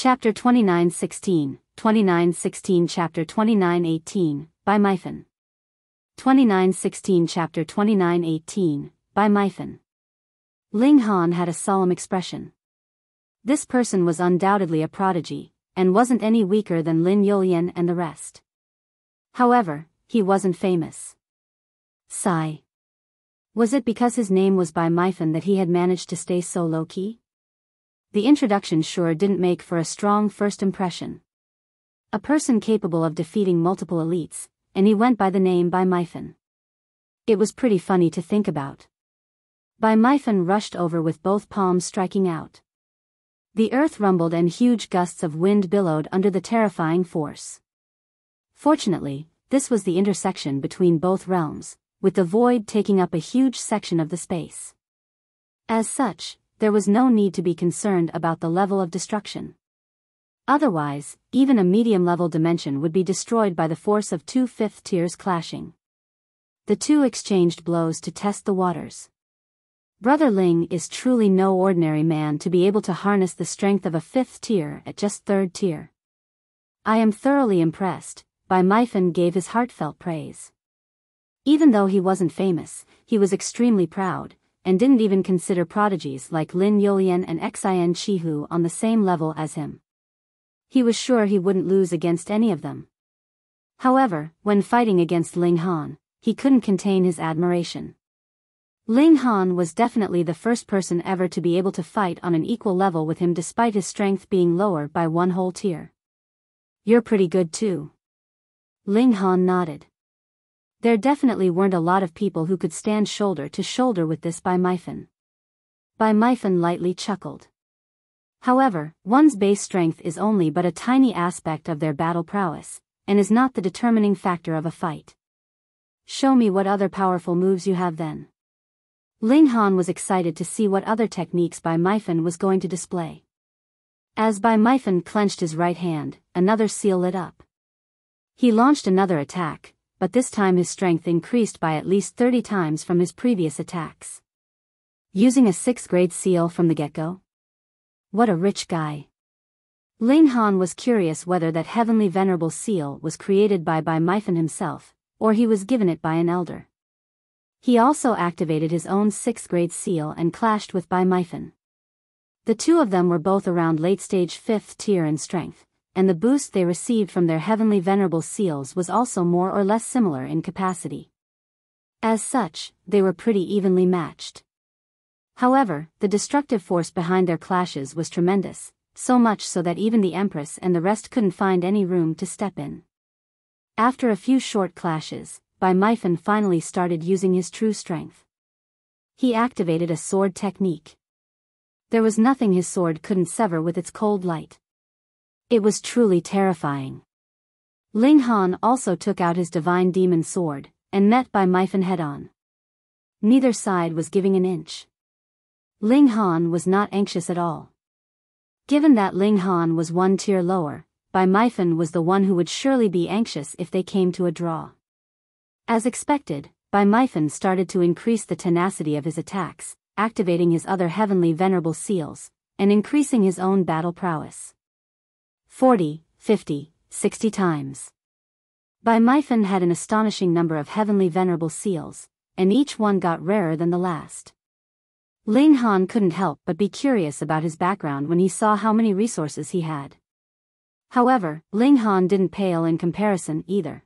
Chapter 2916, 2916 Chapter 2918, by Mifan. 2916 Chapter 2918, by Mifan. Ling Han had a solemn expression. This person was undoubtedly a prodigy, and wasn't any weaker than Lin Yulian and the rest. However, he wasn't famous. Sigh. Was it because his name was by Mifan that he had managed to stay so low-key? The introduction sure didn't make for a strong first impression. A person capable of defeating multiple elites, and he went by the name by Mifan. It was pretty funny to think about. By Mifan rushed over with both palms striking out. The earth rumbled and huge gusts of wind billowed under the terrifying force. Fortunately, this was the intersection between both realms, with the void taking up a huge section of the space. As such, there was no need to be concerned about the level of destruction. Otherwise, even a medium-level dimension would be destroyed by the force of two fifth tiers clashing. The two exchanged blows to test the waters. Brother Ling is truly no ordinary man to be able to harness the strength of a fifth tier at just third tier. I am thoroughly impressed, Bai Mifan gave his heartfelt praise. Even though he wasn't famous, he was extremely proud, and didn't even consider prodigies like Lin Yulian and Xin Chihu on the same level as him. He was sure he wouldn't lose against any of them. However, when fighting against Ling Han, he couldn't contain his admiration. Ling Han was definitely the first person ever to be able to fight on an equal level with him despite his strength being lower by one whole tier. You're pretty good too. Ling Han nodded. There definitely weren't a lot of people who could stand shoulder to shoulder with this Bai Mifan. Bai Mifan lightly chuckled. However, one's base strength is only but a tiny aspect of their battle prowess, and is not the determining factor of a fight. Show me what other powerful moves you have then. Ling Han was excited to see what other techniques Bai Mifan was going to display. As Bai Mifan clenched his right hand, another seal lit up. He launched another attack, but this time his strength increased by at least 30 times from his previous attacks. Using a 6th grade seal from the get-go? What a rich guy. Ling Han was curious whether that heavenly venerable seal was created by Mifan himself, or he was given it by an elder. He also activated his own 6th grade seal and clashed with Bai Mifan. The two of them were both around late-stage 5th tier in strength, and the boost they received from their heavenly venerable seals was also more or less similar in capacity. As such, they were pretty evenly matched. However, the destructive force behind their clashes was tremendous, so much so that even the Empress and the rest couldn't find any room to step in. After a few short clashes, Bai Mifan finally started using his true strength. He activated a sword technique. There was nothing his sword couldn't sever with its cold light. It was truly terrifying. Ling Han also took out his divine demon sword, and met Bai Mifan head-on. Neither side was giving an inch. Ling Han was not anxious at all. Given that Ling Han was one tier lower, Bai Mifan was the one who would surely be anxious if they came to a draw. As expected, Bai Mifan started to increase the tenacity of his attacks, activating his other heavenly venerable seals, and increasing his own battle prowess. 40, 50, 60 times. Bai Mifan had an astonishing number of heavenly venerable seals, and each one got rarer than the last. Ling Han couldn't help but be curious about his background when he saw how many resources he had. However, Ling Han didn't pale in comparison either.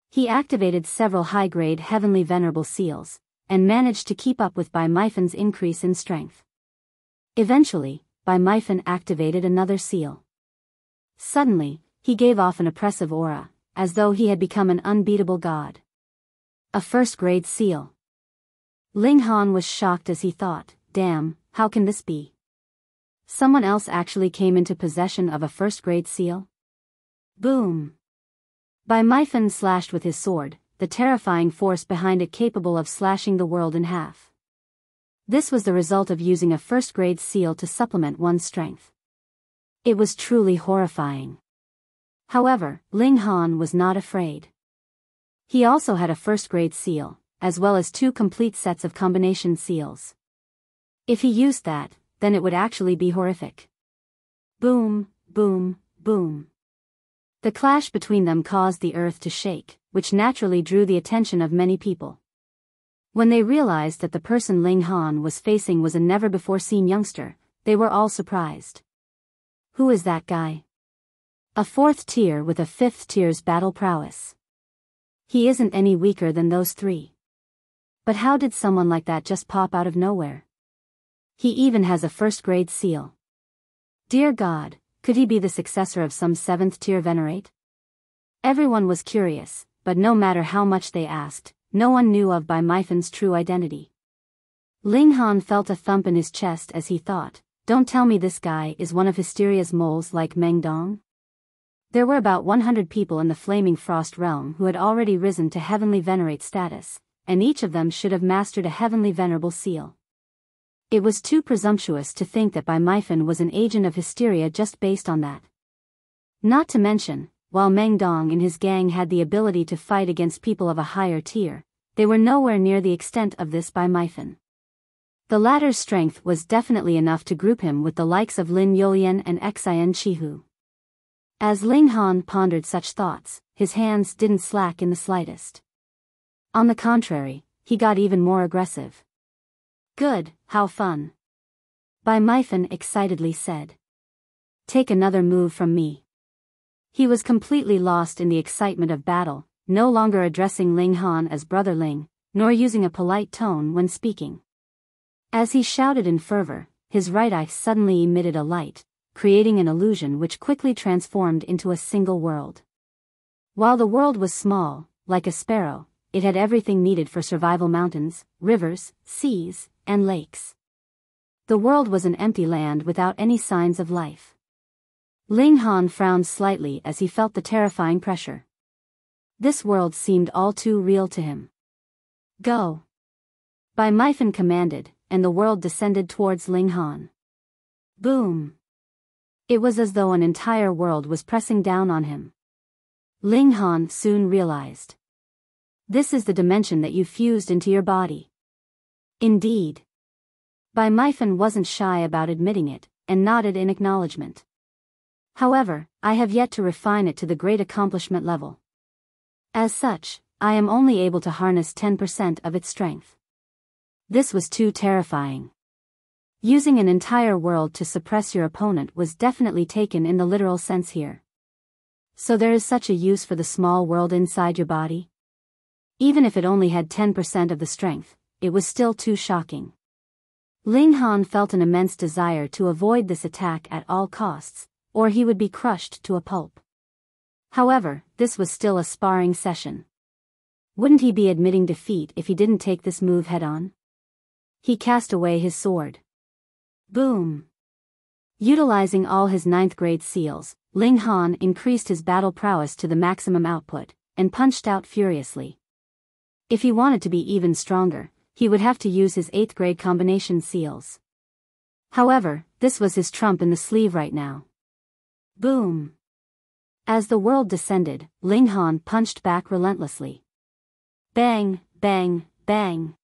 He activated several high-grade heavenly venerable seals, and managed to keep up with Bai Mifan's increase in strength. Eventually, Bai Mifan activated another seal. Suddenly, he gave off an oppressive aura, as though he had become an unbeatable god. A 1st grade seal. Ling Han was shocked as he thought, damn, how can this be? Someone else actually came into possession of a 1st grade seal? Boom! Bai Mifan slashed with his sword, the terrifying force behind it capable of slashing the world in half. This was the result of using a 1st grade seal to supplement one's strength. It was truly horrifying. However, Ling Han was not afraid. He also had a 1st grade seal, as well as 2 complete sets of combination seals. If he used that, then it would actually be horrific. Boom, boom, boom. The clash between them caused the earth to shake, which naturally drew the attention of many people. When they realized that the person Ling Han was facing was a never-before-seen youngster, they were all surprised. Who is that guy? A 4th tier with a 5th tier's battle prowess. He isn't any weaker than those 3. But how did someone like that just pop out of nowhere? He even has a 1st-grade seal. Dear God, could he be the successor of some 7th tier venerate? Everyone was curious, but no matter how much they asked, no one knew of Bai Mifan's true identity. Ling Han felt a thump in his chest as he thought, don't tell me this guy is one of Hysteria's moles like Meng Dong? There were about 100 people in the Flaming Frost realm who had already risen to Heavenly Venerate status, and each of them should have mastered a Heavenly Venerable seal. It was too presumptuous to think that Bai Mifan was an agent of Hysteria just based on that. Not to mention, while Meng Dong and his gang had the ability to fight against people of a higher tier, they were nowhere near the extent of this Bai Mifan. The latter's strength was definitely enough to group him with the likes of Lin Youlian and Xian Chihu. As Ling Han pondered such thoughts, his hands didn't slack in the slightest. On the contrary, he got even more aggressive. Good, how fun. Bai Mifan excitedly said. Take another move from me. He was completely lost in the excitement of battle, no longer addressing Ling Han as Brother Ling, nor using a polite tone when speaking. As he shouted in fervor, his right eye suddenly emitted a light, creating an illusion which quickly transformed into a single world. While the world was small, like a sparrow, it had everything needed for survival: mountains, rivers, seas, and lakes. The world was an empty land without any signs of life. Ling Han frowned slightly as he felt the terrifying pressure. This world seemed all too real to him. Go! Bai Mifan commanded, and the world descended towards Ling Han. Boom! It was as though an entire world was pressing down on him. Ling Han soon realized. This is the dimension that you fused into your body. Indeed. Bai Mifan wasn't shy about admitting it, and nodded in acknowledgement. However, I have yet to refine it to the great accomplishment level. As such, I am only able to harness 10% of its strength. This was too terrifying. Using an entire world to suppress your opponent was definitely taken in the literal sense here. So there is such a use for the small world inside your body? Even if it only had 10% of the strength, it was still too shocking. Ling Han felt an immense desire to avoid this attack at all costs, or he would be crushed to a pulp. However, this was still a sparring session. Wouldn't he be admitting defeat if he didn't take this move head-on? He cast away his sword. Boom! Utilizing all his 9th-grade seals, Ling Han increased his battle prowess to the maximum output, and punched out furiously. If he wanted to be even stronger, he would have to use his 8th-grade combination seals. However, this was his trump in the sleeve right now. Boom! As the world descended, Ling Han punched back relentlessly. Bang, bang, bang.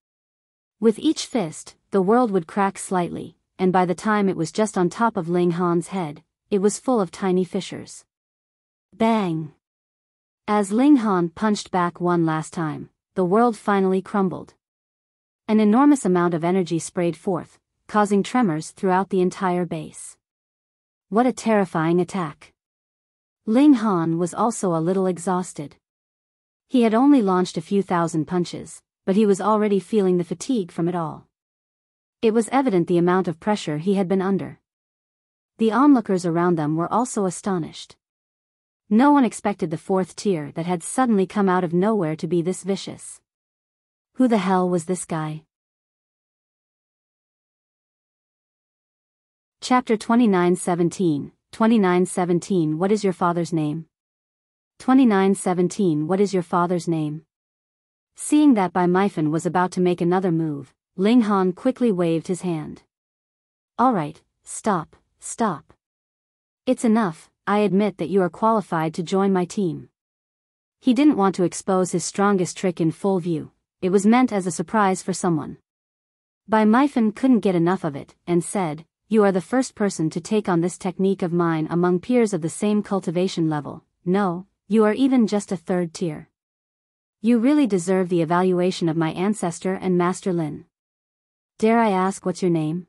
With each fist, the world would crack slightly, and by the time it was just on top of Ling Han's head, it was full of tiny fissures. Bang! As Ling Han punched back one last time, the world finally crumbled. An enormous amount of energy sprayed forth, causing tremors throughout the entire base. What a terrifying attack. Ling Han was also a little exhausted. He had only launched a few thousand punches, but he was already feeling the fatigue from it all. It was evident the amount of pressure he had been under. The onlookers around them were also astonished. No one expected the 4th tier that had suddenly come out of nowhere to be this vicious. Who the hell was this guy? Chapter 29:17, 29:17 What is your father's name? 29:17 What is your father's name? Seeing that Bai Mifan was about to make another move, Ling Han quickly waved his hand. Alright, stop, stop. It's enough, I admit that you are qualified to join my team. He didn't want to expose his strongest trick in full view, it was meant as a surprise for someone. Bai Mifan couldn't get enough of it, and said, you are the first person to take on this technique of mine among peers of the same cultivation level. No, you are even just a third tier. You really deserve the evaluation of my ancestor and Master Lin. Dare I ask what's your name?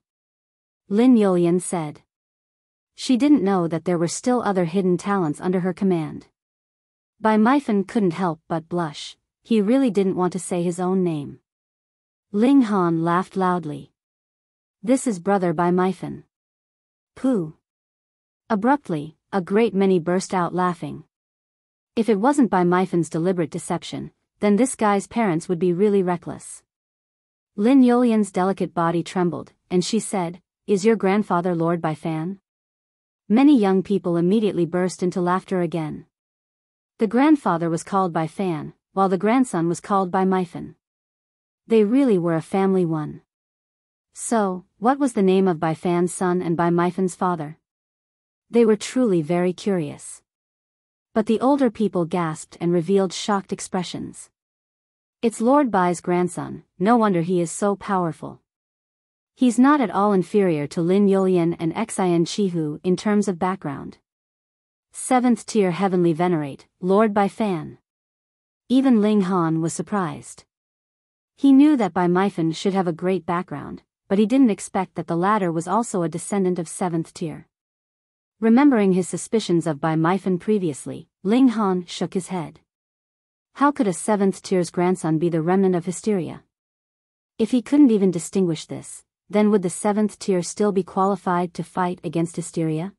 Lin Yulian said. She didn't know that there were still other hidden talents under her command. Bai Mifan couldn't help but blush. He really didn't want to say his own name. Ling Han laughed loudly. This is brother Bai Mifan. Pooh. Abruptly, a great many burst out laughing. If it wasn't Bai Mifan's deliberate deception, then this guy's parents would be really reckless. Lin Yulian's delicate body trembled, and she said, "Is your grandfather Lord Bai Fan?" Many young people immediately burst into laughter again. The grandfather was called Bai Fan, while the grandson was called Bai Mifan. They really were a family one. So, what was the name of Bai Fan's son and Bai Mifan's father? They were truly very curious. But the older people gasped and revealed shocked expressions. It's Lord Bai's grandson, no wonder he is so powerful. He's not at all inferior to Lin Yulian and Xian Chihu in terms of background. 7th tier heavenly venerate, Lord Bai Fan. Even Ling Han was surprised. He knew that Bai Mifan should have a great background, but he didn't expect that the latter was also a descendant of 7th tier. Remembering his suspicions of Bai Mifan previously, Ling Han shook his head. How could a 7th tier's grandson be the remnant of hysteria? If he couldn't even distinguish this, then would the 7th tier still be qualified to fight against hysteria?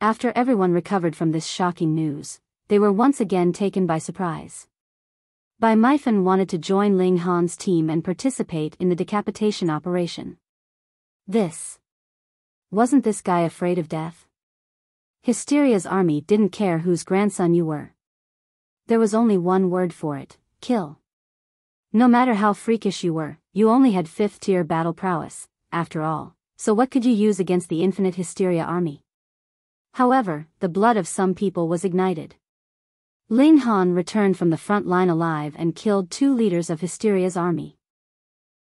After everyone recovered from this shocking news, they were once again taken by surprise. Bai Mifan wanted to join Ling Han's team and participate in the decapitation operation. Wasn't this guy afraid of death? Hysteria's army didn't care whose grandson you were. There was only one word for it: kill. No matter how freakish you were, you only had 5th tier battle prowess, after all, so what could you use against the infinite hysteria army? However, the blood of some people was ignited. Ling Han returned from the front line alive and killed 2 leaders of hysteria's army.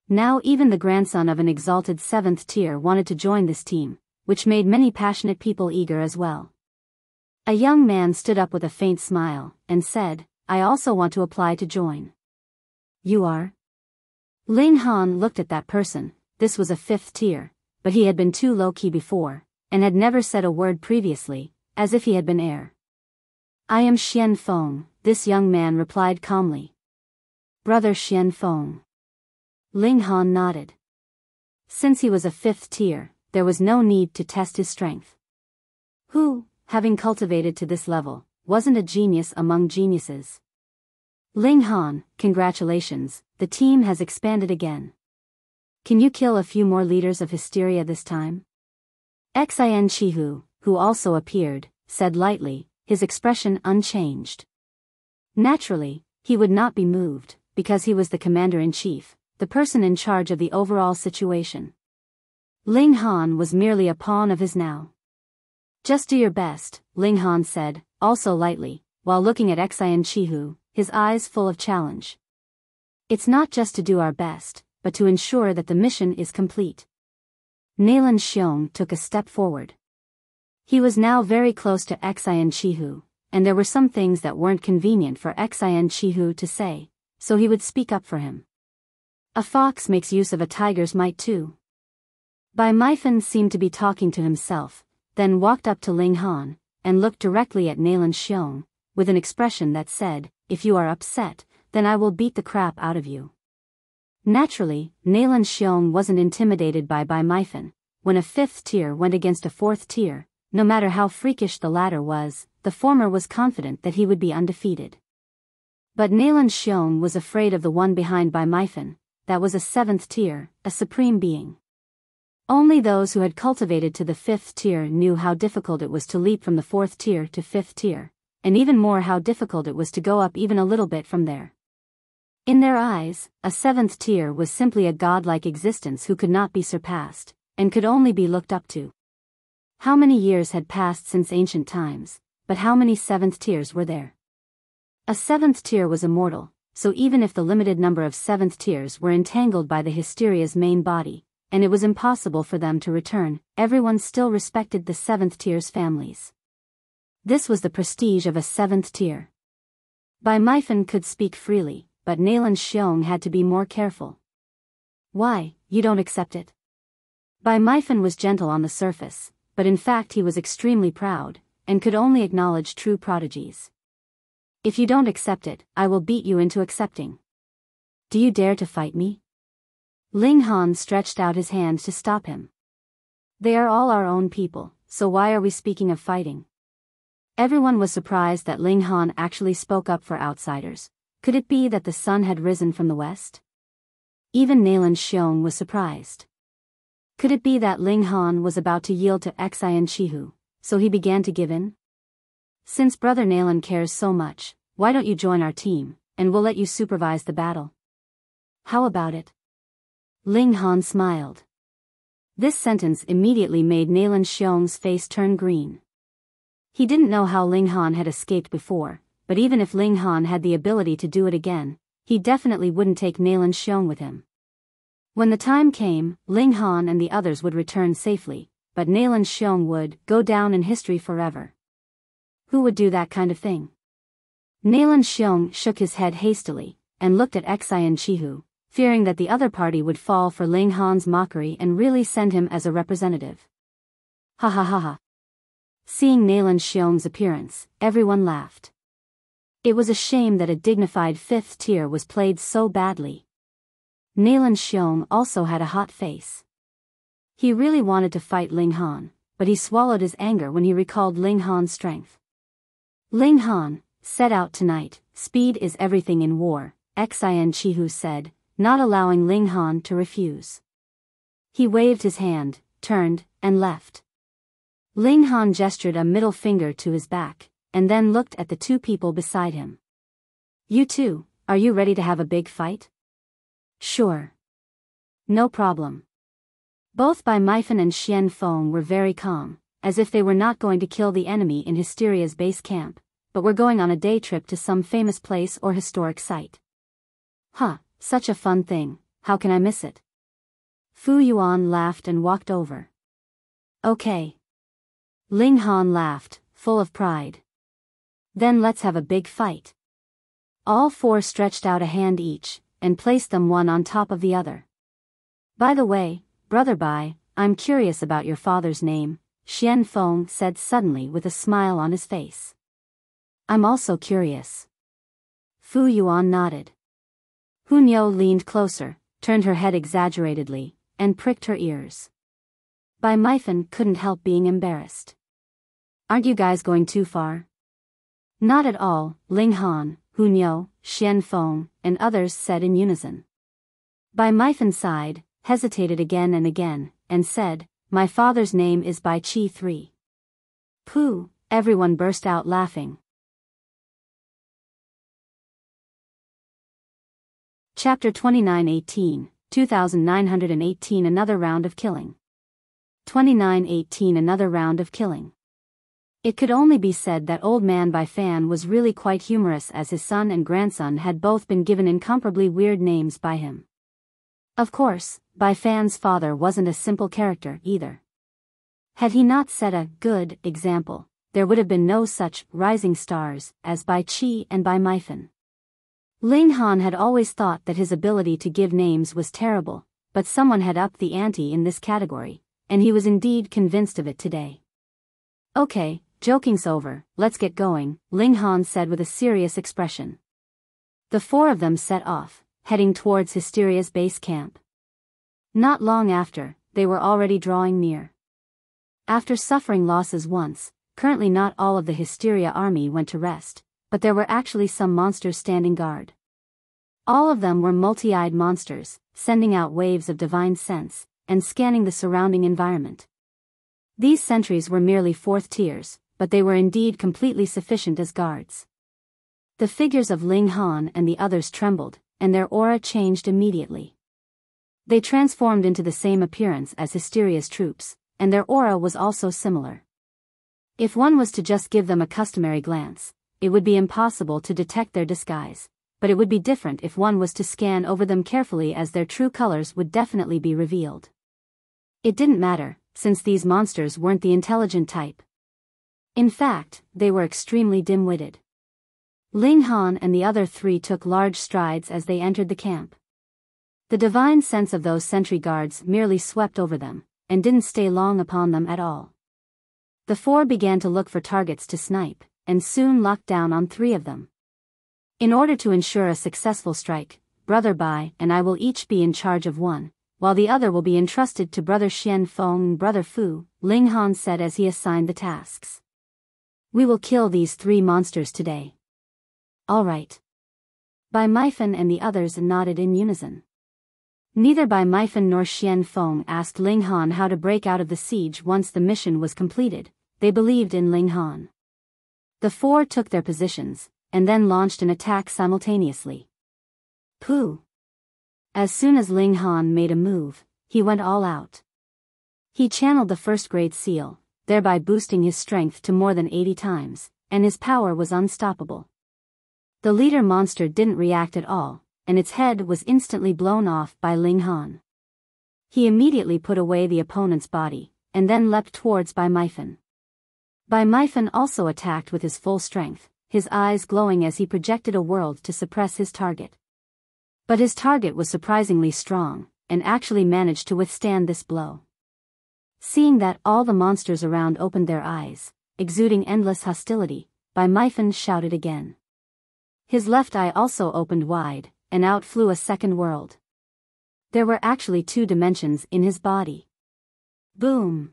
Now even the grandson of an exalted 7th tier wanted to join this team, which made many passionate people eager as well. A young man stood up with a faint smile, and said, "I also want to apply to join." "You are?" Ling Han looked at that person. This was a 5th tier, but he had been too low-key before, and had never said a word previously, as if he had been heir. "I am Xian Feng," this young man replied calmly. "Brother Xian Feng." Ling Han nodded. Since he was a 5th tier, there was no need to test his strength. Who, having cultivated to this level, wasn't a genius among geniuses? Ling Han, congratulations, the team has expanded again. Can you kill a few more leaders of hysteria this time? Xian Chihu, who also appeared, said lightly, his expression unchanged. Naturally, he would not be moved, because he was the commander-in-chief, the person in charge of the overall situation. Ling Han was merely a pawn of his now. Just do your best, Ling Han said, also lightly, while looking at Xian Chihu, his eyes full of challenge. It's not just to do our best, but to ensure that the mission is complete. Nalan Xiong took a step forward. He was now very close to Xian Chihu, and there were some things that weren't convenient for Xian Chihu to say, so he would speak up for him. A fox makes use of a tiger's might too. Bai Mifan seemed to be talking to himself, then walked up to Ling Han, and looked directly at Nalan Xiong, with an expression that said, "If you are upset, then I will beat the crap out of you." Naturally, Nalan Xiong wasn't intimidated by Bai Mifan. When a 5th tier went against a 4th tier, no matter how freakish the latter was, the former was confident that he would be undefeated. But Nalan Xiong was afraid of the one behind Bai Mifan, that was a 7th tier, a supreme being. Only those who had cultivated to the 5th tier knew how difficult it was to leap from the 4th tier to 5th tier, and even more how difficult it was to go up even a little bit from there. In their eyes, a 7th tier was simply a godlike existence who could not be surpassed, and could only be looked up to. How many years had passed since ancient times, but how many 7th tiers were there? A 7th tier was immortal, so even if the limited number of 7th tiers were entangled by the hysteria's main body, and it was impossible for them to return. Everyone still respected the 7th tier's families. This was the prestige of a 7th tier. Bai Mifan could speak freely, but Nalan Xiong had to be more careful. Why, you don't accept it? Bai Mifan was gentle on the surface, but in fact he was extremely proud, and could only acknowledge true prodigies. If you don't accept it, I will beat you into accepting. Do you dare to fight me? Ling Han stretched out his hand to stop him. They are all our own people, so why are we speaking of fighting? Everyone was surprised that Ling Han actually spoke up for outsiders. Could it be that the sun had risen from the west? Even Nalan Xiong was surprised. Could it be that Ling Han was about to yield to Xian Chihu, so he began to give in? Since Brother Nalan cares so much, why don't you join our team, and we'll let you supervise the battle? How about it? Ling Han smiled. This sentence immediately made Nalan Xiong's face turn green. He didn't know how Ling Han had escaped before, but even if Ling Han had the ability to do it again, he definitely wouldn't take Nalan Xiong with him. When the time came, Ling Han and the others would return safely, but Nalan Xiong would go down in history forever. Who would do that kind of thing? Nalan Xiong shook his head hastily, and looked at Xian Chihu, fearing that the other party would fall for Ling Han's mockery and really send him as a representative. Ha ha ha ha. Seeing Nalan Xiong's appearance, everyone laughed. It was a shame that a dignified 5th tier was played so badly. Nalan Xiong also had a hot face. He really wanted to fight Ling Han, but he swallowed his anger when he recalled Ling Han's strength. Ling Han, set out tonight, speed is everything in war, Xian Chihu said, not allowing Ling Han to refuse. He waved his hand, turned, and left. Ling Han gestured a middle finger to his back, and then looked at the two people beside him. You two, are you ready to have a big fight? Sure. No problem. Both Bai Mifan and Feng were very calm, as if they were not going to kill the enemy in Hysteria's base camp, but were going on a day trip to some famous place or historic site. Huh, such a fun thing, how can I miss it? Fu Yuan laughed and walked over. Okay. Ling Han laughed, full of pride. Then let's have a big fight. All four stretched out a hand each, and placed them one on top of the other. By the way, Brother Bai, I'm curious about your father's name, Feng said suddenly with a smile on his face. I'm also curious. Fu Yuan nodded. Hunyo leaned closer, turned her head exaggeratedly, and pricked her ears. Bai Mifan couldn't help being embarrassed. Aren't you guys going too far? Not at all, Ling Han, Hunyo, Feng, and others said in unison. Bai Mifan sighed, hesitated again, and said, my father's name is Bai Chi III. Pooh, everyone burst out laughing. Chapter 2918, 2918 Another round of killing. 2918 Another round of killing. It could only be said that old man Bai Fan was really quite humorous, as his son and grandson had both been given incomparably weird names by him. Of course, Bai Fan's father wasn't a simple character either. Had he not set a good example, there would have been no such rising stars as Bai Chi and Bai Mifan. Ling Han had always thought that his ability to give names was terrible, but someone had upped the ante in this category, and he was indeed convinced of it today. Okay, joking's over, let's get going, Ling Han said with a serious expression. The four of them set off, heading towards Hysteria's base camp. Not long after, they were already drawing near. After suffering losses once, currently not all of the Hysteria army went to rest, but there were actually some monsters standing guard. All of them were multi-eyed monsters, sending out waves of divine sense, and scanning the surrounding environment. These sentries were merely 4th tiers, but they were indeed completely sufficient as guards. The figures of Ling Han and the others trembled, and their aura changed immediately. They transformed into the same appearance as Hysteria's troops, and their aura was also similar. If one was to just give them a customary glance, it would be impossible to detect their disguise, but it would be different if one was to scan over them carefully, as their true colors would definitely be revealed. It didn't matter, since these monsters weren't the intelligent type. In fact, they were extremely dim-witted. Ling Han and the other three took large strides as they entered the camp. The divine sense of those sentry guards merely swept over them, and didn't stay long upon them at all. The four began to look for targets to snipe, and soon locked down on three of them. In order to ensure a successful strike, Brother Bai and I will each be in charge of one, while the other will be entrusted to Brother Xian Feng and Brother Fu, Ling Han said as he assigned the tasks. We will kill these three monsters today. All right. Bai Mifan and the others nodded in unison. Neither Bai Mifan nor Xian Feng asked Ling Han how to break out of the siege once the mission was completed. They believed in Ling Han. The four took their positions, and then launched an attack simultaneously. Pooh! As soon as Ling Han made a move, he went all out. He channeled the first-grade seal, thereby boosting his strength to more than 80 times, and his power was unstoppable. The leader monster didn't react at all, and its head was instantly blown off by Ling Han. He immediately put away the opponent's body, and then leapt towards Bai Mifan. Bai Mifan also attacked with his full strength, his eyes glowing as he projected a world to suppress his target. But his target was surprisingly strong, and actually managed to withstand this blow. Seeing that all the monsters around opened their eyes, exuding endless hostility, Bai Mifan shouted again. His left eye also opened wide, and out flew a second world. There were actually 2 dimensions in his body. Boom!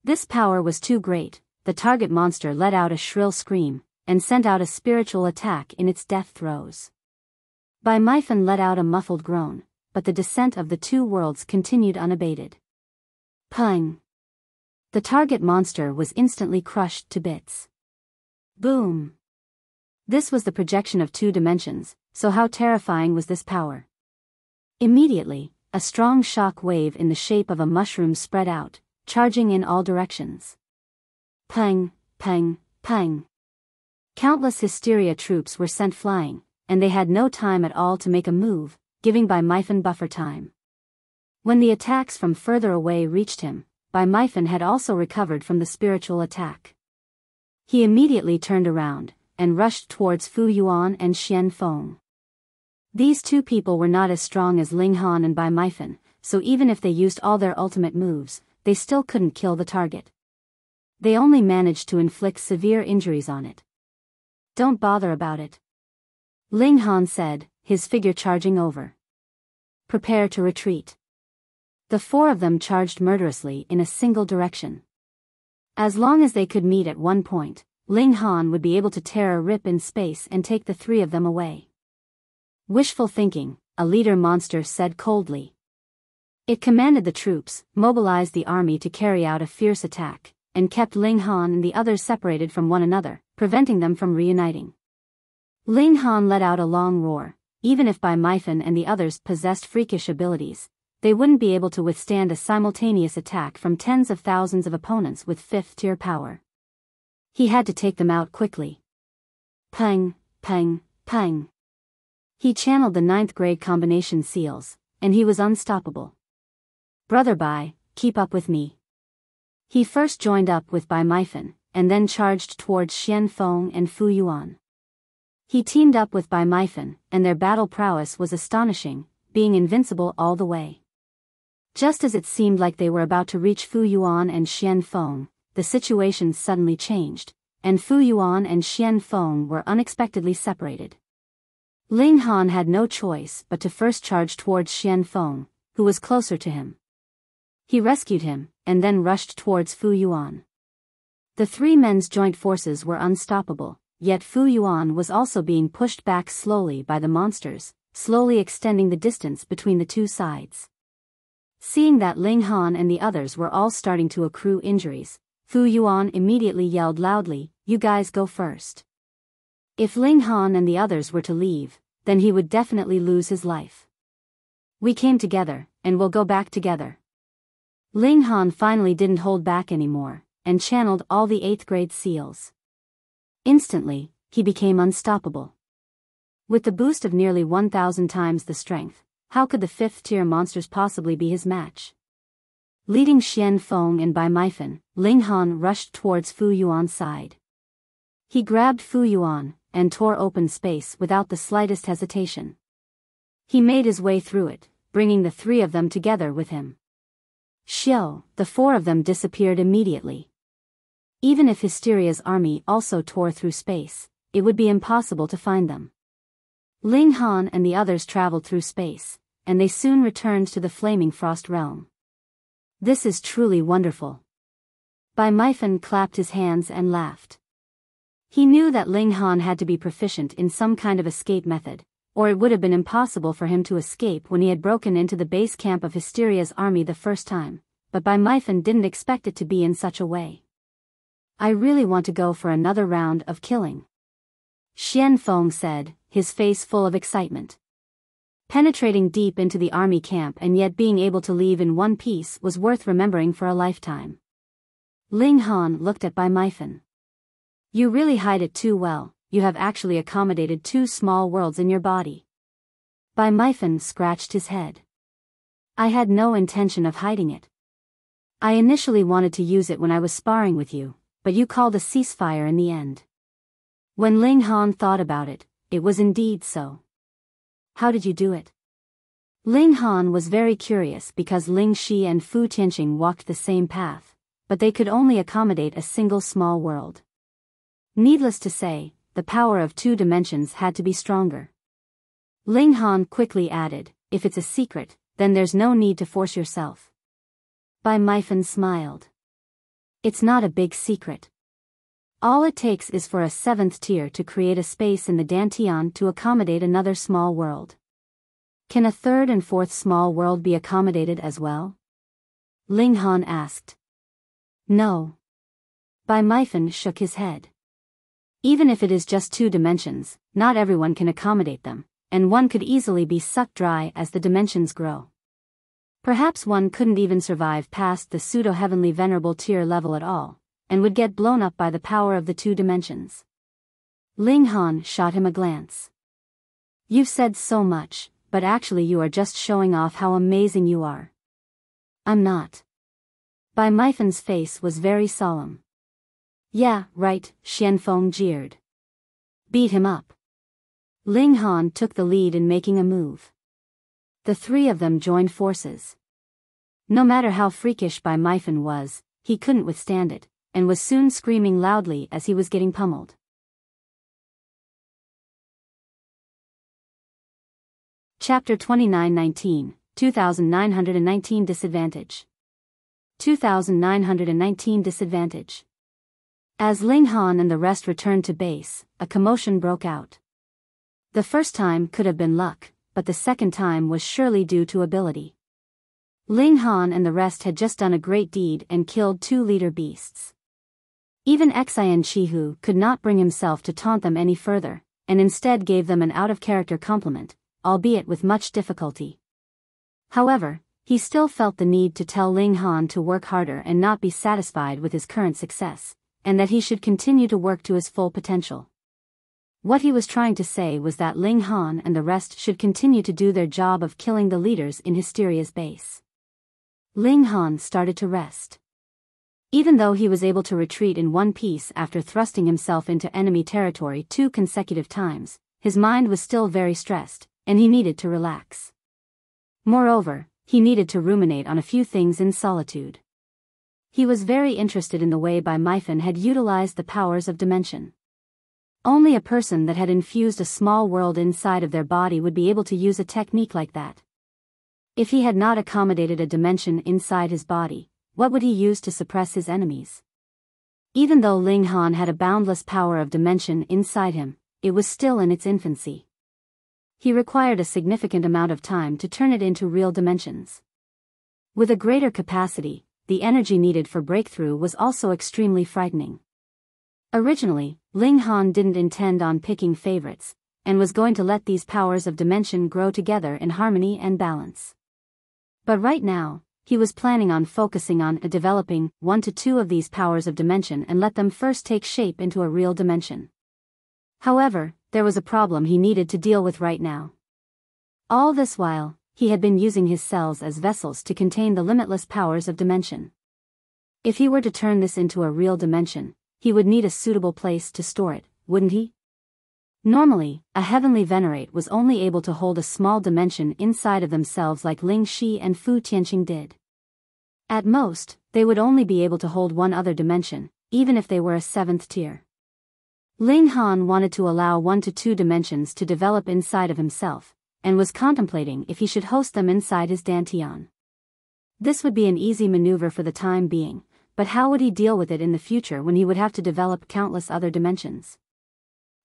This power was too great. The target monster let out a shrill scream, and sent out a spiritual attack in its death throes. Bai Mifan let out a muffled groan, but the descent of the 2 worlds continued unabated. Pang! The target monster was instantly crushed to bits. Boom! This was the projection of 2 dimensions, so how terrifying was this power? Immediately, a strong shock wave in the shape of a mushroom spread out, charging in all directions. Pang, pang, pang. Countless hysteria troops were sent flying, and they had no time at all to make a move, giving Bai Mifan buffer time. When the attacks from further away reached him, Bai Mifan had also recovered from the spiritual attack. He immediately turned around, and rushed towards Fu Yuan and Xian Feng. These 2 people were not as strong as Ling Han and Bai Mifan, so even if they used all their ultimate moves, they still couldn't kill the target. They only managed to inflict severe injuries on it. Don't bother about it. Ling Han said, his figure charging over. Prepare to retreat. The 4 of them charged murderously in a single direction. As long as they could meet at one point, Ling Han would be able to tear a rip in space and take the 3 of them away. Wishful thinking, a leader monster said coldly. It commanded the troops, mobilized the army to carry out a fierce attack, and kept Ling Han and the others separated from one another, preventing them from reuniting. Ling Han let out a long roar. Even if Bai Mifan and the others possessed freakish abilities, they wouldn't be able to withstand a simultaneous attack from tens of thousands of opponents with 5th-tier power. He had to take them out quickly. Pang, pang, pang. He channeled the 9th-grade combination seals, and he was unstoppable. Brother Bai, keep up with me. He first joined up with Bai Mifan, and then charged towards Xian Feng and Fu Yuan. He teamed up with Bai Mifan, and their battle prowess was astonishing, being invincible all the way. Just as it seemed like they were about to reach Fu Yuan and Xian Feng, the situation suddenly changed, and Fu Yuan and Xian Feng were unexpectedly separated. Ling Han had no choice but to first charge towards Xian Feng, who was closer to him. He rescued him, and then rushed towards Fu Yuan. The 3 men's joint forces were unstoppable, yet Fu Yuan was also being pushed back slowly by the monsters, slowly extending the distance between the 2 sides. Seeing that Ling Han and the others were all starting to accrue injuries, Fu Yuan immediately yelled loudly, "You guys go first." If Ling Han and the others were to leave, then he would definitely lose his life. We came together, and we'll go back together. Ling Han finally didn't hold back anymore, and channeled all the 8th-grade seals. Instantly, he became unstoppable. With the boost of nearly 1,000 times the strength, how could the 5th-tier monsters possibly be his match? Leading Xian Feng and Bai Mifan, Ling Han rushed towards Fu Yuan's side. He grabbed Fu Yuan and tore open space without the slightest hesitation. He made his way through it, bringing the three of them together with him. Xiao, the four of them disappeared immediately. Even if Hysteria's army also tore through space, it would be impossible to find them. Ling Han and the others traveled through space, and they soon returned to the Flaming Frost Realm. This is truly wonderful. Bai Mifan clapped his hands and laughed. He knew that Ling Han had to be proficient in some kind of escape method, or it would have been impossible for him to escape when he had broken into the base camp of Hysteria's army the first time, but Bai Mifan didn't expect it to be in such a way. I really want to go for another round of killing, Xian Feng said, his face full of excitement. Penetrating deep into the army camp and yet being able to leave in one piece was worth remembering for a lifetime. Ling Han looked at Bai Mifan. You really hide it too well, you have actually accommodated two small worlds in your body. Bai Mifan scratched his head. I had no intention of hiding it. I initially wanted to use it when I was sparring with you, but you called a ceasefire in the end. When Ling Han thought about it, it was indeed so. How did you do it? Ling Han was very curious because Ling Shi and Fu Tianqing walked the same path, but they could only accommodate a single small world. Needless to say, the power of two dimensions had to be stronger. Ling Han quickly added, if it's a secret, then there's no need to force yourself. Bai Mifan smiled. It's not a big secret. All it takes is for a 7th tier to create a space in the Dantian to accommodate another small world. Can a 3rd and 4th small world be accommodated as well? Ling Han asked. No. Bai Mifan shook his head. Even if it is just 2 dimensions, not everyone can accommodate them, and one could easily be sucked dry as the dimensions grow. Perhaps one couldn't even survive past the pseudo-heavenly venerable tier level at all, and would get blown up by the power of the 2 dimensions. Ling Han shot him a glance. You've said so much, but actually you are just showing off how amazing you are. I'm not. Bai Mifan's face was very solemn. Yeah, right, Xian Feng jeered. Beat him up. Ling Han took the lead in making a move. The three of them joined forces. No matter how freakish Bai Mifan was, he couldn't withstand it, and was soon screaming loudly as he was getting pummeled. Chapter 2919, 2919 Disadvantage. 2919 Disadvantage. As Ling Han and the rest returned to base, a commotion broke out. The first time could have been luck, but the second time was surely due to ability. Ling Han and the rest had just done a great deed and killed 2 leader beasts. Even Xian Chihu could not bring himself to taunt them any further, and instead gave them an out-of-character compliment, albeit with much difficulty. However, he still felt the need to tell Ling Han to work harder and not be satisfied with his current success, and that he should continue to work to his full potential. What he was trying to say was that Ling Han and the rest should continue to do their job of killing the leaders in Hysteria's base. Ling Han started to rest. Even though he was able to retreat in one piece after thrusting himself into enemy territory 2 consecutive times, his mind was still very stressed, and he needed to relax. Moreover, he needed to ruminate on a few things in solitude. He was very interested in the way Bai Mifan had utilized the powers of dimension. Only a person that had infused a small world inside of their body would be able to use a technique like that. If he had not accommodated a dimension inside his body, what would he use to suppress his enemies? Even though Ling Han had a boundless power of dimension inside him, it was still in its infancy. He required a significant amount of time to turn it into real dimensions. With a greater capacity, the energy needed for breakthrough was also extremely frightening. Originally, Ling Han didn't intend on picking favorites, and was going to let these powers of dimension grow together in harmony and balance. But right now, he was planning on focusing on developing 1 to 2 of these powers of dimension and let them first take shape into a real dimension. However, there was a problem he needed to deal with right now. All this while, he had been using his cells as vessels to contain the limitless powers of dimension. If he were to turn this into a real dimension, he would need a suitable place to store it, wouldn't he? Normally, a heavenly venerate was only able to hold a small dimension inside of themselves like Ling Shi and Fu Tianqing did. At most, they would only be able to hold one other dimension, even if they were a 7th tier. Ling Han wanted to allow 1 to 2 dimensions to develop inside of himself, and was contemplating if he should host them inside his dantian. This would be an easy maneuver for the time being, but how would he deal with it in the future when he would have to develop countless other dimensions?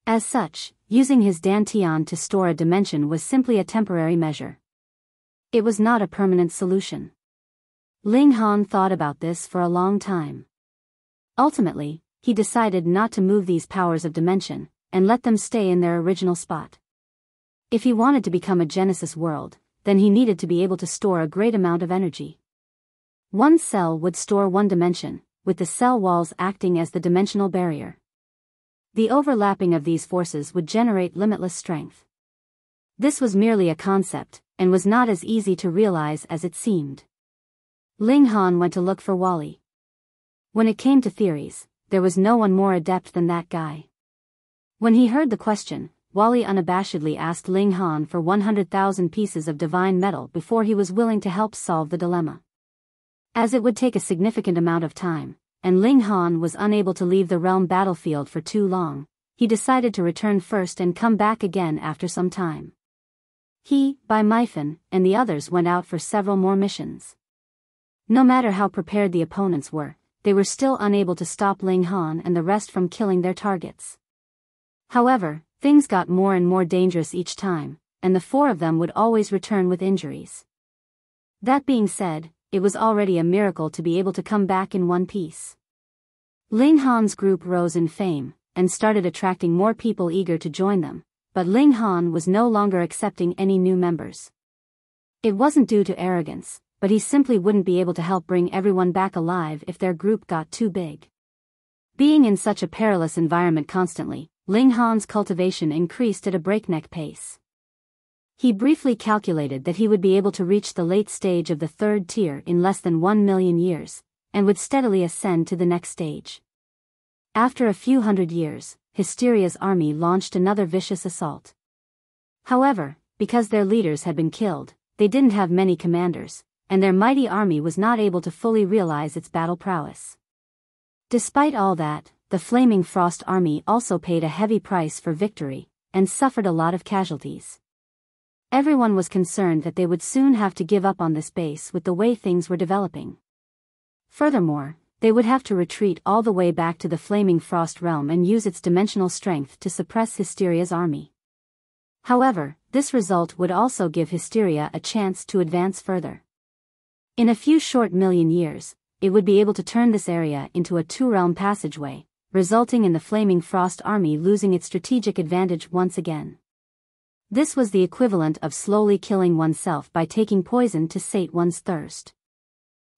As such, using his dantian to store a dimension was simply a temporary measure. It was not a permanent solution. Ling Han thought about this for a long time. Ultimately, he decided not to move these powers of dimension, and let them stay in their original spot. If he wanted to become a Genesis world, then he needed to be able to store a great amount of energy. One cell would store one dimension, with the cell walls acting as the dimensional barrier. The overlapping of these forces would generate limitless strength. This was merely a concept, and was not as easy to realize as it seemed. Ling Han went to look for Wally. When it came to theories, there was no one more adept than that guy. When he heard the question, Wally unabashedly asked Ling Han for 100,000 pieces of divine metal before he was willing to help solve the dilemma. As it would take a significant amount of time, and Ling Han was unable to leave the realm battlefield for too long, he decided to return first and come back again after some time. He, Mifan, and the others went out for several more missions. No matter how prepared the opponents were, they were still unable to stop Ling Han and the rest from killing their targets. However, things got more and more dangerous each time, and the 4 of them would always return with injuries. That being said, it was already a miracle to be able to come back in one piece. Ling Han's group rose in fame, and started attracting more people eager to join them, but Ling Han was no longer accepting any new members. It wasn't due to arrogance, but he simply wouldn't be able to help bring everyone back alive if their group got too big. Being in such a perilous environment constantly, Ling Han's cultivation increased at a breakneck pace. He briefly calculated that he would be able to reach the late stage of the 3rd tier in less than 1 million years, and would steadily ascend to the next stage. After a few hundred years, Hysteria's army launched another vicious assault. However, because their leaders had been killed, they didn't have many commanders, and their mighty army was not able to fully realize its battle prowess. Despite all that, the Flaming Frost army also paid a heavy price for victory, and suffered a lot of casualties. Everyone was concerned that they would soon have to give up on this base with the way things were developing. Furthermore, they would have to retreat all the way back to the Flaming Frost realm and use its dimensional strength to suppress Hysteria's army. However, this result would also give Hysteria a chance to advance further. In a few short million years, it would be able to turn this area into a 2-realm passageway, resulting in the Flaming Frost army losing its strategic advantage once again. This was the equivalent of slowly killing oneself by taking poison to sate one's thirst.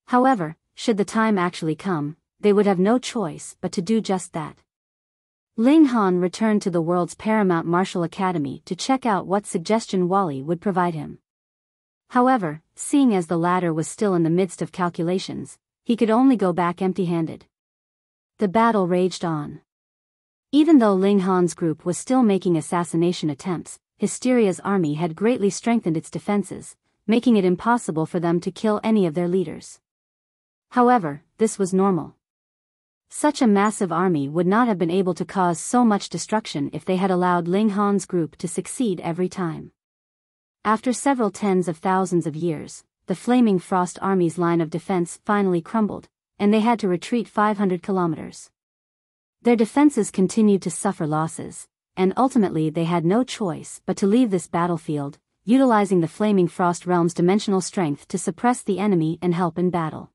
However, should the time actually come, they would have no choice but to do just that. Ling Han returned to the world's paramount martial academy to check out what suggestion Wally would provide him. However, seeing as the latter was still in the midst of calculations, he could only go back empty-handed. The battle raged on. Even though Ling Han's group was still making assassination attempts, Hysteria's army had greatly strengthened its defenses, making it impossible for them to kill any of their leaders. However, this was normal. Such a massive army would not have been able to cause so much destruction if they had allowed Ling Han's group to succeed every time. After several tens of thousands of years, the Flaming Frost army's line of defense finally crumbled, and they had to retreat 500 kilometers. Their defenses continued to suffer losses, and ultimately they had no choice but to leave this battlefield, utilizing the Flaming Frost realm's dimensional strength to suppress the enemy and help in battle.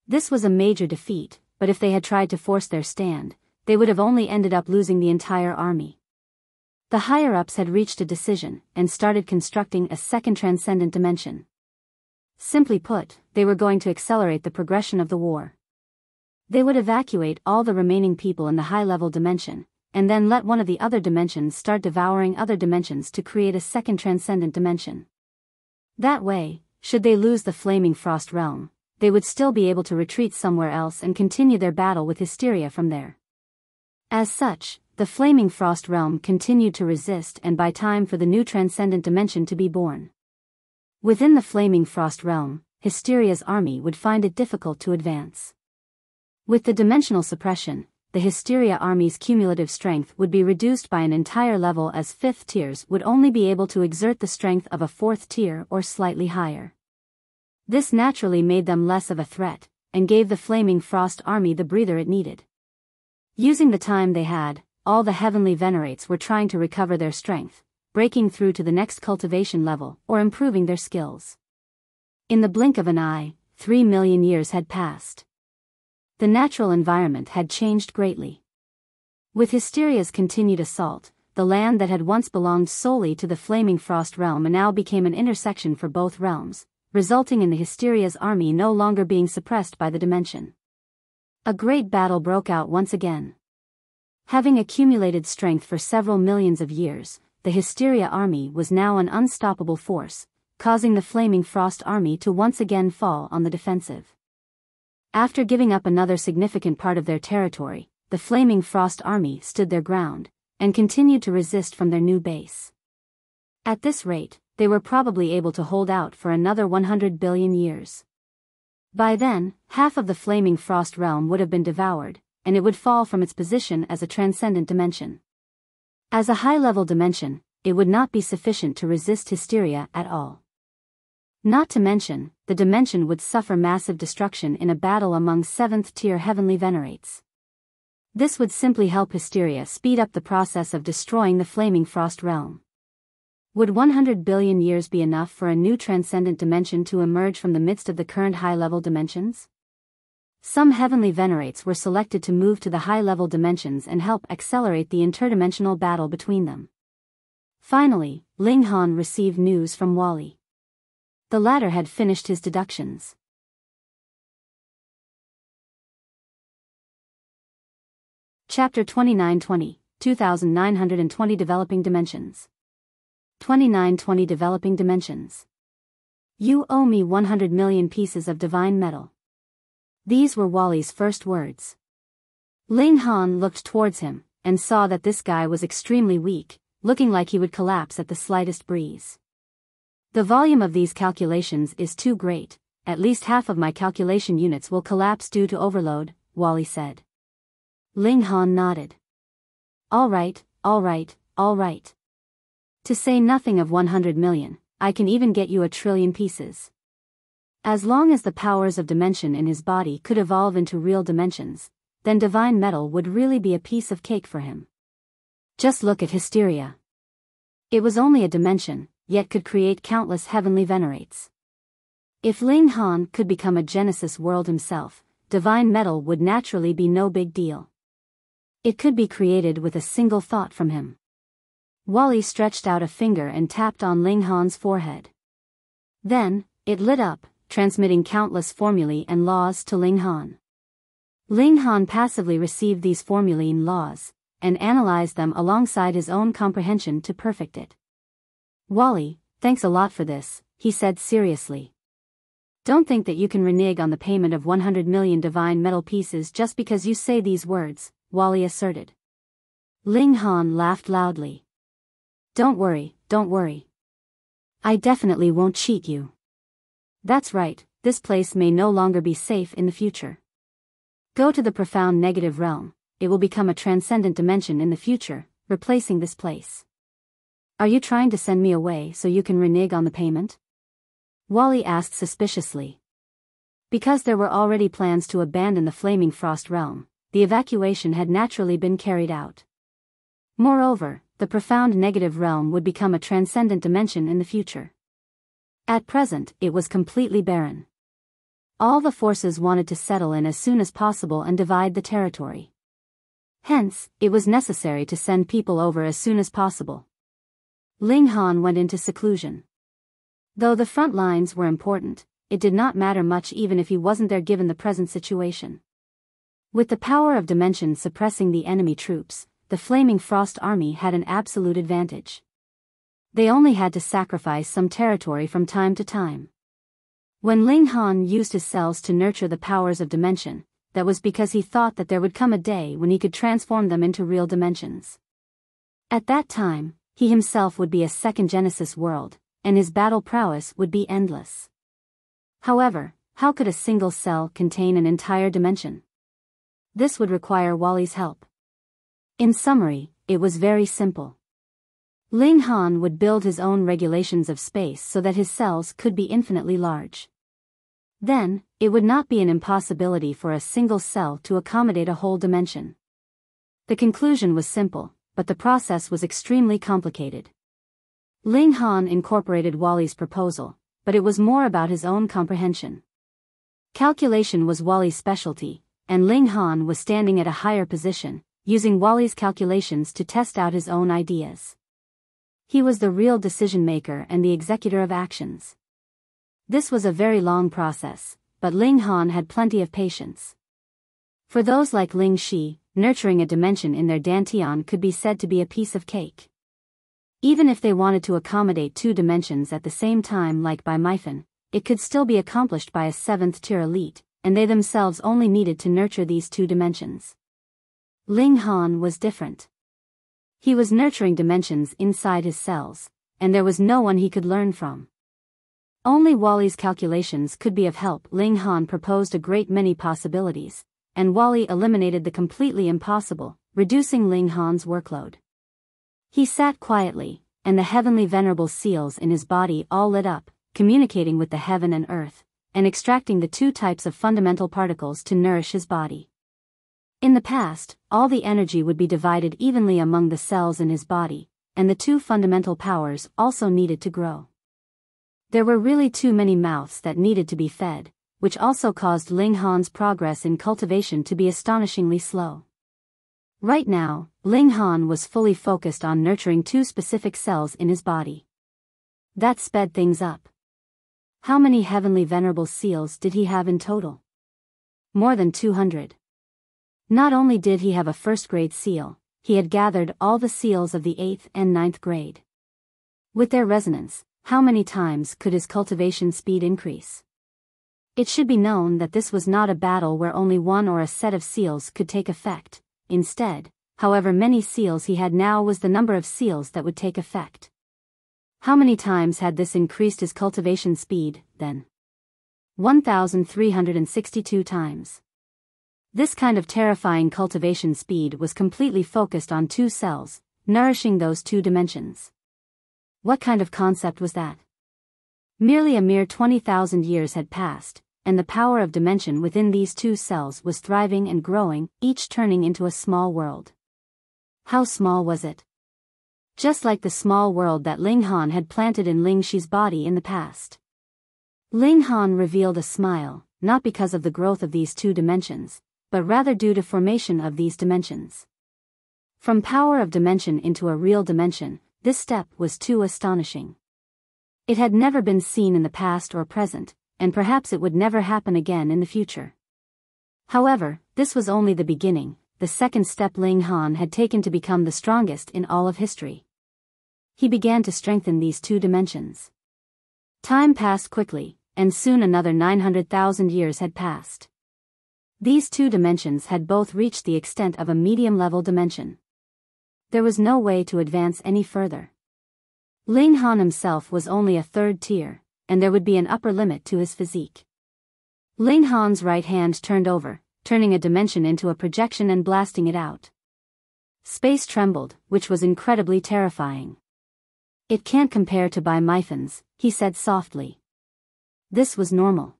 This was a major defeat, but if they had tried to force their stand, they would have only ended up losing the entire army. The higher-ups had reached a decision and started constructing a second transcendent dimension. Simply put, they were going to accelerate the progression of the war. They would evacuate all the remaining people in the high-level dimension, and then let one of the other dimensions start devouring other dimensions to create a second transcendent dimension. That way, should they lose the Flaming Frost Realm, they would still be able to retreat somewhere else and continue their battle with Hysteria from there. As such, the Flaming Frost Realm continued to resist and buy time for the new transcendent dimension to be born. Within the Flaming Frost Realm, Hysteria's army would find it difficult to advance. With the dimensional suppression, the Hysteria army's cumulative strength would be reduced by an entire level, as 5th tiers would only be able to exert the strength of a 4th tier or slightly higher. This naturally made them less of a threat, and gave the Flaming Frost army the breather it needed. Using the time they had, all the heavenly venerates were trying to recover their strength, breaking through to the next cultivation level or improving their skills. In the blink of an eye, 3 million years had passed. The natural environment had changed greatly. With Hysteria's continued assault, the land that had once belonged solely to the Flaming Frost realm now became an intersection for both realms, resulting in the Hysteria's army no longer being suppressed by the dimension. A great battle broke out once again. Having accumulated strength for several millions of years, the Hysteria army was now an unstoppable force, causing the Flaming Frost army to once again fall on the defensive. After giving up another significant part of their territory, the Flaming Frost army stood their ground, and continued to resist from their new base. At this rate, they were probably able to hold out for another 100 billion years. By then, half of the Flaming Frost realm would have been devoured, and it would fall from its position as a transcendent dimension. As a high-level dimension, it would not be sufficient to resist Hysteria at all. Not to mention, the dimension would suffer massive destruction in a battle among 7th-tier heavenly venerates. This would simply help Hysteria speed up the process of destroying the Flaming Frost realm. Would 100 billion years be enough for a new transcendent dimension to emerge from the midst of the current high-level dimensions? Some heavenly venerates were selected to move to the high-level dimensions and help accelerate the interdimensional battle between them. Finally, Ling Han received news from Wally. The latter had finished his deductions. Chapter 2920, 2920 Developing Dimensions. 2920 Developing Dimensions. You owe me 100 million pieces of divine metal. These were Wally's first words. Ling Han looked towards him, and saw that this guy was extremely weak, looking like he would collapse at the slightest breeze. The volume of these calculations is too great, at least half of my calculation units will collapse due to overload, Wally said. Ling Han nodded. All right. To say nothing of 100 million, I can even get you 1 trillion pieces. As long as the powers of dimension in his body could evolve into real dimensions, then divine metal would really be a piece of cake for him. Just look at Hysteria. It was only a dimension, yet could create countless heavenly venerates. If Ling Han could become a Genesis world himself, divine metal would naturally be no big deal. It could be created with a single thought from him. Wally stretched out a finger and tapped on Ling Han's forehead. Then, it lit up, transmitting countless formulae and laws to Ling Han. Ling Han passively received these formulae and laws, and analyzed them alongside his own comprehension to perfect it. Wally, thanks a lot for this, he said seriously. Don't think that you can renege on the payment of 100 million divine metal pieces just because you say these words, Wally asserted. Ling Han laughed loudly. Don't worry. I definitely won't cheat you. That's right, this place may no longer be safe in the future. Go to the profound negative realm, it will become a transcendent dimension in the future, replacing this place. Are you trying to send me away so you can renege on the payment? Wally asked suspiciously. Because there were already plans to abandon the Flaming Frost realm, the evacuation had naturally been carried out. Moreover, the profound negative realm would become a transcendent dimension in the future. At present, it was completely barren. All the forces wanted to settle in as soon as possible and divide the territory. Hence, it was necessary to send people over as soon as possible. Ling Han went into seclusion. Though the front lines were important, it did not matter much even if he wasn't there given the present situation. With the power of dimension suppressing the enemy troops, the Flaming Frost army had an absolute advantage. They only had to sacrifice some territory from time to time. When Ling Han used his cells to nurture the powers of dimension, that was because he thought that there would come a day when he could transform them into real dimensions. At that time, he himself would be a second Genesis world, and his battle prowess would be endless. However, how could a single cell contain an entire dimension? This would require Wally's help. In summary, it was very simple. Ling Han would build his own regulations of space so that his cells could be infinitely large. Then, it would not be an impossibility for a single cell to accommodate a whole dimension. The conclusion was simple, but the process was extremely complicated. Ling Han incorporated Wally's proposal, but it was more about his own comprehension. Calculation was Wally's specialty, and Ling Han was standing at a higher position, using Wally's calculations to test out his own ideas. He was the real decision-maker and the executor of actions. This was a very long process, but Ling Han had plenty of patience. For those like Ling Shi, nurturing a dimension in their dantian could be said to be a piece of cake. Even if they wanted to accommodate two dimensions at the same time like by Mifan, it could still be accomplished by a 7th-tier elite, and they themselves only needed to nurture these two dimensions. Ling Han was different. He was nurturing dimensions inside his cells, and there was no one he could learn from. Only Wally's calculations could be of help. Ling Han proposed a great many possibilities, and Wally eliminated the completely impossible, reducing Ling Han's workload. He sat quietly, and the heavenly venerable seals in his body all lit up, communicating with the heaven and earth, and extracting the two types of fundamental particles to nourish his body. In the past, all the energy would be divided evenly among the cells in his body, and the two fundamental powers also needed to grow. There were really too many mouths that needed to be fed, which also caused Ling Han's progress in cultivation to be astonishingly slow. Right now, Ling Han was fully focused on nurturing two specific cells in his body. That sped things up. How many heavenly venerable seals did he have in total? More than 200. Not only did he have a first-grade seal, he had gathered all the seals of the 8th and 9th grade. With their resonance, how many times could his cultivation speed increase? It should be known that this was not a battle where only one or a set of seals could take effect. Instead, however many seals he had now was the number of seals that would take effect. How many times had this increased his cultivation speed, then? 1,362 times. This kind of terrifying cultivation speed was completely focused on two cells, nourishing those two dimensions. What kind of concept was that? Merely a mere 20,000 years had passed, and the power of dimension within these two cells was thriving and growing, each turning into a small world. How small was it? Just like the small world that Ling Han had planted in Ling Shi's body in the past. Ling Han revealed a smile, not because of the growth of these two dimensions, but rather due to formation of these dimensions. From power of dimension into a real dimension, this step was too astonishing. It had never been seen in the past or present, and perhaps it would never happen again in the future. However, this was only the beginning, the second step Ling Han had taken to become the strongest in all of history. He began to strengthen these two dimensions. Time passed quickly, and soon another 900,000 years had passed. These two dimensions had both reached the extent of a medium-level dimension. There was no way to advance any further. Ling Han himself was only a 3rd tier, and there would be an upper limit to his physique. Ling Han's right hand turned over, turning a dimension into a projection and blasting it out. Space trembled, which was incredibly terrifying. "It can't compare to Bai Mifan's," he said softly. This was normal.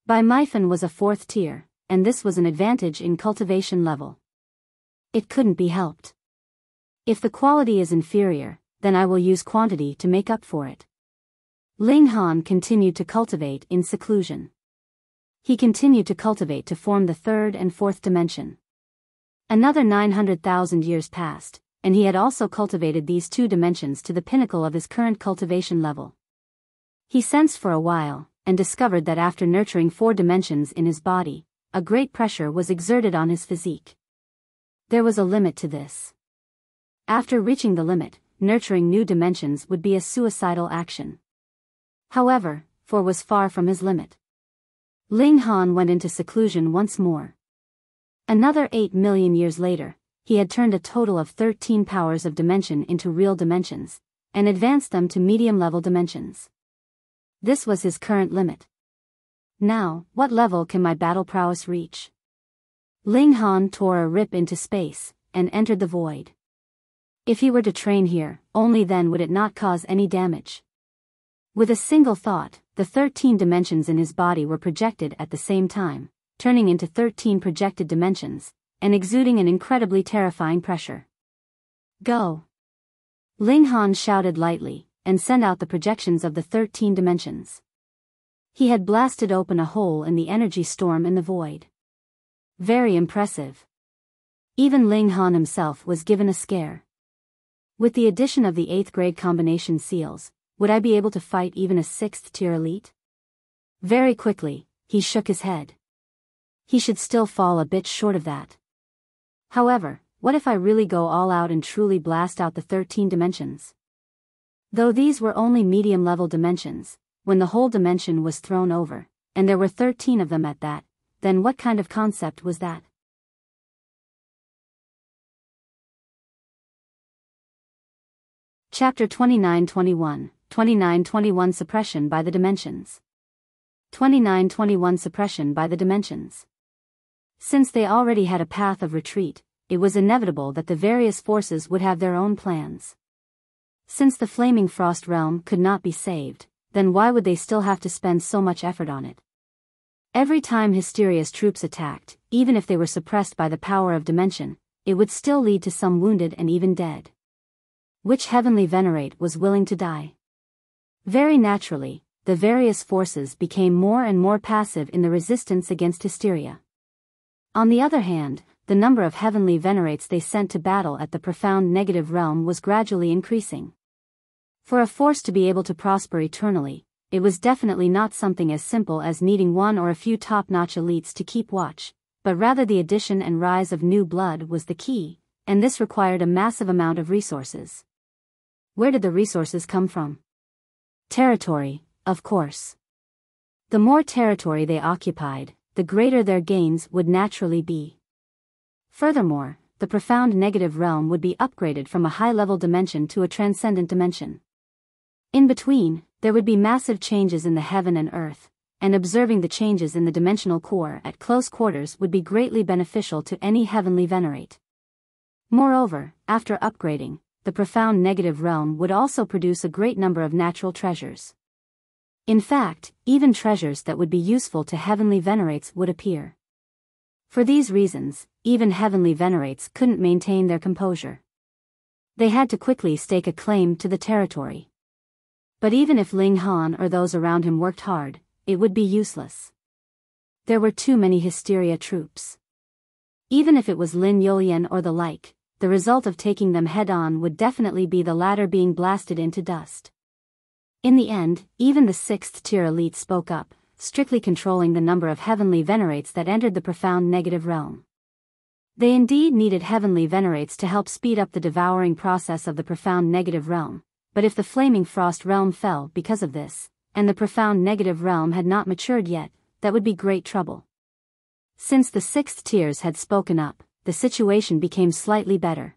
Bai Mifan was a 4th tier, and this was an advantage in cultivation level. It couldn't be helped. If the quality is inferior, then I will use quantity to make up for it. Ling Han continued to cultivate in seclusion. He continued to cultivate to form the 3rd and 4th dimension. Another 900,000 years passed, and he had also cultivated these two dimensions to the pinnacle of his current cultivation level. He sensed for a while, and discovered that after nurturing 4 dimensions in his body, a great pressure was exerted on his physique. There was a limit to this. After reaching the limit, nurturing new dimensions would be a suicidal action. However, 4 was far from his limit. Ling Han went into seclusion once more. Another 8 million years later, he had turned a total of 13 powers of dimension into real dimensions, and advanced them to medium-level dimensions. This was his current limit. Now, what level can my battle prowess reach? Ling Han tore a rip into space, and entered the void. If he were to train here, only then would it not cause any damage. With a single thought, the 13 dimensions in his body were projected at the same time, turning into 13 projected dimensions, and exuding an incredibly terrifying pressure. Go! Ling Han shouted lightly, and sent out the projections of the 13 dimensions. He had blasted open a hole in the energy storm in the void. Very impressive. Even Ling Han himself was given a scare. With the addition of the 8th grade combination seals, would I be able to fight even a 6th tier elite? Very quickly, he shook his head. He should still fall a bit short of that. However, what if I really go all out and truly blast out the 13 dimensions? Though these were only medium-level dimensions, when the whole dimension was thrown over, and there were 13 of them at that, then what kind of concept was that? Chapter 29-21, 29-21 Suppression by the Dimensions. 29-21 Suppression by the Dimensions. Since they already had a path of retreat, it was inevitable that the various forces would have their own plans. Since the Flaming Frost Realm could not be saved, then why would they still have to spend so much effort on it? Every time Hysteria's troops attacked, even if they were suppressed by the power of dimension, it would still lead to some wounded and even dead. Which heavenly venerate was willing to die? Very naturally, the various forces became more and more passive in the resistance against Hysteria. On the other hand, the number of heavenly venerates they sent to battle at the profound negative realm was gradually increasing. For a force to be able to prosper eternally, it was definitely not something as simple as needing one or a few top-notch elites to keep watch, but rather the addition and rise of new blood was the key, and this required a massive amount of resources. Where did the resources come from? Territory, of course. The more territory they occupied, the greater their gains would naturally be. Furthermore, the profound negative realm would be upgraded from a high-level dimension to a transcendent dimension. In between, there would be massive changes in the heaven and earth, and observing the changes in the dimensional core at close quarters would be greatly beneficial to any heavenly venerate. Moreover, after upgrading, the profound negative realm would also produce a great number of natural treasures. In fact, even treasures that would be useful to heavenly venerates would appear. For these reasons, even heavenly venerates couldn't maintain their composure. They had to quickly stake a claim to the territory. But even if Ling Han or those around him worked hard, it would be useless. There were too many Hysteria troops. Even if it was Lin Youlian or the like, the result of taking them head-on would definitely be the latter being blasted into dust. In the end, even the 6th tier elite spoke up, strictly controlling the number of heavenly venerates that entered the profound negative realm. They indeed needed heavenly venerates to help speed up the devouring process of the profound negative realm, but if the Flaming Frost Realm fell because of this, and the profound negative realm had not matured yet, that would be great trouble. Since the 6th tiers had spoken up, the situation became slightly better.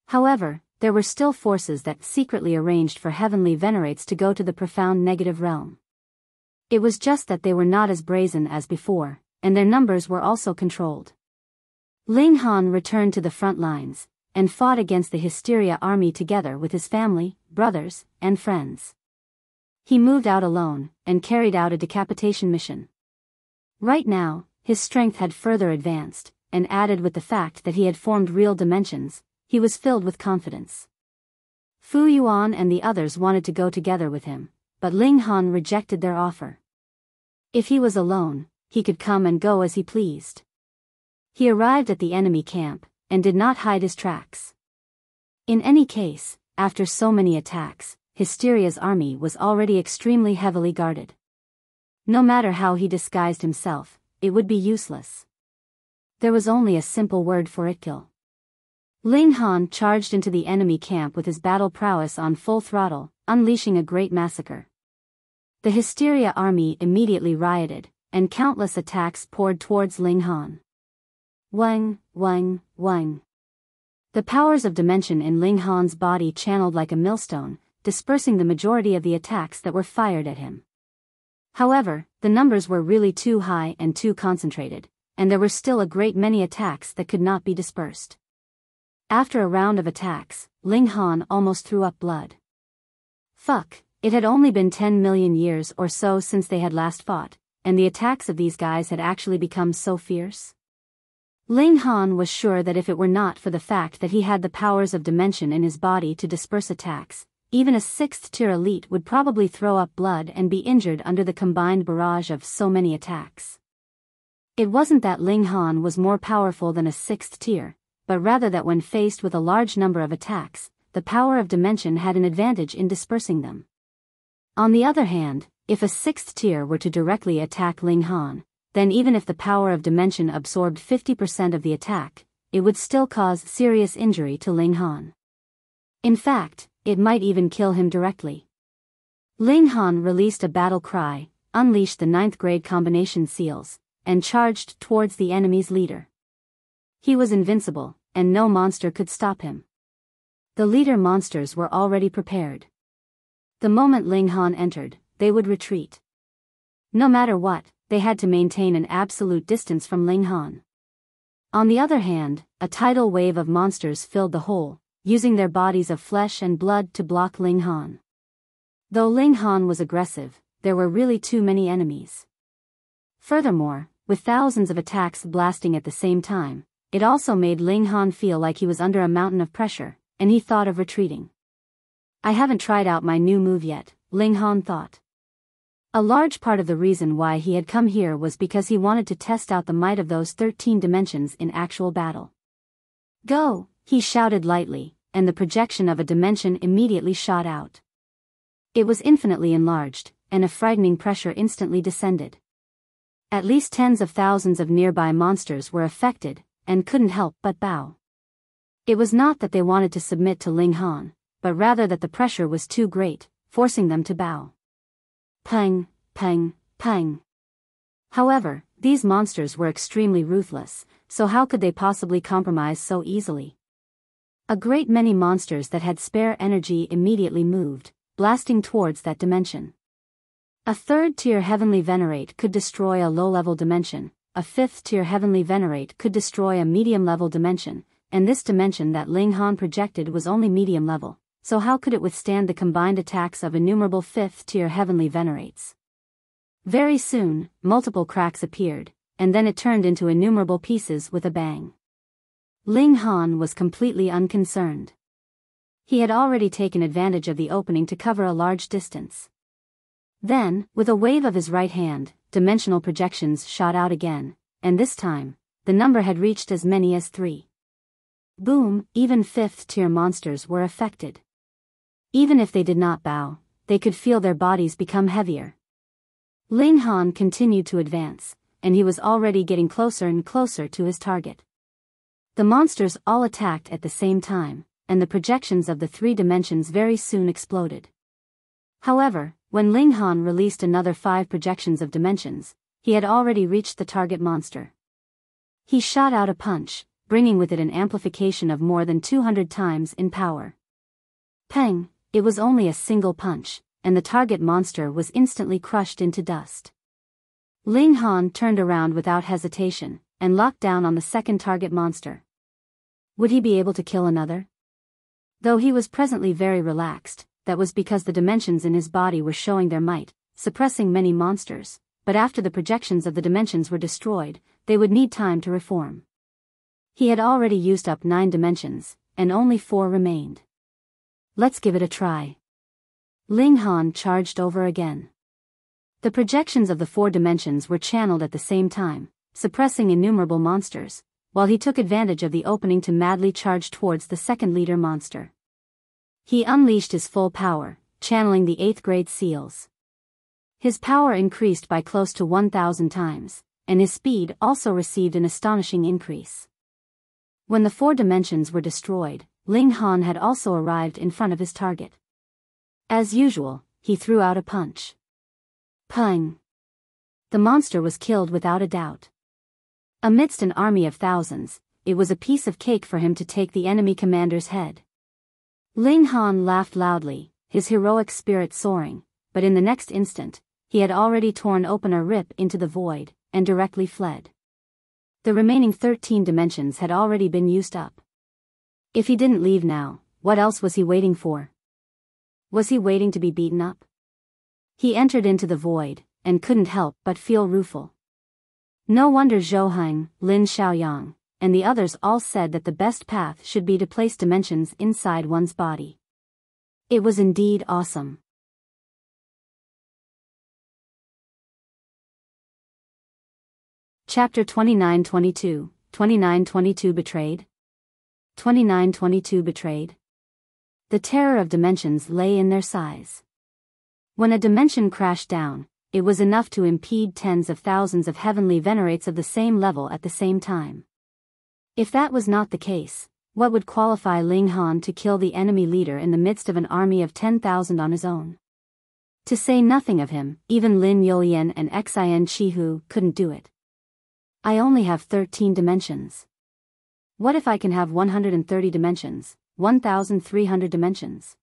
However, there were still forces that secretly arranged for heavenly venerates to go to the profound negative realm. It was just that they were not as brazen as before, and their numbers were also controlled. Ling Han returned to the front lines, and fought against the Hysteria army together with his family, brothers, and friends. He moved out alone, and carried out a decapitation mission. Right now, his strength had further advanced, and added with the fact that he had formed real dimensions, he was filled with confidence. Fu Yuan and the others wanted to go together with him, but Ling Han rejected their offer. If he was alone, he could come and go as he pleased. He arrived at the enemy camp, and did not hide his tracks. In any case, after so many attacks, Hysteria's army was already extremely heavily guarded. No matter how he disguised himself, it would be useless. There was only a simple word for it: kill. Ling Han charged into the enemy camp with his battle prowess on full throttle, unleashing a great massacre. The Hysteria army immediately rioted, and countless attacks poured towards Ling Han. Wang, wang, wang. The powers of dimension in Ling Han's body channeled like a millstone, dispersing the majority of the attacks that were fired at him. However, the numbers were really too high and too concentrated, and there were still a great many attacks that could not be dispersed. After a round of attacks, Ling Han almost threw up blood. Fuck, it had only been 10 million years or so since they had last fought, and the attacks of these guys had actually become so fierce. Ling Han was sure that if it were not for the fact that he had the powers of dimension in his body to disperse attacks, even a 6th-tier elite would probably throw up blood and be injured under the combined barrage of so many attacks. It wasn't that Ling Han was more powerful than a 6th tier, but rather that when faced with a large number of attacks, the power of dimension had an advantage in dispersing them. On the other hand, if a 6th tier were to directly attack Ling Han, then even if the power of dimension absorbed 50% of the attack, it would still cause serious injury to Ling Han. In fact, it might even kill him directly. Ling Han released a battle cry, unleashed the 9th grade combination seals, and charged towards the enemy's leader. He was invincible, and no monster could stop him. The leader monsters were already prepared. The moment Ling Han entered, they would retreat. No matter what, they had to maintain an absolute distance from Ling Han. On the other hand, a tidal wave of monsters filled the whole, using their bodies of flesh and blood to block Ling Han. Though Ling Han was aggressive, there were really too many enemies. Furthermore, with thousands of attacks blasting at the same time, it also made Ling Han feel like he was under a mountain of pressure, and he thought of retreating. I haven't tried out my new move yet, Ling Han thought. A large part of the reason why he had come here was because he wanted to test out the might of those 13 dimensions in actual battle. Go, he shouted lightly, and the projection of a dimension immediately shot out. It was infinitely enlarged, and a frightening pressure instantly descended. At least tens of thousands of nearby monsters were affected, and couldn't help but bow. It was not that they wanted to submit to Ling Han, but rather that the pressure was too great, forcing them to bow. Pang, pang, pang. However, these monsters were extremely ruthless, so how could they possibly compromise so easily? A great many monsters that had spare energy immediately moved, blasting towards that dimension. A 3rd-tier heavenly venerate could destroy a low-level dimension, a 5th-tier heavenly venerate could destroy a medium-level dimension, and this dimension that Ling Han projected was only medium-level, so how could it withstand the combined attacks of innumerable 5th-tier heavenly venerates? Very soon, multiple cracks appeared, and then it turned into innumerable pieces with a bang. Ling Han was completely unconcerned. He had already taken advantage of the opening to cover a large distance. Then, with a wave of his right hand, dimensional projections shot out again, and this time, the number had reached as many as 3. Boom, even 5th-tier monsters were affected. Even if they did not bow, they could feel their bodies become heavier. Ling Han continued to advance, and he was already getting closer and closer to his target. The monsters all attacked at the same time, and the projections of the 3 dimensions very soon exploded. However, when Ling Han released another 5 projections of dimensions, he had already reached the target monster. He shot out a punch, bringing with it an amplification of more than 200 times in power. Peng! It was only a single punch, and the target monster was instantly crushed into dust. Ling Han turned around without hesitation, and locked down on the second target monster. Would he be able to kill another? Though he was presently very relaxed, that was because the dimensions in his body were showing their might, suppressing many monsters, but after the projections of the dimensions were destroyed, they would need time to reform. He had already used up 9 dimensions, and only 4 remained. Let's give it a try. Ling Han charged over again. The projections of the 4 dimensions were channeled at the same time, suppressing innumerable monsters, while he took advantage of the opening to madly charge towards the second leader monster. He unleashed his full power, channeling the 8th grade seals. His power increased by close to 1,000 times, and his speed also received an astonishing increase. When the 4 dimensions were destroyed, Ling Han had also arrived in front of his target. As usual, he threw out a punch. Pang! The monster was killed without a doubt. Amidst an army of thousands, it was a piece of cake for him to take the enemy commander's head. Ling Han laughed loudly, his heroic spirit soaring, but in the next instant, he had already torn open a rip into the void, and directly fled. The remaining 13 dimensions had already been used up. If he didn't leave now, what else was he waiting for? Was he waiting to be beaten up? He entered into the void, and couldn't help but feel rueful. No wonder Zhou Heng, Lin Xiaoyang, and the others all said that the best path should be to place dimensions inside one's body. It was indeed awesome. Chapter 29-22, 29-22 Betrayed? 29-22 Betrayed? The terror of dimensions lay in their size. When a dimension crashed down, it was enough to impede tens of thousands of heavenly venerates of the same level at the same time. If that was not the case, what would qualify Ling Han to kill the enemy leader in the midst of an army of 10,000 on his own? To say nothing of him, even Lin Youlian and Xin Chihu couldn't do it. I only have 13 dimensions. What if I can have 130 dimensions, 1,300 dimensions?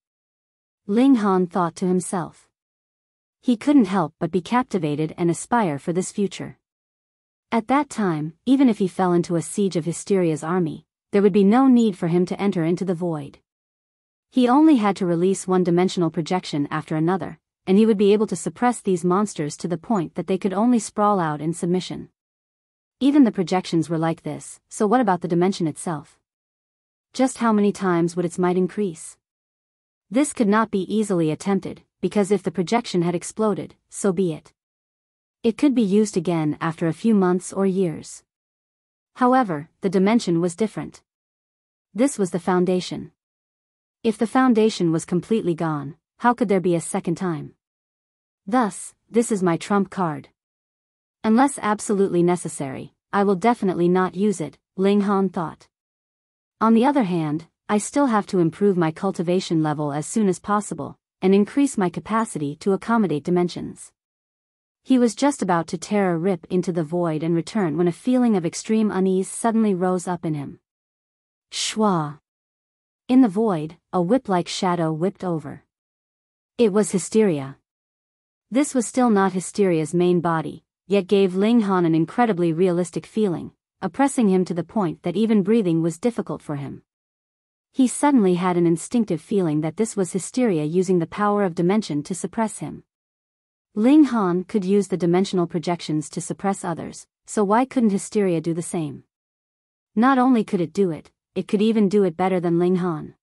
Ling Han thought to himself. He couldn't help but be captivated and aspire for this future. At that time, even if he fell into a siege of Hysteria's army, there would be no need for him to enter into the void. He only had to release one-dimensional projection after another, and he would be able to suppress these monsters to the point that they could only sprawl out in submission. Even the projections were like this, so what about the dimension itself? Just how many times would its might increase? This could not be easily attempted, because if the projection had exploded, so be it. It could be used again after a few months or years. However, the dimension was different. This was the foundation. If the foundation was completely gone, how could there be a second time? Thus, this is my trump card. Unless absolutely necessary, I will definitely not use it, Ling Han thought. On the other hand, I still have to improve my cultivation level as soon as possible, and increase my capacity to accommodate dimensions. He was just about to tear a rip into the void and return when a feeling of extreme unease suddenly rose up in him. Shwa! In the void, a whip-like shadow whipped over. It was Hysteria. This was still not Hysteria's main body, yet gave Ling Han an incredibly realistic feeling, oppressing him to the point that even breathing was difficult for him. He suddenly had an instinctive feeling that this was Hysteria using the power of dimension to suppress him. Ling Han could use the dimensional projections to suppress others, so why couldn't Hysteria do the same? Not only could it could even do it better than Ling Han.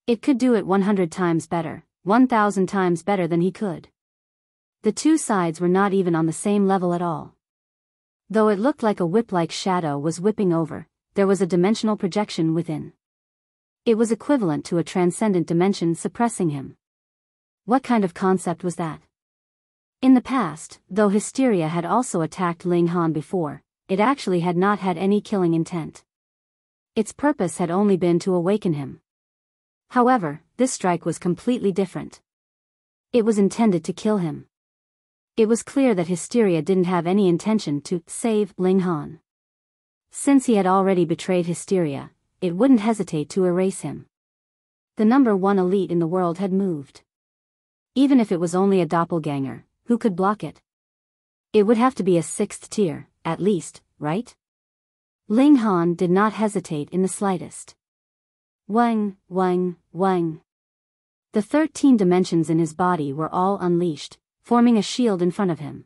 It could do it 100 times better, 1,000 times better than he could. The two sides were not even on the same level at all. Though it looked like a whip-like shadow was whipping over, there was a dimensional projection within. It was equivalent to a transcendent dimension suppressing him. What kind of concept was that? In the past, though Hysteria had also attacked Ling Han before, it actually had not had any killing intent. Its purpose had only been to awaken him. However, this strike was completely different. It was intended to kill him. It was clear that Hysteria didn't have any intention to save Ling Han. Since he had already betrayed Hysteria, it wouldn't hesitate to erase him. The number 1 elite in the world had moved. Even if it was only a doppelganger, who could block it? It would have to be a 6th tier, at least, right? Ling Han did not hesitate in the slightest. Wang, wang, wang. The 13 dimensions in his body were all unleashed, forming a shield in front of him.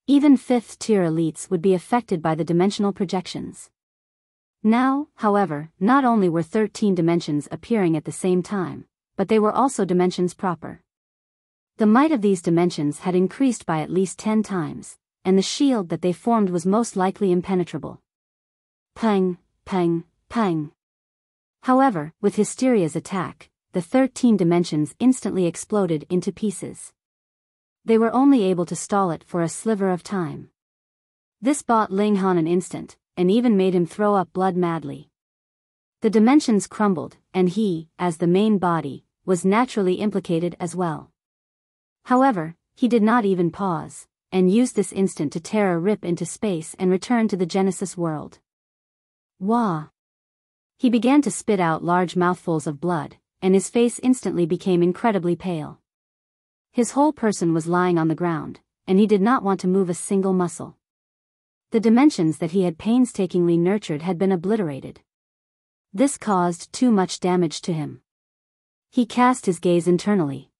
Even 5th tier elites would be affected by the dimensional projections. Now, however, not only were 13 dimensions appearing at the same time, but they were also dimensions proper. The might of these dimensions had increased by at least 10 times, and the shield that they formed was most likely impenetrable. Pang, pang, pang. However, with Hysteria's attack, the 13 dimensions instantly exploded into pieces. They were only able to stall it for a sliver of time. This bought Ling Han an instant, and even made him throw up blood madly. The dimensions crumbled, and he, as the main body, was naturally implicated as well. However, he did not even pause, and used this instant to tear a rip into space and return to the Genesis world. Wah! He began to spit out large mouthfuls of blood, and his face instantly became incredibly pale. His whole person was lying on the ground, and he did not want to move a single muscle. The dimensions that he had painstakingly nurtured had been obliterated. This caused too much damage to him. He cast his gaze internally.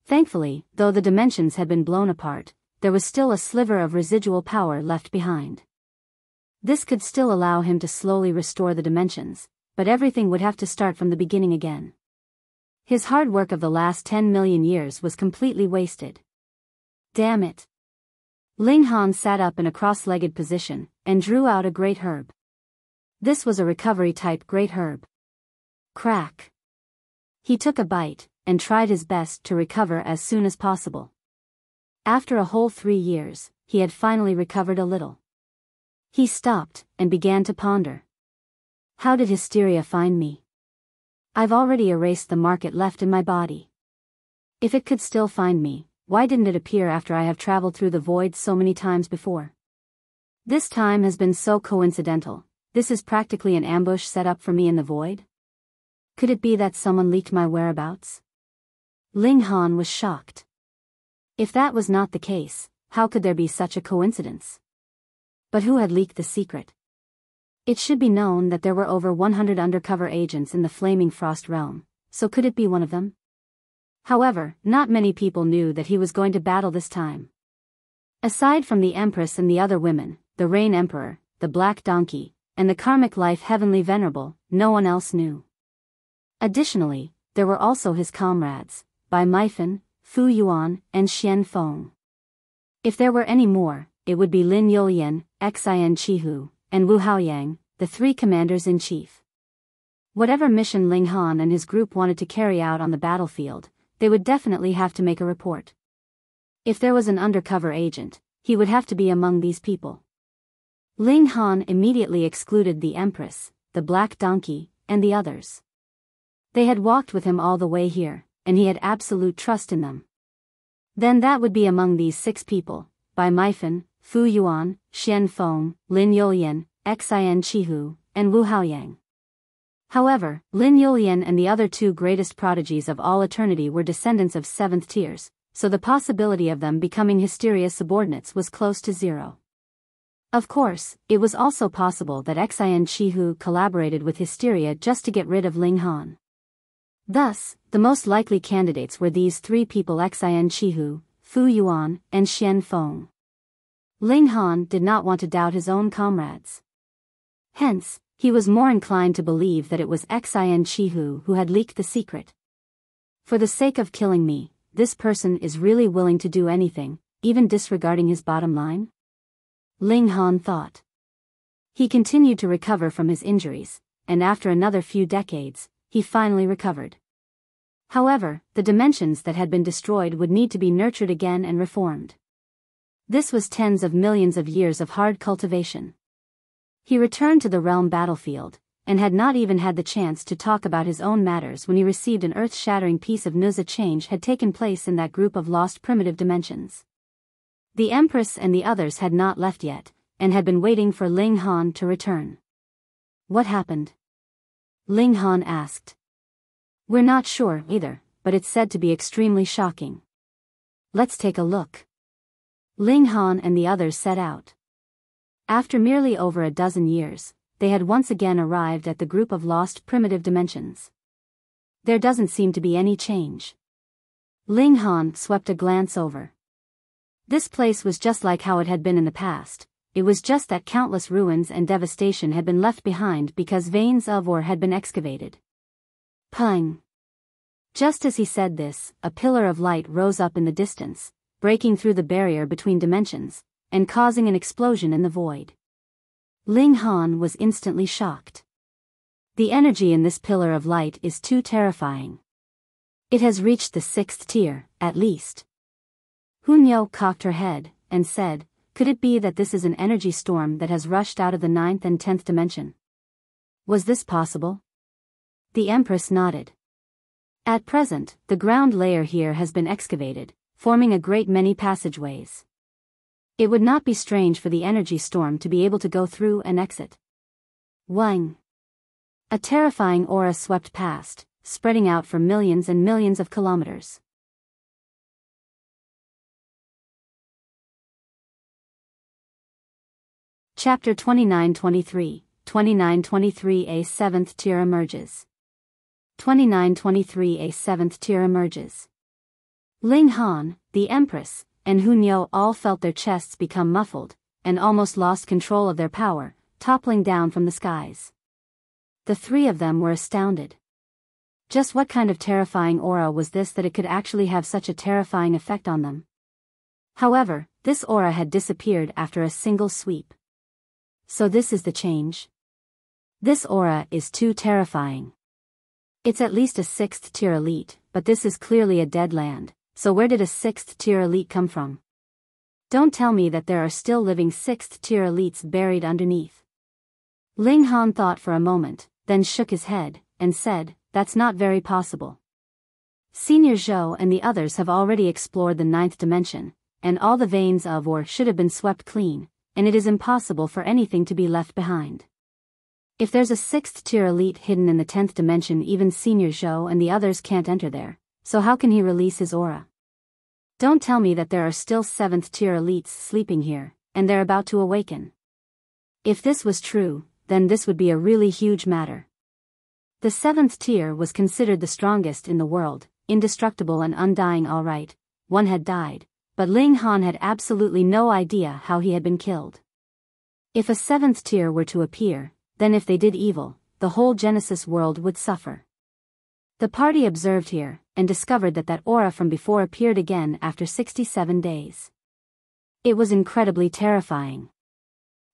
Thankfully, though the dimensions had been blown apart, there was still a sliver of residual power left behind. This could still allow him to slowly restore the dimensions, but everything would have to start from the beginning again. His hard work of the last 10 million years was completely wasted. Damn it. Ling Han sat up in a cross-legged position, and drew out a great herb. This was a recovery-type great herb. Crack. He took a bite, and tried his best to recover as soon as possible. After a whole 3 years, he had finally recovered a little. He stopped, and began to ponder. How did hysteria find me? I've already erased the mark it left in my body. If it could still find me, why didn't it appear after I have traveled through the void so many times before? This time has been so coincidental. This is practically an ambush set up for me in the void? Could it be that someone leaked my whereabouts? Ling Han was shocked. If that was not the case, how could there be such a coincidence? But who had leaked the secret? It should be known that there were over 100 undercover agents in the Flaming Frost realm, so could it be one of them? However, not many people knew that he was going to battle this time. Aside from the Empress and the other women, the Rain Emperor, the Black Donkey, and the Karmic Life Heavenly Venerable, no one else knew. Additionally, there were also his comrades, Bai Mifan, Fu Yuan, and Xian Feng. If there were any more, it would be Lin Yolian, Xin Chihu, and Wu Haoyang, the 3 commanders-in-chief. Whatever mission Ling Han and his group wanted to carry out on the battlefield, they would definitely have to make a report. If there was an undercover agent, he would have to be among these people. Ling Han immediately excluded the Empress, the Black Donkey, and the others. They had walked with him all the way here, and he had absolute trust in them. Then that would be among these 6 people, Bai Mifan, Fu Yuan, Xian Feng, Lin Yolian, Xin Chihu, and Wu Haoyang. However, Lin Yolian and the other 2 greatest prodigies of all eternity were descendants of 7th tiers, so the possibility of them becoming Hysteria's subordinates was close to 0. Of course, it was also possible that Xin Chihu collaborated with Hysteria just to get rid of Ling Han. Thus, the most likely candidates were these 3 people: Xin Chihu, Fu Yuan, and Xian Feng. Ling Han did not want to doubt his own comrades. Hence, he was more inclined to believe that it was Xin Chihu who had leaked the secret. For the sake of killing me, this person is really willing to do anything, even disregarding his bottom line? Ling Han thought. He continued to recover from his injuries, and after another few decades, he finally recovered. However, the dimensions that had been destroyed would need to be nurtured again and reformed. This was tens of millions of years of hard cultivation. He returned to the realm battlefield, and had not even had the chance to talk about his own matters when he received an earth-shattering piece of news. A change had taken place in that group of lost primitive dimensions. The Empress and the others had not left yet, and had been waiting for Ling Han to return. What happened? Ling Han asked. We're not sure either, but it's said to be extremely shocking. Let's take a look. Ling Han and the others set out. After merely over a dozen years, they had once again arrived at the group of lost primitive dimensions. There doesn't seem to be any change. Ling Han swept a glance over. This place was just like how it had been in the past. It was just that countless ruins and devastation had been left behind because veins of ore had been excavated. Pung! Just as he said this, a pillar of light rose up in the distance, breaking through the barrier between dimensions, and causing an explosion in the void. Ling Han was instantly shocked. The energy in this pillar of light is too terrifying. It has reached the 6th tier, at least. Hunyo cocked her head, and said, could it be that this is an energy storm that has rushed out of the 9th and 10th dimension? Was this possible? The Empress nodded. At present, the ground layer here has been excavated, forming a great many passageways. It would not be strange for the energy storm to be able to go through and exit. Wang. A terrifying aura swept past, spreading out for millions and millions of kilometers. Chapter 29-23, 29-23. A 7th tier emerges. 29-23. A 7th tier emerges. Ling Han, the Empress, and Hu Niu all felt their chests become muffled, and almost lost control of their power, toppling down from the skies. The three of them were astounded. Just what kind of terrifying aura was this that it could actually have such a terrifying effect on them? However, this aura had disappeared after a single sweep. So this is the change? This aura is too terrifying. It's at least a 6th tier elite, but this is clearly a dead land, so where did a 6th tier elite come from? Don't tell me that there are still living 6th tier elites buried underneath. Ling Han thought for a moment, then shook his head, and said, that's not very possible. Senior Zhou and the others have already explored the 9th dimension, and all the veins of or should have been swept clean, and it is impossible for anything to be left behind. If there's a 6th tier elite hidden in the 10th dimension, even Senior Zhou and the others can't enter there, so how can he release his aura? Don't tell me that there are still 7th tier elites sleeping here, and they're about to awaken. If this was true, then this would be a really huge matter. The 7th tier was considered the strongest in the world, indestructible and undying. Alright, one had died, but Ling Han had absolutely no idea how he had been killed. If a 7th tier were to appear, then if they did evil, the whole Genesis world would suffer. The party observed here, and discovered that that aura from before appeared again after 67 days. It was incredibly terrifying.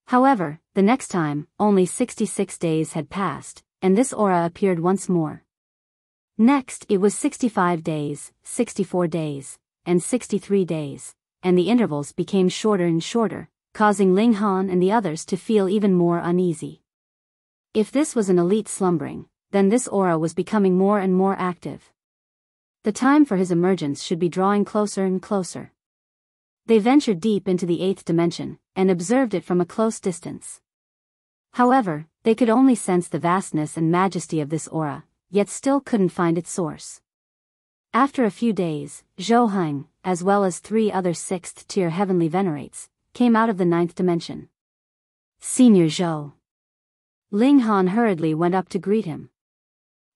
However, the next time, only 66 days had passed, and this aura appeared once more. Next it was 65 days, 64 days, and 63 days, and the intervals became shorter and shorter, causing Ling Han and the others to feel even more uneasy. If this was an elite slumbering, then this aura was becoming more and more active. The time for his emergence should be drawing closer and closer. They ventured deep into the 8th dimension, and observed it from a close distance. However, they could only sense the vastness and majesty of this aura, yet still couldn't find its source. After a few days, Zhou Heng, as well as 3 other 6th tier heavenly venerates, came out of the 9th dimension. Senior Zhou. Ling Han hurriedly went up to greet him.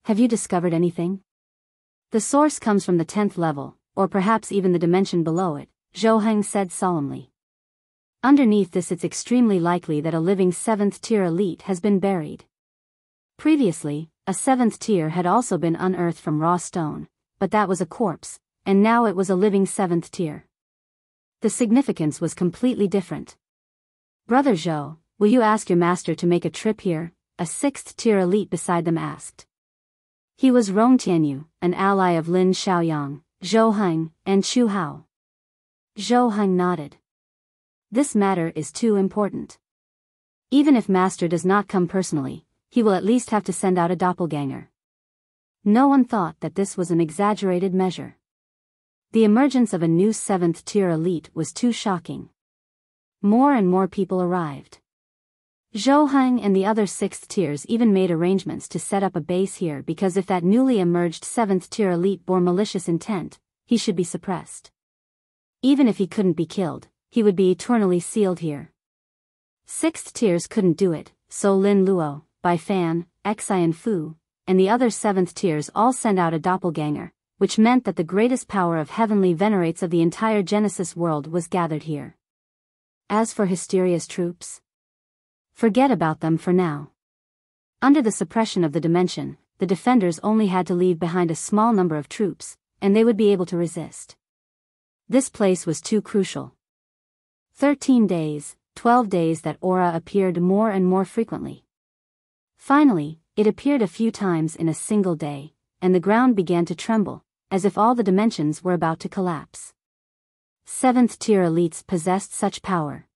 Have you discovered anything? The source comes from the 10th level, or perhaps even the dimension below it, Zhou Heng said solemnly. Underneath this it's extremely likely that a living 7th tier elite has been buried. Previously, a 7th tier had also been unearthed from raw stone, but that was a corpse, and now it was a living 7th tier. The significance was completely different. Brother Zhou, will you ask your master to make a trip here? A 6th tier elite beside them asked. He was Rong Tianyu, an ally of Lin Xiaoyang, Zhou Heng, and Chu Hao. Zhou Heng nodded. This matter is too important. Even if master does not come personally, he will at least have to send out a doppelganger. No one thought that this was an exaggerated measure. The emergence of a new 7th tier elite was too shocking. More and more people arrived. Zhou Heng and the other 6th tiers even made arrangements to set up a base here because if that newly emerged 7th tier elite bore malicious intent, he should be suppressed. Even if he couldn't be killed, he would be eternally sealed here. 6th tiers couldn't do it, so Lin Luo, Bai Fan, Xi and Fu, and the other 7th tiers all sent out a doppelganger, which meant that the greatest power of heavenly venerates of the entire Genesis world was gathered here. As for Hysteria's troops, forget about them for now. Under the suppression of the dimension, the defenders only had to leave behind a small number of troops, and they would be able to resist. This place was too crucial. 13 days, 12 days that aura appeared more and more frequently. Finally, it appeared a few times in a single day, and the ground began to tremble, as if all the dimensions were about to collapse. 7th tier elites possessed such power.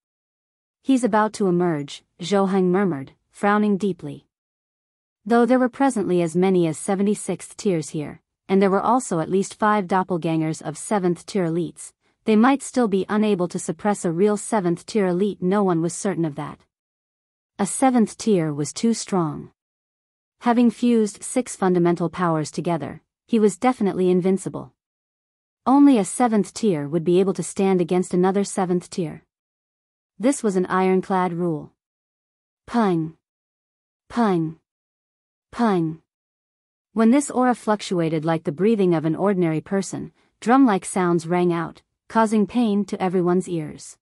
He's about to emerge, Zhou Heng murmured, frowning deeply. Though there were presently as many as 76th tiers here, and there were also at least 5 doppelgangers of 7th tier elites, they might still be unable to suppress a real 7th tier elite. No one was certain of that. A 7th tier was too strong. Having fused 6 fundamental powers together, he was definitely invincible. Only a 7th tier would be able to stand against another 7th tier. This was an ironclad rule. Pung. Pung. Pung. When this aura fluctuated like the breathing of an ordinary person, drum-like sounds rang out, causing pain to everyone's ears.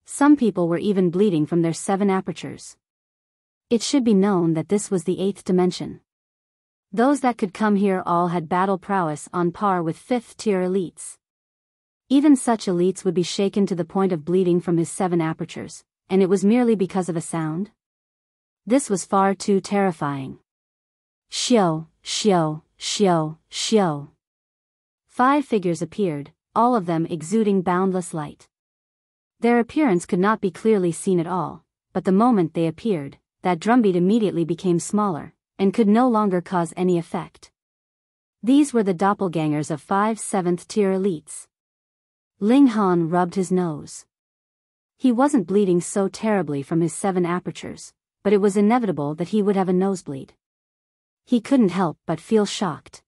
Some people were even bleeding from their 7 apertures. It should be known that this was the 8th dimension. Those that could come here all had battle prowess on par with 5th tier elites. Even such elites would be shaken to the point of bleeding from his 7 apertures, and it was merely because of a sound? This was far too terrifying. Shio, shio, shio, shio. 5 figures appeared, all of them exuding boundless light. Their appearance could not be clearly seen at all, but the moment they appeared, that drumbeat immediately became smaller, and could no longer cause any effect. These were the doppelgangers of 5 7th tier elites. Ling Han rubbed his nose. He wasn't bleeding so terribly from his 7 apertures, but it was inevitable that he would have a nosebleed. He couldn't help but feel shocked.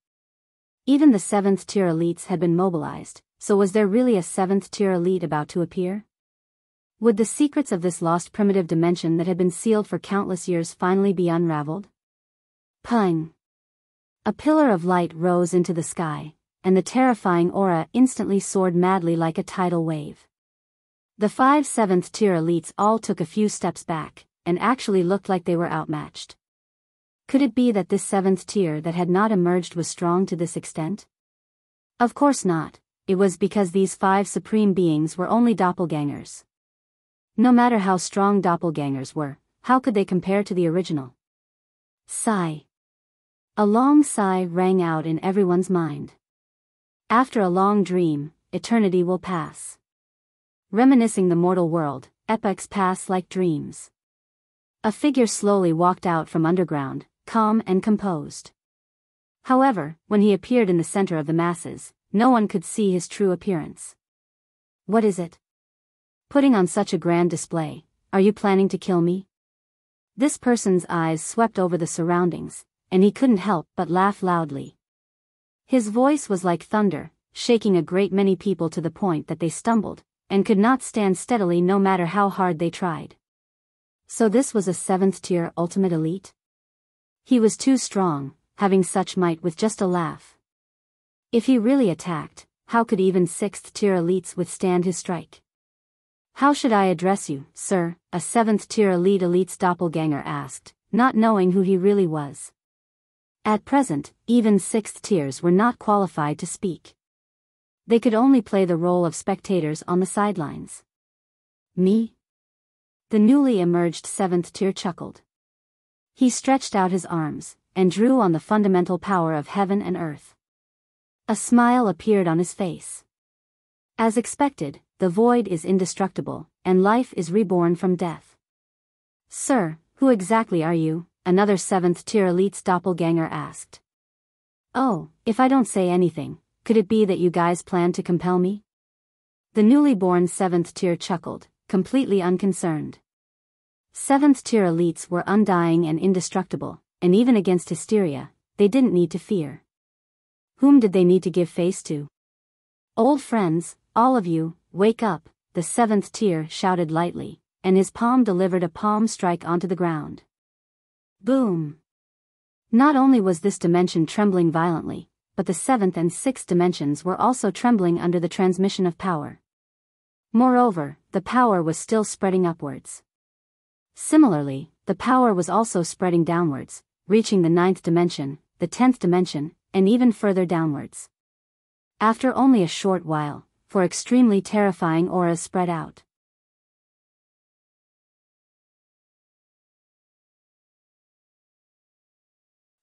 Even the 7th tier elites had been mobilized, so was there really a 7th tier elite about to appear? Would the secrets of this lost primitive dimension that had been sealed for countless years finally be unraveled? Pung. A pillar of light rose into the sky, and the terrifying aura instantly soared madly like a tidal wave. The 5 7th tier elites all took a few steps back, and actually looked like they were outmatched. Could it be that this 7th tier that had not emerged was strong to this extent? Of course not, it was because these 5 supreme beings were only doppelgangers. No matter how strong doppelgangers were, how could they compare to the original? Sigh. A long sigh rang out in everyone's mind. After a long dream, eternity will pass. Reminiscing the mortal world, epochs pass like dreams. A figure slowly walked out from underground, calm and composed. However, when he appeared in the center of the masses, no one could see his true appearance. What is it? Putting on such a grand display, are you planning to kill me? This person's eyes swept over the surroundings, and he couldn't help but laugh loudly. His voice was like thunder, shaking a great many people to the point that they stumbled, and could not stand steadily no matter how hard they tried. So this was a 7th tier ultimate elite? He was too strong, having such might with just a laugh. If he really attacked, how could even 6th tier elites withstand his strike? How should I address you, sir? A 7th tier elite's doppelganger asked, not knowing who he really was. At present, even 6th tiers were not qualified to speak. They could only play the role of spectators on the sidelines. Me? The newly emerged 7th tier chuckled. He stretched out his arms, and drew on the fundamental power of heaven and earth. A smile appeared on his face. As expected, the void is indestructible, and life is reborn from death. Sir, who exactly are you? Another 7th tier elite's doppelganger asked. Oh, if I don't say anything, could it be that you guys plan to compel me? The newly born 7th tier chuckled, completely unconcerned. 7th tier elites were undying and indestructible, and even against hysteria, they didn't need to fear. Whom did they need to give face to? Old friends, all of you, wake up, the 7th tier shouted lightly, and his palm delivered a palm strike onto the ground. Boom! Not only was this dimension trembling violently, but the 7th and 6th dimensions were also trembling under the transmission of power. Moreover, the power was still spreading upwards. Similarly, the power was also spreading downwards, reaching the 9th dimension, the 10th dimension, and even further downwards. After only a short while, for extremely terrifying auras spread out.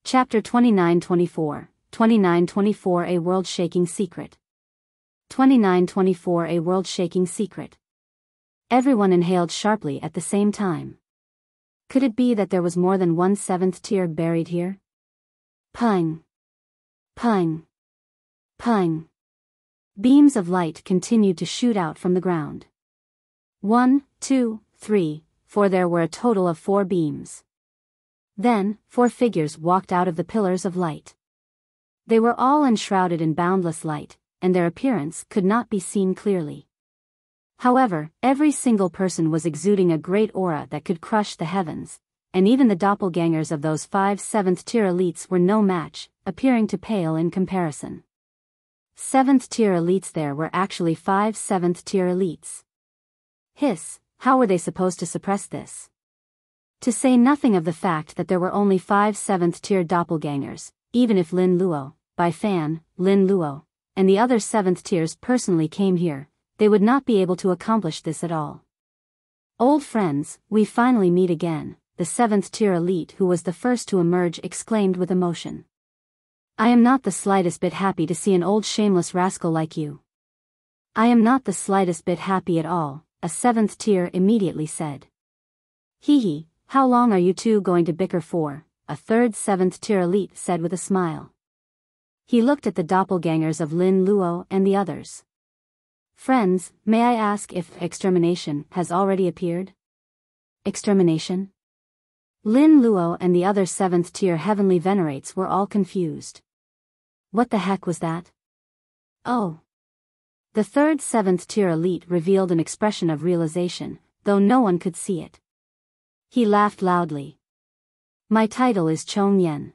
Chapter 29-24, 29-24 A World-Shaking Secret. 29-24 A World-Shaking Secret. Everyone inhaled sharply at the same time. Could it be that there was more than one seventh tier buried here? Ping. Ping. Ping. Beams of light continued to shoot out from the ground. 1, 2, 3, 4. There were a total of 4 beams. Then, 4 figures walked out of the pillars of light. They were all enshrouded in boundless light, and their appearance could not be seen clearly. However, every single person was exuding a great aura that could crush the heavens, and even the doppelgangers of those 5 7th-tier elites were no match, appearing to pale in comparison. 7th-tier elites. There were actually 5 7th-tier elites. Hiss, how were they supposed to suppress this? To say nothing of the fact that there were only 5 7th-tier doppelgangers, even if Lin Luo, Bai Fan, Lin Luo, and the other 7th tiers personally came here, they would not be able to accomplish this at all. Old friends, we finally meet again, the 7th-tier elite who was the first to emerge exclaimed with emotion. I am not the slightest bit happy to see an old shameless rascal like you. I am not the slightest bit happy at all, a 7th tier immediately said. Hee hee, how long are you two going to bicker for? A third 7th-tier elite said with a smile. He looked at the doppelgangers of Lin Luo and the others. Friends, may I ask if extermination has already appeared? Extermination? Lin Luo and the other 7th-tier heavenly venerates were all confused. What the heck was that? Oh. The third 7th-tier elite revealed an expression of realization, though no one could see it. He laughed loudly. My title is Chong Yen.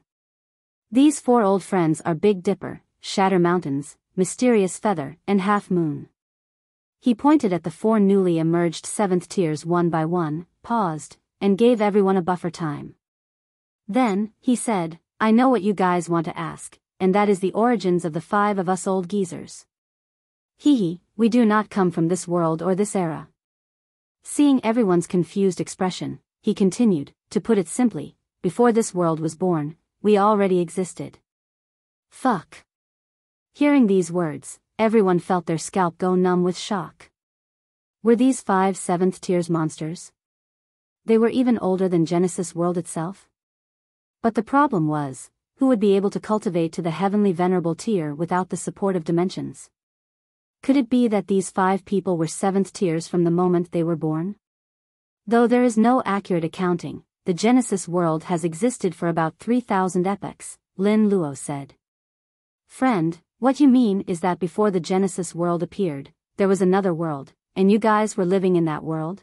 These 4 old friends are Big Dipper, Shatter Mountains, Mysterious Feather, and Half Moon. He pointed at the 4 newly emerged 7th tiers one by one, paused, and gave everyone a buffer time. Then, he said, I know what you guys want to ask, and that is the origins of the 5 of us old geezers. Hee hee, we do not come from this world or this era. Seeing everyone's confused expression, he continued, to put it simply, before this world was born, we already existed. Fuck. Hearing these words, everyone felt their scalp go numb with shock. Were these 5 7th tiers monsters? They were even older than Genesis world itself? But the problem was, who would be able to cultivate to the heavenly venerable tier without the support of dimensions? Could it be that these 5 people were 7th tiers from the moment they were born? Though there is no accurate accounting, the Genesis world has existed for about 3,000 epochs, Lin Luo said. Friend, what you mean is that before the Genesis world appeared, there was another world, and you guys were living in that world?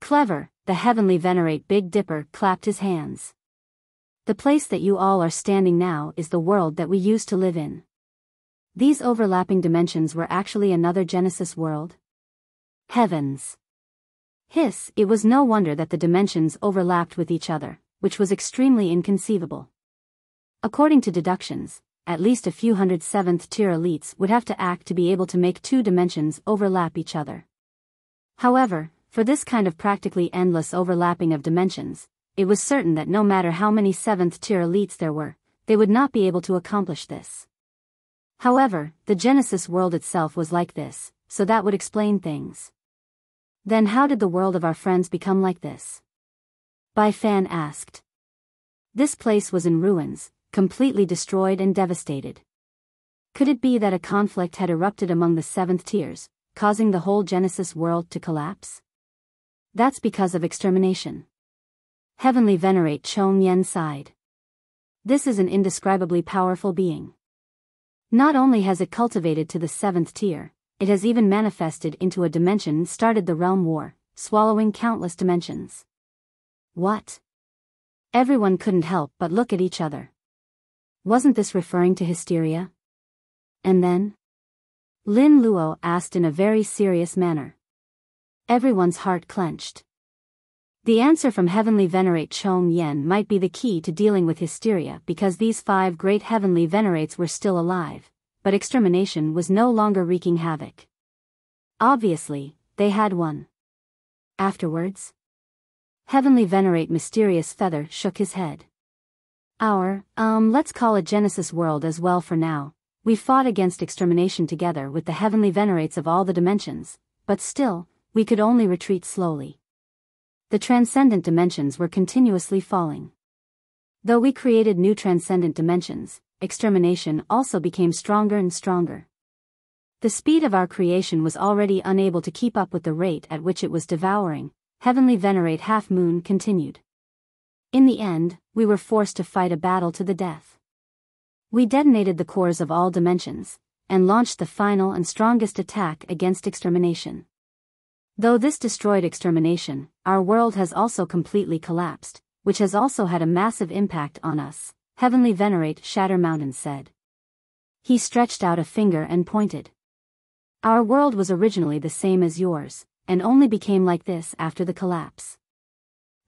Clever, the heavenly venerate Big Dipper clapped his hands. The place that you all are standing now is the world that we used to live in. These overlapping dimensions were actually another Genesis world? Heavens! Hiss, it was no wonder that the dimensions overlapped with each other, which was extremely inconceivable. According to deductions, at least a few hundred 7th-tier elites would have to act to be able to make 2 dimensions overlap each other. However, for this kind of practically endless overlapping of dimensions, it was certain that no matter how many 7th-tier elites there were, they would not be able to accomplish this. However, the Genesis world itself was like this, so that would explain things. Then how did the world of our friends become like this? Bai Fan asked. This place was in ruins, completely destroyed and devastated. Could it be that a conflict had erupted among the 7th tiers, causing the whole Genesis world to collapse? That's because of extermination. Heavenly Venerate Chong Yen sighed. This is an indescribably powerful being. Not only has it cultivated to the 7th tier, it has even manifested into a dimension and started the realm war, swallowing countless dimensions. What? Everyone couldn't help but look at each other. Wasn't this referring to hysteria? And then? Lin Luo asked in a very serious manner. Everyone's heart clenched. The answer from Heavenly Venerate Chong Yen might be the key to dealing with hysteria because these 5 great heavenly venerates were still alive, but extermination was no longer wreaking havoc. Obviously, they had won. Afterwards? Heavenly Venerate Mysterious Feather shook his head. Let's call it Genesis world as well for now. We fought against extermination together with the heavenly venerates of all the dimensions, but still, we could only retreat slowly. the transcendent dimensions were continuously falling. Though we created new transcendent dimensions, extermination also became stronger and stronger. The speed of our creation was already unable to keep up with the rate at which it was devouring. Heavenly Venerate Half Moon continued. In the end, we were forced to fight a battle to the death. We detonated the cores of all dimensions, and launched the final and strongest attack against extermination. Though this destroyed extermination, our world has also completely collapsed, which has also had a massive impact on us, Heavenly Venerate Shatter Mountain said. He stretched out a finger and pointed. Our world was originally the same as yours, and only became like this after the collapse.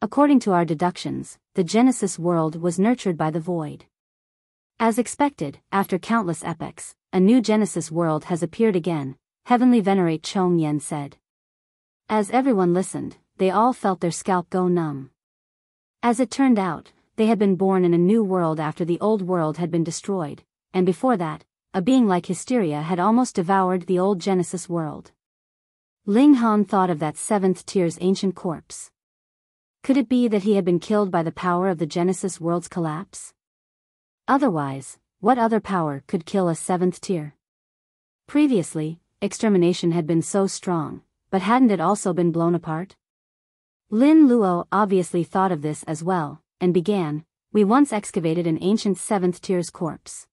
According to our deductions, the Genesis world was nurtured by the void. As expected, after countless epochs, a new Genesis world has appeared again, Heavenly Venerate Chong Yen said. As everyone listened, they all felt their scalp go numb. As it turned out, they had been born in a new world after the old world had been destroyed, and before that, a being like Hysteria had almost devoured the old Genesis world. Ling Han thought of that seventh tier's ancient corpse. Could it be that he had been killed by the power of the Genesis world's collapse? Otherwise, what other power could kill a seventh tier? Previously, extermination had been so strong, but hadn't it also been blown apart? Lin Luo obviously thought of this as well, and began, we once excavated an ancient seventh tier's corpse.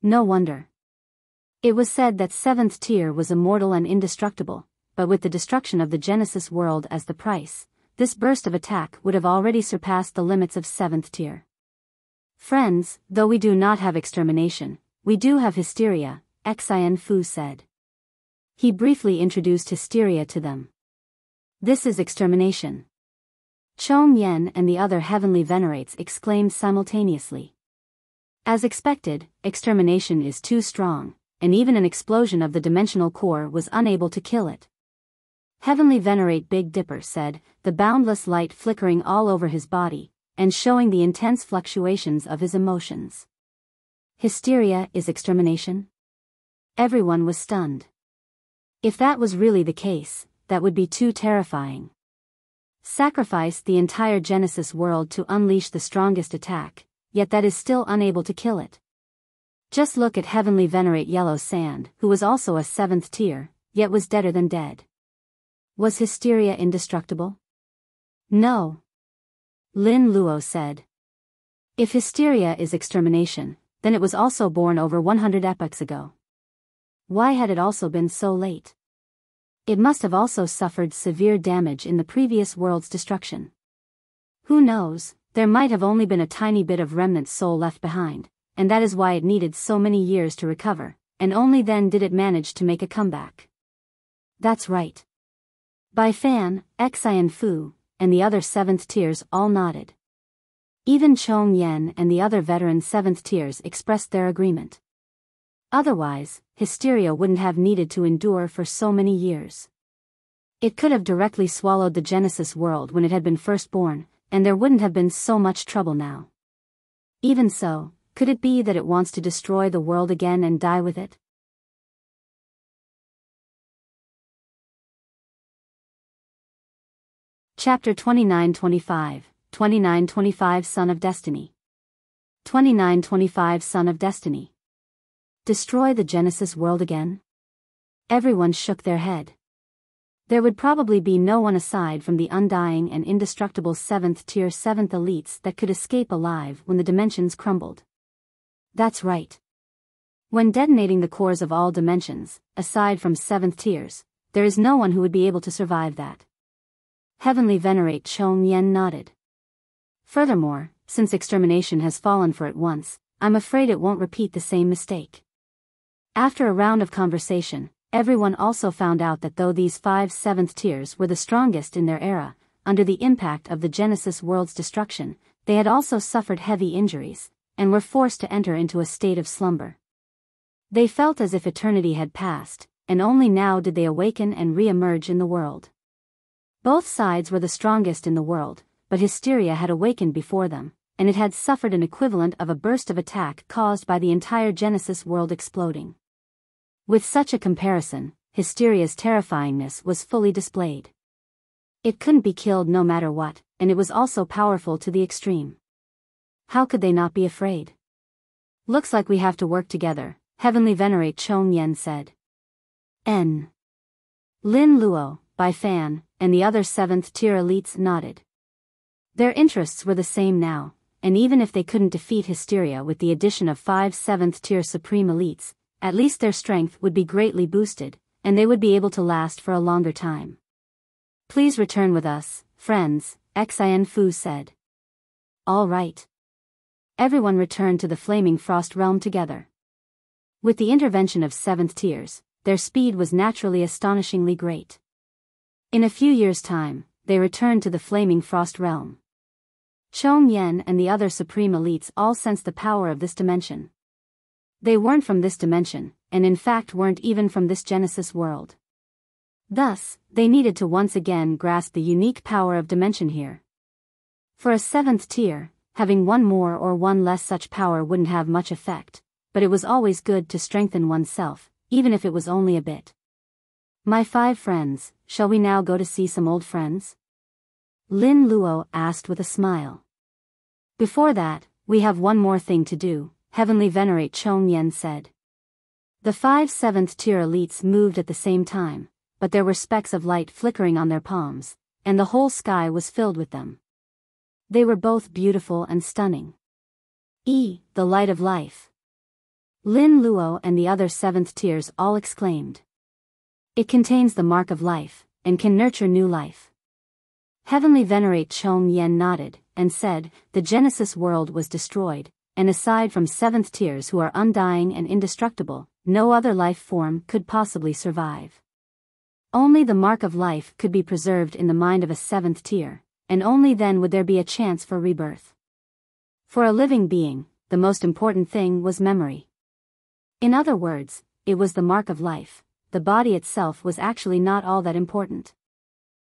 No wonder. It was said that seventh tier was immortal and indestructible, but with the destruction of the Genesis world as the price, this burst of attack would have already surpassed the limits of seventh tier. Friends, though we do not have extermination, we do have hysteria, Xian Fu said. He briefly introduced hysteria to them. This is extermination. Chong Yen and the other heavenly venerates exclaimed simultaneously. As expected, extermination is too strong, and even an explosion of the dimensional core was unable to kill it. Heavenly Venerate Big Dipper said, the boundless light flickering all over his body, and showing the intense fluctuations of his emotions. Hysteria is extermination? Everyone was stunned. If that was really the case, that would be too terrifying. Sacrifice the entire Genesis world to unleash the strongest attack, yet that is still unable to kill it. Just look at Heavenly Venerate Yellow Sand, who was also a seventh tier, yet was deader than dead. Was hysteria indestructible? No. Lin Luo said. If hysteria is extermination, then it was also born over 100 epochs ago. Why had it also been so late? It must have also suffered severe damage in the previous world's destruction. Who knows? There might have only been a tiny bit of remnant soul left behind, and that is why it needed so many years to recover, and only then did it manage to make a comeback. That's right. Bai Fan, Xian Fu, and the other seventh tiers all nodded. Even Chong Yen and the other veteran seventh tiers expressed their agreement. Otherwise, hysteria wouldn't have needed to endure for so many years. It could have directly swallowed the Genesis world when it had been first born, and there wouldn't have been so much trouble now. Even so, could it be that it wants to destroy the world again and die with it? Chapter 29-25, 29-25 Son of Destiny. 29-25 Son of Destiny. Destroy the Genesis world again? Everyone shook their head. There would probably be no one aside from the undying and indestructible 7th tier 7th elites that could escape alive when the dimensions crumbled. That's right. When detonating the cores of all dimensions, aside from 7th tiers, there is no one who would be able to survive that. Heavenly Venerate Chong Yen nodded. Furthermore, since extermination has fallen for it once, I'm afraid it won't repeat the same mistake. After a round of conversation, everyone also found out that though these 5 7th tiers were the strongest in their era, under the impact of the Genesis world's destruction, they had also suffered heavy injuries, and were forced to enter into a state of slumber. They felt as if eternity had passed, and only now did they awaken and re-emerge in the world. Both sides were the strongest in the world, but hysteria had awakened before them, and it had suffered an equivalent of a burst of attack caused by the entire Genesis world exploding. With such a comparison, hysteria's terrifyingness was fully displayed. It couldn't be killed no matter what, and it was also powerful to the extreme. How could they not be afraid? Looks like we have to work together, Heavenly Venerate Chong Yen said. N. Lin Luo, Bai Fan, and the other 7th tier elites nodded. Their interests were the same now, and even if they couldn't defeat Hysteria with the addition of 5 7th tier supreme elites, at least their strength would be greatly boosted, and they would be able to last for a longer time. Please return with us, friends, Xin Fu said. All right. Everyone returned to the Flaming Frost Realm together. With the intervention of 7th tiers, their speed was naturally astonishingly great. In a few years' time, they returned to the Flaming Frost Realm. Chong Yen and the other supreme elites all sensed the power of this dimension. They weren't from this dimension, and in fact weren't even from this Genesis world. Thus, they needed to once again grasp the unique power of dimension here. For a 7th tier, having one more or one less such power wouldn't have much effect, but it was always good to strengthen oneself, even if it was only a bit. My 5 friends, shall we now go to see some old friends? Lin Luo asked with a smile. Before that, we have one more thing to do, Heavenly Venerate Chong Yen said. The 5 7th tier elites moved at the same time, but there were specks of light flickering on their palms, and the whole sky was filled with them. They were both beautiful and stunning. The light of life. Lin Luo and the other 7th tiers all exclaimed. It contains the mark of life, and can nurture new life. Heavenly Venerate Chong Yen nodded, and said, the Genesis world was destroyed, and aside from 7th tiers who are undying and indestructible, no other life form could possibly survive. Only the mark of life could be preserved in the mind of a 7th tier, and only then would there be a chance for rebirth. For a living being, the most important thing was memory. In other words, it was the mark of life. The body itself was actually not all that important.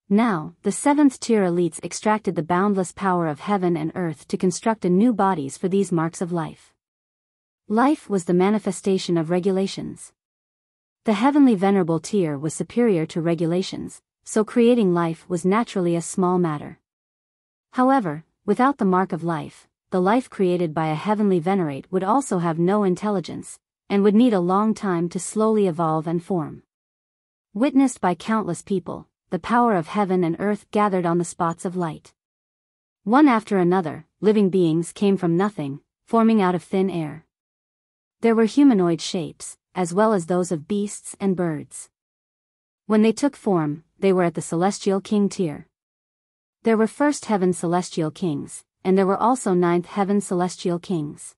Now, the 7th tier elites extracted the boundless power of heaven and earth to construct a new bodies for these marks of life. Life was the manifestation of regulations. The heavenly venerable tier was superior to regulations, so creating life was naturally a small matter. However, without the mark of life, the life created by a heavenly venerate would also have no intelligence, and would need a long time to slowly evolve and form. Witnessed by countless people, the power of heaven and earth gathered on the spots of light. One after another, living beings came from nothing, forming out of thin air. There were humanoid shapes, as well as those of beasts and birds. When they took form, they were at the Celestial King tier. There were first heaven Celestial Kings, and there were also 9th heaven Celestial Kings.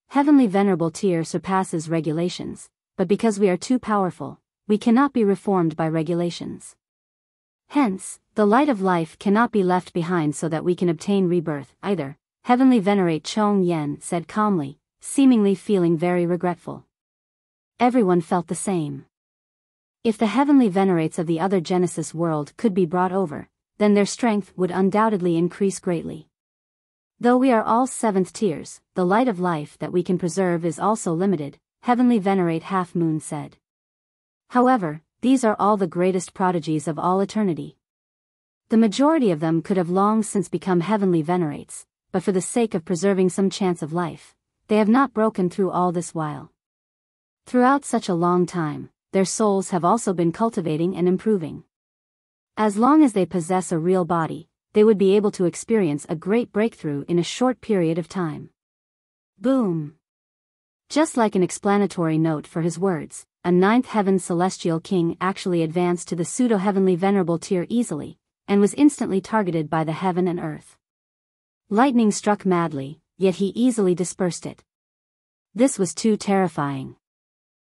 Heavenly Venerable tier surpasses regulations, but because we are too powerful, we cannot be reformed by regulations. Hence, the light of life cannot be left behind so that we can obtain rebirth, either, Heavenly Venerate Chong Yen said calmly, seemingly feeling very regretful. Everyone felt the same. If the heavenly venerates of the other Genesis world could be brought over, then their strength would undoubtedly increase greatly. Though we are all 7th tiers, the light of life that we can preserve is also limited, Heavenly Venerate Half Moon said. However, these are all the greatest prodigies of all eternity. The majority of them could have long since become heavenly venerates, but for the sake of preserving some chance of life, they have not broken through all this while. Throughout such a long time, their souls have also been cultivating and improving. As long as they possess a real body, they would be able to experience a great breakthrough in a short period of time. Boom! Just like an explanatory note for his words, a 9th heaven Celestial King actually advanced to the pseudo-heavenly venerable tier easily, and was instantly targeted by the heaven and earth. Lightning struck madly, yet he easily dispersed it. This was too terrifying.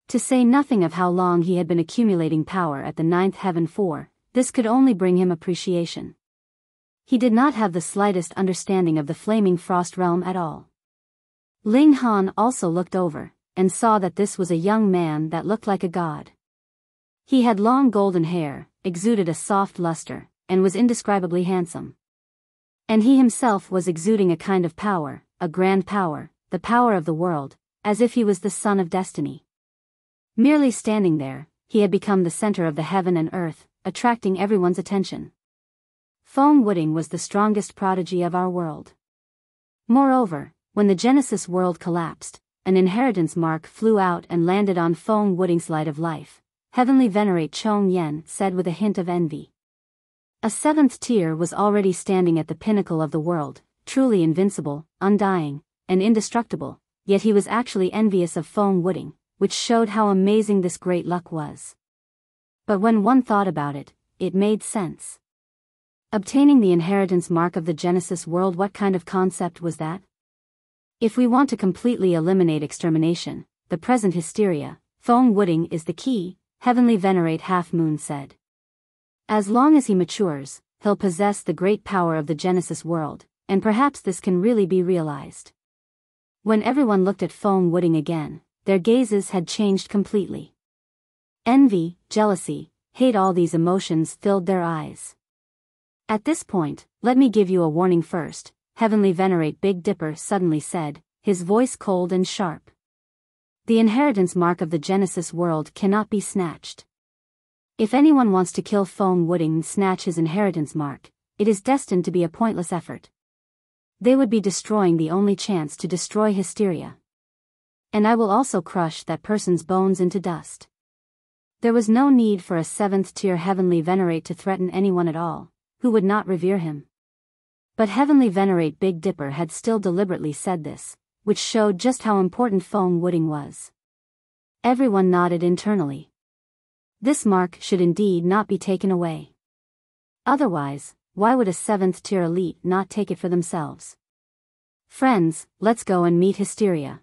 To say nothing of how long he had been accumulating power at the 9th heaven for, this could only bring him appreciation. He did not have the slightest understanding of the Flaming Frost Realm at all. Ling Han also looked over, and saw that this was a young man that looked like a god. He had long golden hair, exuded a soft luster, and was indescribably handsome. And he himself was exuding a kind of power, a grand power, the power of the world, as if he was the son of destiny. Merely standing there, he had become the center of the heaven and earth, attracting everyone's attention. Feng Wuding was the strongest prodigy of our world. Moreover, when the Genesis world collapsed, an inheritance mark flew out and landed on Feng Wuding's light of life, Heavenly Venerate Chong Yen said with a hint of envy. A seventh tier was already standing at the pinnacle of the world, truly invincible, undying, and indestructible, yet he was actually envious of Feng Wuding, which showed how amazing this great luck was. But when one thought about it, it made sense. Obtaining the inheritance mark of the Genesis world, what kind of concept was that? If we want to completely eliminate extermination, the present hysteria, Feng Wuding is the key, Heavenly Venerate Half Moon said. As long as he matures, he'll possess the great power of the Genesis world, and perhaps this can really be realized. When everyone looked at Feng Wuding again, their gazes had changed completely. Envy, jealousy, hate, all these emotions filled their eyes. At this point, let me give you a warning first, Heavenly Venerate Big Dipper suddenly said, his voice cold and sharp. The inheritance mark of the Genesis world cannot be snatched. If anyone wants to kill Feng Wuding and snatch his inheritance mark, it is destined to be a pointless effort. They would be destroying the only chance to destroy hysteria. And I will also crush that person's bones into dust. There was no need for a seventh-tier Heavenly Venerate to threaten anyone at all, who would not revere him. But Heavenly Venerate Big Dipper had still deliberately said this, which showed just how important Feng Wuding was. Everyone nodded internally. This mark should indeed not be taken away. Otherwise, why would a seventh-tier elite not take it for themselves? Friends, let's go and meet hysteria.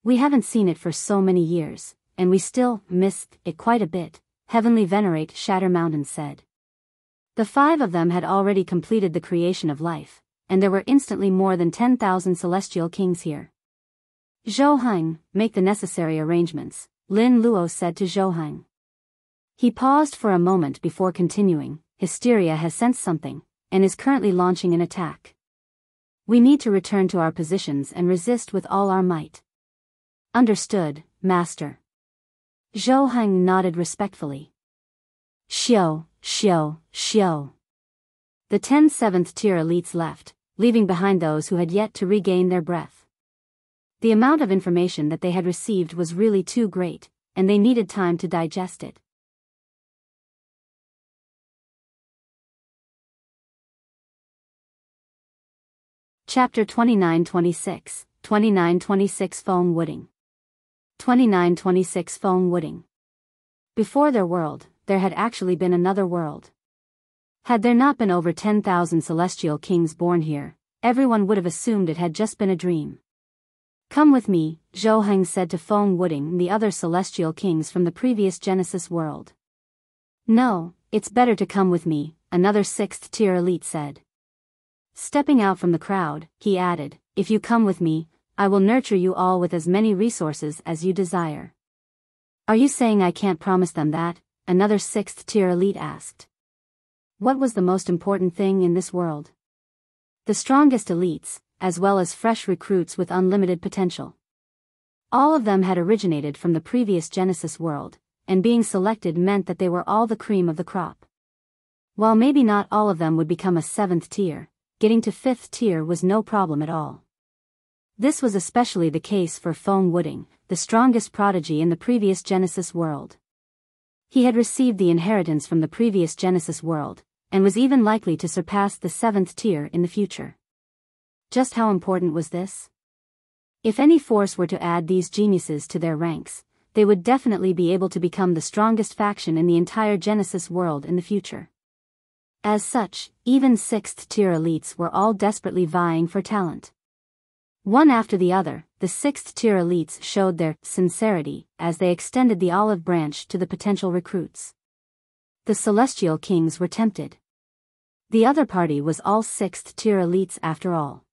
We haven't seen it for so many years, and we still miss it quite a bit, Heavenly Venerate Shatter Mountain said. The 5 of them had already completed the creation of life, and there were instantly more than 10,000 celestial kings here. Zhou Heng, make the necessary arrangements, Lin Luo said to Zhou Heng. He paused for a moment before continuing. Hysteria has sensed something, and is currently launching an attack. We need to return to our positions and resist with all our might. Understood, Master. Zhou Heng nodded respectfully. Xiao. The 10 seventh-tier elites left, leaving behind those who had yet to regain their breath. The amount of information that they had received was really too great, and they needed time to digest it. Chapter 29-26, 29-26 Feng Wuding. 29-26 Feng Wuding. Before their world, there had actually been another world. Had there not been over 10,000 celestial kings born here, everyone would have assumed it had just been a dream. Come with me, Zhou Heng said to Feng Wuding and the other celestial kings from the previous Genesis world. No, it's better to come with me, another 6th-tier elite said. Stepping out from the crowd, he added, if you come with me, I will nurture you all with as many resources as you desire. Are you saying I can't promise them that? Another 6th-tier elite asked. What was the most important thing in this world? The strongest elites, as well as fresh recruits with unlimited potential. All of them had originated from the previous Genesis world, and being selected meant that they were all the cream of the crop. While maybe not all of them would become a 7th tier, getting to 5th tier was no problem at all. This was especially the case for Feng Wuding, the strongest prodigy in the previous Genesis world. He had received the inheritance from the previous Genesis world, and was even likely to surpass the 7th tier in the future. Just how important was this? If any force were to add these geniuses to their ranks, they would definitely be able to become the strongest faction in the entire Genesis world in the future. As such, even 6th-tier elites were all desperately vying for talent. One after the other, the 6th-tier elites showed their sincerity as they extended the olive branch to the potential recruits. The celestial kings were tempted. The other party was all 6th-tier elites after all.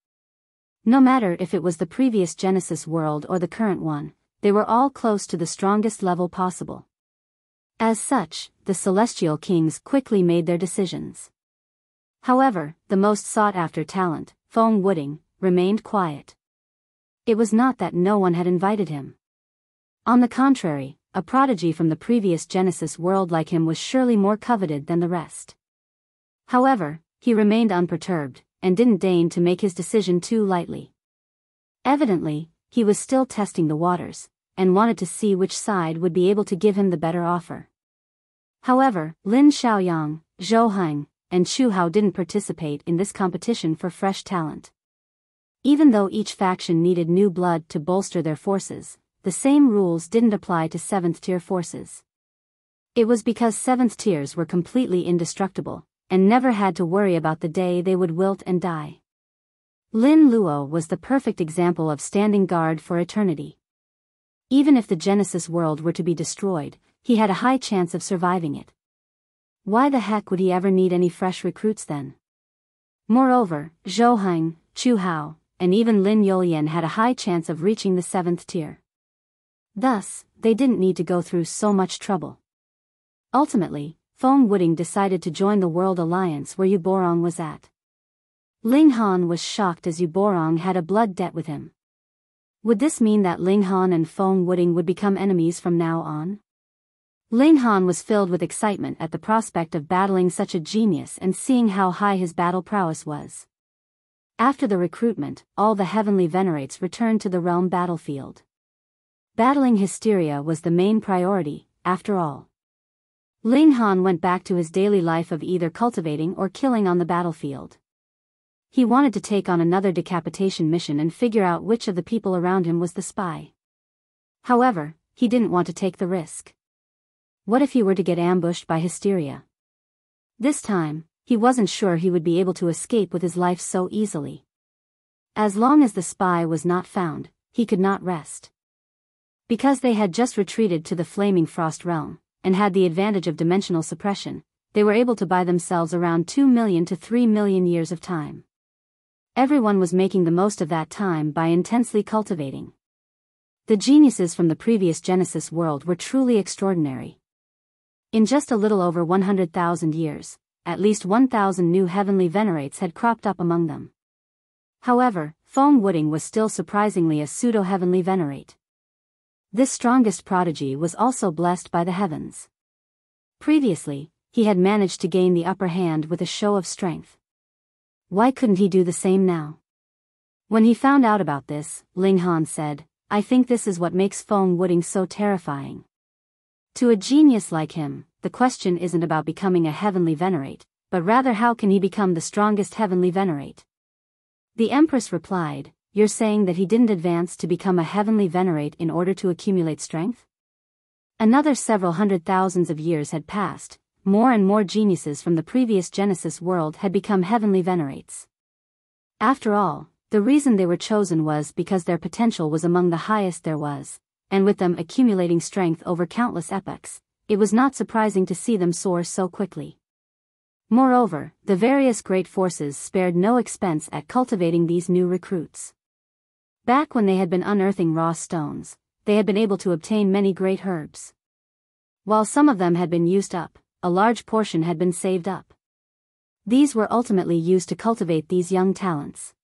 No matter if it was the previous Genesis world or the current one, they were all close to the strongest level possible. As such, the celestial kings quickly made their decisions. However, the most sought-after talent, Feng Wuding, remained quiet. It was not that no one had invited him. On the contrary, a prodigy from the previous Genesis world like him was surely more coveted than the rest. However, he remained unperturbed, and didn't deign to make his decision too lightly. Evidently, he was still testing the waters, and wanted to see which side would be able to give him the better offer. However, Lin Xiaoyang, Zhou Heng, and Chu Hao didn't participate in this competition for fresh talent. Even though each faction needed new blood to bolster their forces, the same rules didn't apply to 7th-tier forces. It was because 7th tiers were completely indestructible, and never had to worry about the day they would wilt and die. Lin Luo was the perfect example of standing guard for eternity. Even if the Genesis world were to be destroyed, he had a high chance of surviving it. Why the heck would he ever need any fresh recruits then? Moreover, Zhou Heng, Chu Hao, and even Lin Yulian had a high chance of reaching the 7th tier. Thus, they didn't need to go through so much trouble. Ultimately, Feng Wuding decided to join the World Alliance where Yu Borong was at. Ling Han was shocked as Yu Borong had a blood debt with him. Would this mean that Ling Han and Feng Wuding would become enemies from now on? Ling Han was filled with excitement at the prospect of battling such a genius and seeing how high his battle prowess was. After the recruitment, all the heavenly venerates returned to the realm battlefield. Battling hysteria was the main priority, after all. Ling Han went back to his daily life of either cultivating or killing on the battlefield. He wanted to take on another decapitation mission and figure out which of the people around him was the spy. However, he didn't want to take the risk. What if he were to get ambushed by hysteria? This time, he wasn't sure he would be able to escape with his life so easily. As long as the spy was not found, he could not rest. Because they had just retreated to the Flaming Frost realm, and had the advantage of dimensional suppression, they were able to buy themselves around 2 million to 3 million years of time. Everyone was making the most of that time by intensely cultivating. The geniuses from the previous Genesis world were truly extraordinary. In just a little over 100,000 years, at least 1,000 new heavenly venerates had cropped up among them. However, Feng Wuding was still surprisingly a pseudo-heavenly venerate. This strongest prodigy was also blessed by the heavens. Previously, he had managed to gain the upper hand with a show of strength. Why couldn't he do the same now? When he found out about this, Ling Han said, "I think this is what makes Feng Wuding so terrifying. To a genius like him, the question isn't about becoming a heavenly venerate, but rather how can he become the strongest heavenly venerate?" The Empress replied, "You're saying that he didn't advance to become a heavenly venerate in order to accumulate strength?" Another several hundred thousands of years had passed. More and more geniuses from the previous Genesis world had become heavenly venerates. After all, the reason they were chosen was because their potential was among the highest there was, and with them accumulating strength over countless epochs, it was not surprising to see them soar so quickly. Moreover, the various great forces spared no expense at cultivating these new recruits. Back when they had been unearthing raw stones, they had been able to obtain many great herbs. While some of them had been used up, a large portion had been saved up. These were ultimately used to cultivate these young talents.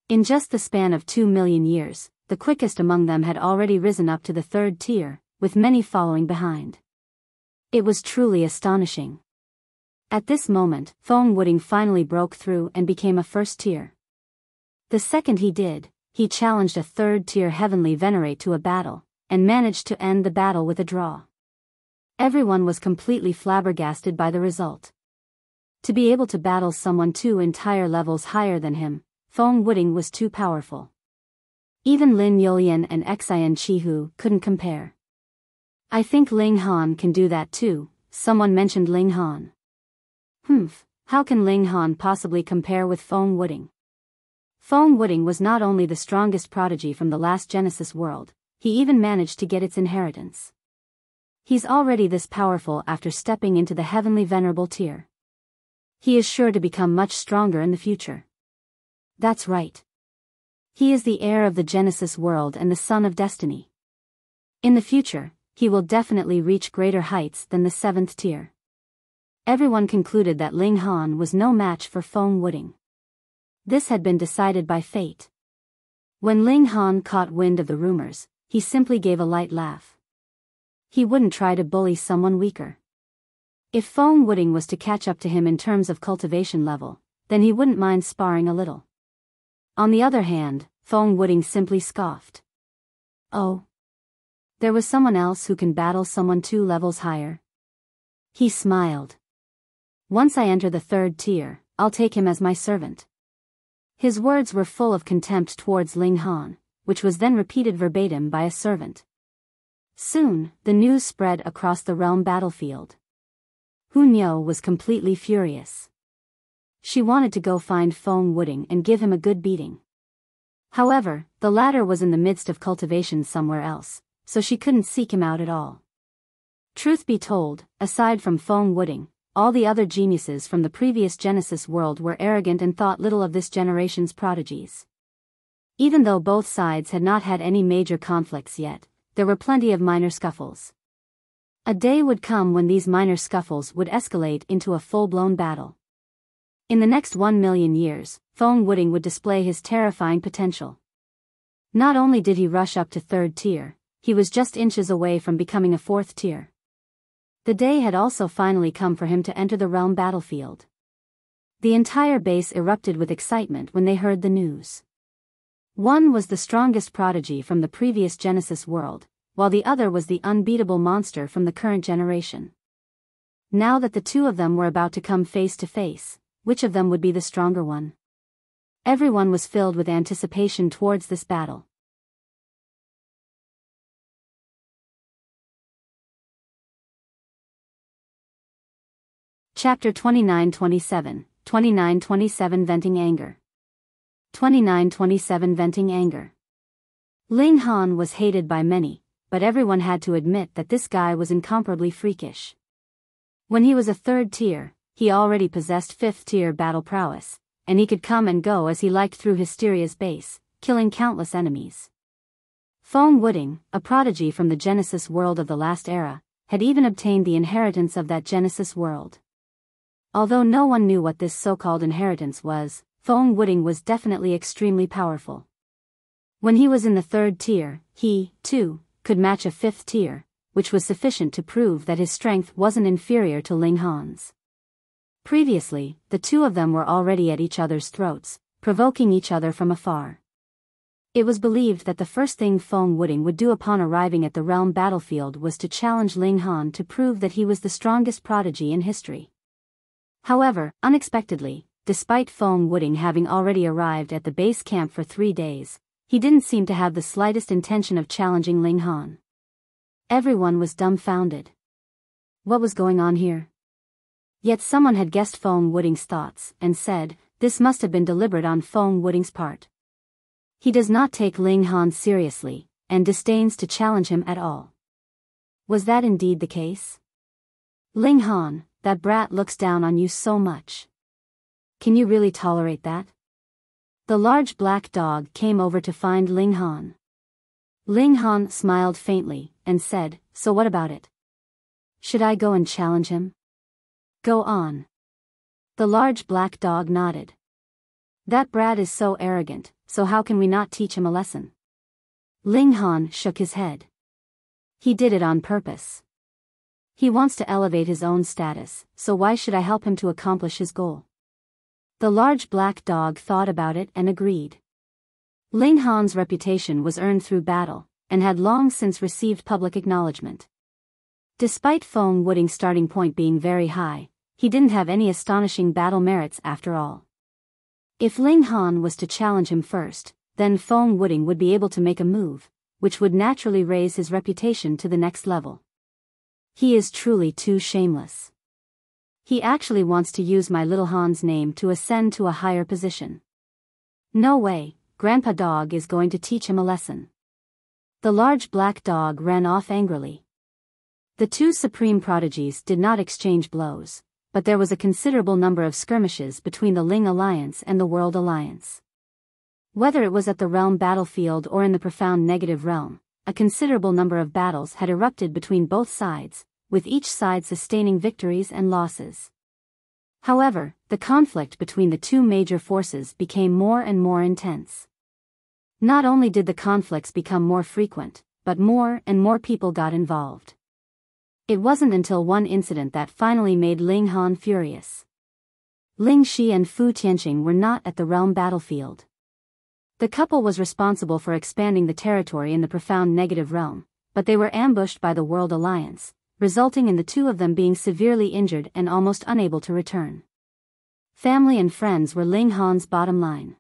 In just the span of 2 million years, the quickest among them had already risen up to the 3rd tier, with many following behind. It was truly astonishing. At this moment, Feng Wuding finally broke through and became a 1st tier. The second he did, he challenged a 3rd tier heavenly venerate to a battle, and managed to end the battle with a draw. Everyone was completely flabbergasted by the result. To be able to battle someone 2 entire levels higher than him, Feng Wuding was too powerful. Even Lin Yulian and Xian Chihu couldn't compare. "I think Ling Han can do that too," someone mentioned Ling Han. How can Ling Han possibly compare with Feng Wuding? Feng Wuding was not only the strongest prodigy from the last Genesis world, he even managed to get its inheritance. He's already this powerful after stepping into the heavenly venerable tier. He is sure to become much stronger in the future. That's right. He is the heir of the Genesis world and the son of destiny. In the future, he will definitely reach greater heights than the 7th tier. Everyone concluded that Ling Han was no match for Feng Wuding. This had been decided by fate. When Ling Han caught wind of the rumors, he simply gave a light laugh. He wouldn't try to bully someone weaker. If Feng Wuding was to catch up to him in terms of cultivation level, then he wouldn't mind sparring a little. On the other hand, Feng Wuding simply scoffed. Oh. There was someone else who can battle someone 2 levels higher? He smiled. Once I enter the 3rd tier, I'll take him as my servant. His words were full of contempt towards Ling Han, which was then repeated verbatim by a servant. Soon, the news spread across the realm battlefield. Hunyou was completely furious. She wanted to go find Feng Wuding and give him a good beating. However, the latter was in the midst of cultivation somewhere else, so she couldn't seek him out at all. Truth be told, aside from Feng Wuding, all the other geniuses from the previous Genesis world were arrogant and thought little of this generation's prodigies. Even though both sides had not had any major conflicts yet, there were plenty of minor scuffles. A day would come when these minor scuffles would escalate into a full-blown battle. In the next 1 million years, Feng Wuding would display his terrifying potential. Not only did he rush up to 3rd tier, he was just inches away from becoming a 4th tier. The day had also finally come for him to enter the realm battlefield. The entire base erupted with excitement when they heard the news. One was the strongest prodigy from the previous Genesis world, while the other was the unbeatable monster from the current generation. Now that the 2 of them were about to come face to face, which of them would be the stronger one? Everyone was filled with anticipation towards this battle. Chapter 29-27, 29-27 Venting Anger. 29-27 Venting Anger. Ling Han was hated by many, but everyone had to admit that this guy was incomparably freakish. When he was a 3rd tier, he already possessed 5th tier battle prowess, and he could come and go as he liked through Hysteria's base, killing countless enemies. Feng Wuding, a prodigy from the Genesis world of the last era, had even obtained the inheritance of that Genesis world. Although no one knew what this so-called inheritance was, Feng Wuding was definitely extremely powerful. When he was in the 3rd tier, he, too, could match a 5th tier, which was sufficient to prove that his strength wasn't inferior to Ling Han's. Previously, the 2 of them were already at each other's throats, provoking each other from afar. It was believed that the first thing Feng Wuding would do upon arriving at the realm battlefield was to challenge Ling Han to prove that he was the strongest prodigy in history. However, unexpectedly, despite Feng Wuding having already arrived at the base camp for 3 days, he didn't seem to have the slightest intention of challenging Ling Han. Everyone was dumbfounded. What was going on here? Yet someone had guessed Feng Wuding's thoughts and said, this must have been deliberate on Feng Wuding's part. He does not take Ling Han seriously, and disdains to challenge him at all. Was that indeed the case? Ling Han, that brat looks down on you so much. Can you really tolerate that? The large black dog came over to find Ling Han. Ling Han smiled faintly, and said, so what about it? Should I go and challenge him? Go on. The large black dog nodded. That brat is so arrogant, so how can we not teach him a lesson? Ling Han shook his head. He did it on purpose. He wants to elevate his own status, so why should I help him to accomplish his goal? The large black dog thought about it and agreed. Ling Han's reputation was earned through battle, and had long since received public acknowledgement. Despite Feng Wuding's starting point being very high, he didn't have any astonishing battle merits after all. If Ling Han was to challenge him first, then Feng Wuding would be able to make a move, which would naturally raise his reputation to the next level. He is truly too shameless. He actually wants to use my little Han's name to ascend to a higher position. No way, Grandpa Dog is going to teach him a lesson. The large black dog ran off angrily. The 2 supreme prodigies did not exchange blows, but there was a considerable number of skirmishes between the Ling Alliance and the World Alliance. Whether it was at the realm battlefield or in the profound negative realm, a considerable number of battles had erupted between both sides, with each side sustaining victories and losses. However, the conflict between the 2 major forces became more and more intense. Not only did the conflicts become more frequent, but more and more people got involved. It wasn't until one incident that finally made Ling Han furious. Ling Shi and Fu Tianqing were not at the realm battlefield. The couple was responsible for expanding the territory in the profound negative realm, but they were ambushed by the World Alliance, resulting in the two of them being severely injured and almost unable to return. Family and friends were Ling Han's bottom line.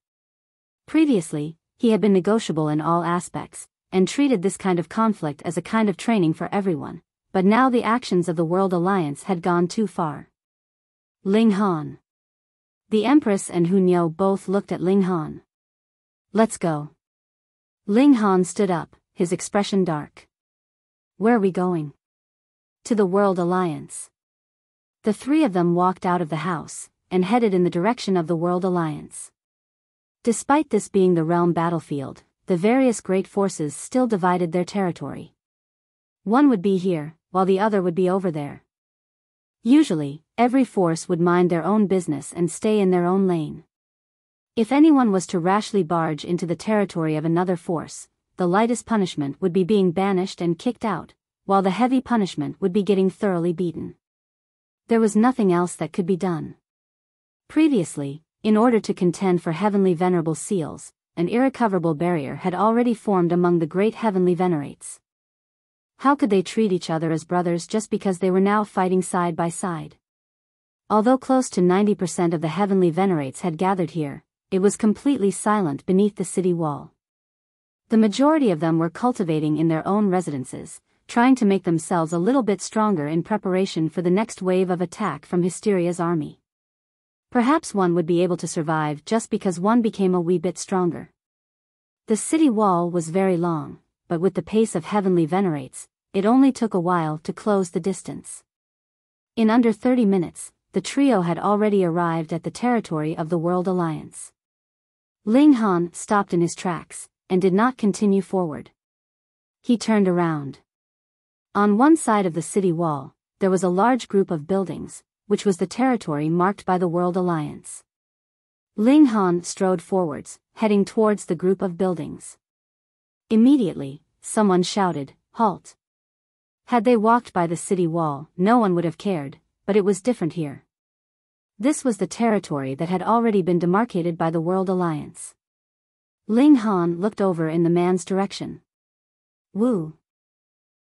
Previously, he had been negotiable in all aspects, and treated this kind of conflict as a kind of training for everyone, but now the actions of the World Alliance had gone too far. Ling Han. The Empress and Hunyao both looked at Ling Han. Let's go. Ling Han stood up, his expression dark. Where are we going? To the World Alliance. The three of them walked out of the house, and headed in the direction of the World Alliance. Despite this being the realm battlefield, the various great forces still divided their territory. One would be here, while the other would be over there. Usually, every force would mind their own business and stay in their own lane. If anyone was to rashly barge into the territory of another force, the lightest punishment would be being banished and kicked out, while the heavy punishment would be getting thoroughly beaten. There was nothing else that could be done. Previously, in order to contend for heavenly venerable seals, an irrecoverable barrier had already formed among the great heavenly venerates. How could they treat each other as brothers just because they were now fighting side by side? Although close to 90% of the heavenly venerates had gathered here, it was completely silent beneath the city wall. The majority of them were cultivating in their own residences, trying to make themselves a little bit stronger in preparation for the next wave of attack from Hysteria's army. Perhaps one would be able to survive just because one became a wee bit stronger. The city wall was very long, but with the pace of heavenly venerates, it only took a while to close the distance. In under 30 minutes, the trio had already arrived at the territory of the World Alliance. Ling Han stopped in his tracks, and did not continue forward. He turned around. On one side of the city wall, there was a large group of buildings, which was the territory marked by the World Alliance. Ling Han strode forwards, heading towards the group of buildings. Immediately, someone shouted, "Halt!" Had they walked by the city wall, no one would have cared, but it was different here. This was the territory that had already been demarcated by the World Alliance. Ling Han looked over in the man's direction. Wu.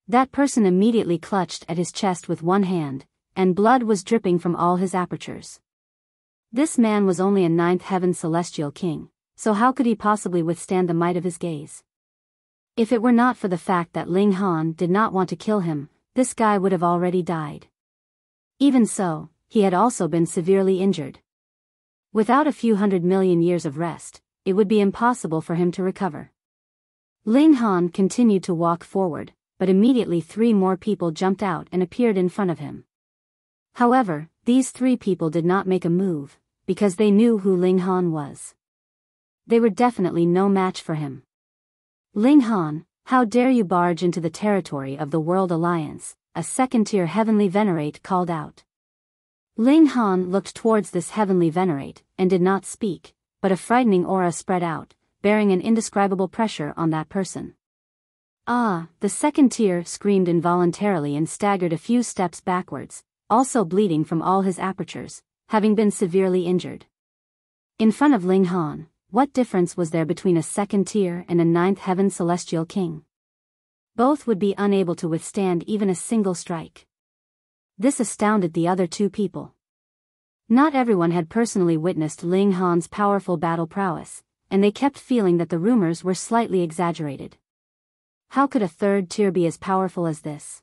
That person immediately clutched at his chest with one hand, and blood was dripping from all his apertures. This man was only a 9th heaven celestial king, so how could he possibly withstand the might of his gaze? If it were not for the fact that Ling Han did not want to kill him, this guy would have already died. Even so, he had also been severely injured. Without a few 100 million years of rest, it would be impossible for him to recover. Ling Han continued to walk forward, but immediately 3 more people jumped out and appeared in front of him. However, these 3 people did not make a move, because they knew who Ling Han was. They were definitely no match for him. Ling Han, how dare you barge into the territory of the World Alliance, a second-tier heavenly venerate called out. Ling Han looked towards this heavenly venerate, and did not speak, but a frightening aura spread out, bearing an indescribable pressure on that person. Ah, the second tier screamed involuntarily and staggered a few steps backwards, also bleeding from all his apertures, having been severely injured. In front of Ling Han, what difference was there between a second tier and a 9th heaven celestial king? Both would be unable to withstand even a single strike. This astounded the other 2 people. Not everyone had personally witnessed Ling Han's powerful battle prowess, and they kept feeling that the rumors were slightly exaggerated. How could a 3rd tier be as powerful as this?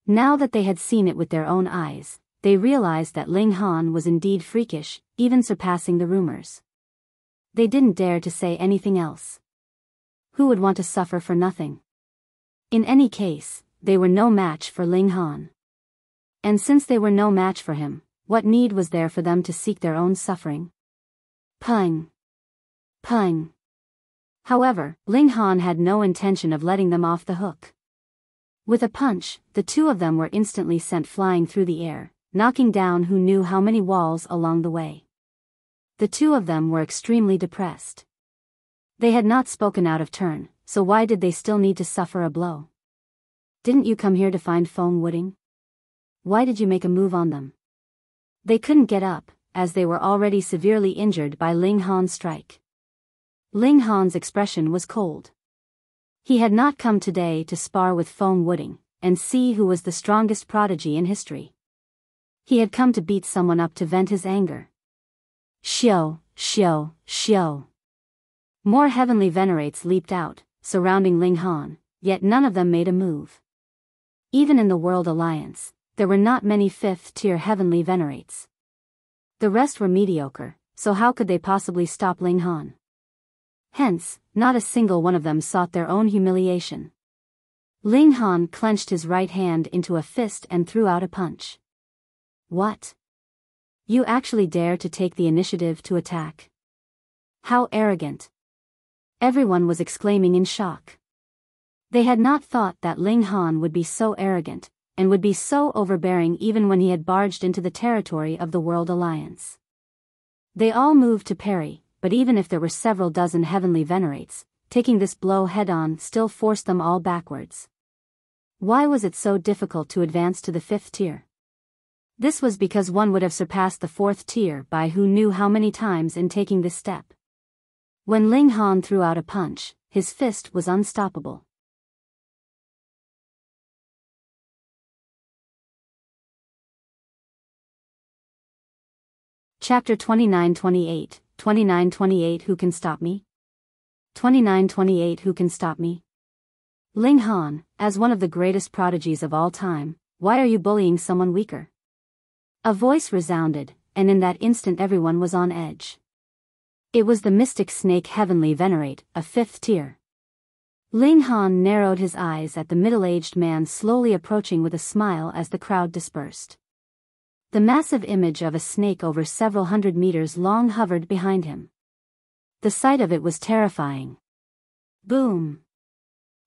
Now that they had seen it with their own eyes, they realized that Ling Han was indeed freakish, even surpassing the rumors. They didn't dare to say anything else. Who would want to suffer for nothing? In any case, they were no match for Ling Han. And since they were no match for him, what need was there for them to seek their own suffering? Pung! Pung! However, Ling Han had no intention of letting them off the hook. With a punch, the 2 of them were instantly sent flying through the air, knocking down who knew how many walls along the way. The 2 of them were extremely depressed. They had not spoken out of turn, so why did they still need to suffer a blow? Didn't you come here to find Feng Wuding? why did you make a move on them? They couldn't get up, as they were already severely injured by Ling Han's strike. Ling Han's expression was cold. He had not come today to spar with Feng Wuding, and see who was the strongest prodigy in history. He had come to beat someone up to vent his anger. Xiao, xiao, xiao. More heavenly venerates leaped out, surrounding Ling Han, yet none of them made a move. Even in the World Alliance, there were not many 5th-tier heavenly venerates. The rest were mediocre, so how could they possibly stop Ling Han? Hence, not a single one of them sought their own humiliation. Ling Han clenched his right hand into a fist and threw out a punch. What? You actually dare to take the initiative to attack? How arrogant! Everyone was exclaiming in shock. They had not thought that Ling Han would be so arrogant, and would be so overbearing even when he had barged into the territory of the World Alliance. They all moved to parry, but even if there were several dozen heavenly venerates, taking this blow head-on still forced them all backwards. Why was it so difficult to advance to the 5th tier? This was because one would have surpassed the 4th tier by who knew how many times in taking this step. When Ling Han threw out a punch, his fist was unstoppable. Chapter 29-28, 29-28 Who can stop me? 29-28 Who can stop me? Ling Han, as one of the greatest prodigies of all time, why are you bullying someone weaker? A voice resounded, and in that instant everyone was on edge. It was the mystic snake heavenly venerate, a 5th tier. Ling Han narrowed his eyes at the middle-aged man slowly approaching with a smile as the crowd dispersed. The massive image of a snake over several hundred meters long hovered behind him. The sight of it was terrifying. Boom!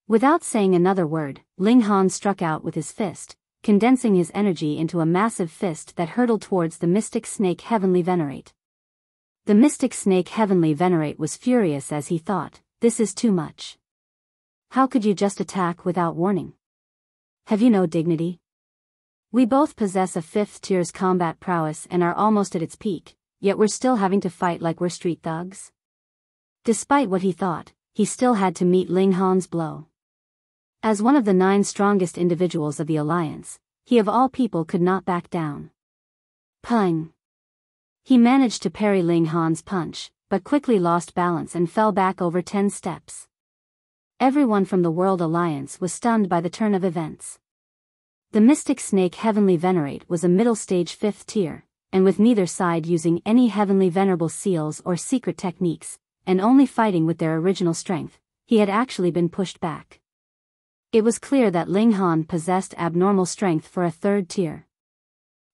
Without saying another word, Ling Han struck out with his fist, condensing his energy into a massive fist that hurtled towards the mystic snake heavenly venerate. The mystic snake heavenly venerate was furious as he thought, this is too much. How could you just attack without warning? Have you no dignity? We both possess a 5th tier's combat prowess and are almost at its peak, yet we're still having to fight like we're street thugs? Despite what he thought, he still had to meet Ling Han's blow. As one of the 9 strongest individuals of the Alliance, he of all people could not back down. Pung! He managed to parry Ling Han's punch, but quickly lost balance and fell back over 10 steps. Everyone from the World Alliance was stunned by the turn of events. The mystic snake heavenly venerate was a middle-stage 5th tier, and with neither side using any heavenly venerable seals or secret techniques, and only fighting with their original strength, he had actually been pushed back. It was clear that Ling Han possessed abnormal strength for a 3rd tier.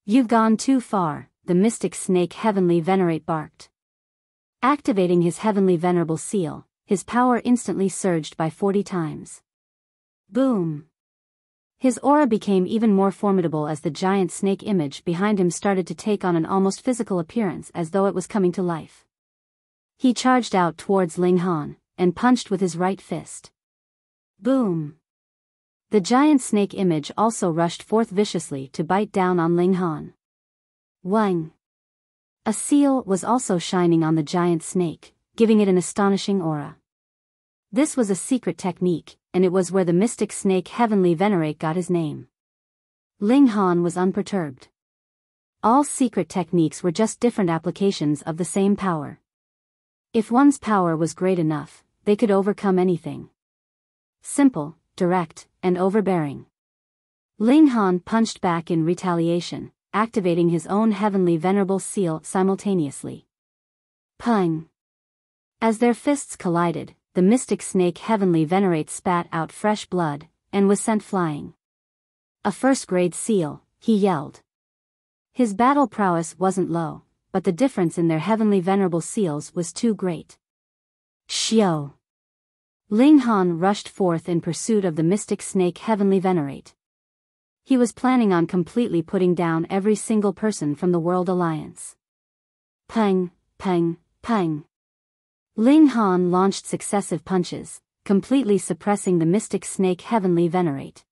You've gone too far, the mystic snake heavenly venerate barked. Activating his heavenly venerable seal, his power instantly surged by 40 times. Boom! His aura became even more formidable as the giant snake image behind him started to take on an almost physical appearance as though it was coming to life. He charged out towards Ling Han, and punched with his right fist. Boom! The giant snake image also rushed forth viciously to bite down on Ling Han. Wang! A seal was also shining on the giant snake, giving it an astonishing aura. This was a secret technique, and it was where the mystic snake heavenly venerate got his name. Ling Han was unperturbed. All secret techniques were just different applications of the same power. If one's power was great enough, they could overcome anything. Simple, direct, and overbearing. Ling Han punched back in retaliation, activating his own heavenly venerable seal simultaneously. Pung! As their fists collided, the mystic snake heavenly venerate spat out fresh blood, and was sent flying. A 1st-grade seal, he yelled. His battle prowess wasn't low, but the difference in their heavenly venerable seals was too great. Xiao! Ling Han rushed forth in pursuit of the mystic snake heavenly venerate. He was planning on completely putting down every single person from the World Alliance. Peng, peng, peng. Ling Han launched successive punches, completely suppressing the mystic snake heavenly venerate.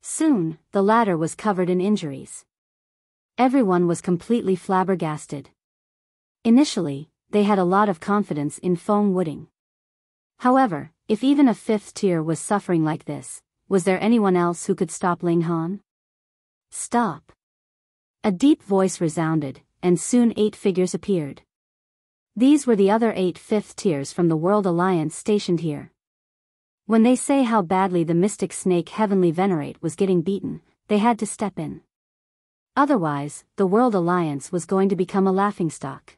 Soon, the latter was covered in injuries. Everyone was completely flabbergasted. Initially, they had a lot of confidence in Feng Wuding. However, if even a 5th tier was suffering like this, was there anyone else who could stop Ling Han? Stop! A deep voice resounded, and soon 8 figures appeared. These were the other 8 5th tiers from the World Alliance stationed here. When they say how badly the Mystic Snake Heavenly Venerate was getting beaten, they had to step in. Otherwise, the World Alliance was going to become a laughingstock.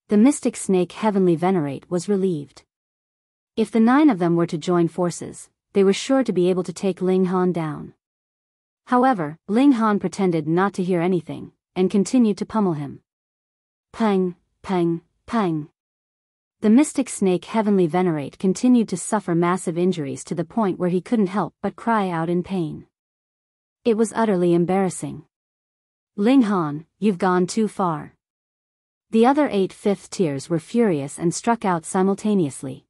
The Mystic Snake Heavenly Venerate was relieved. If the 9 of them were to join forces, they were sure to be able to take Ling Han down. However, Ling Han pretended not to hear anything, and continued to pummel him. Pang, pang, pang. The Mystic Snake Heavenly Venerate continued to suffer massive injuries to the point where he couldn't help but cry out in pain. It was utterly embarrassing. Ling Han, you've gone too far. The other 8 5th tiers were furious and struck out simultaneously.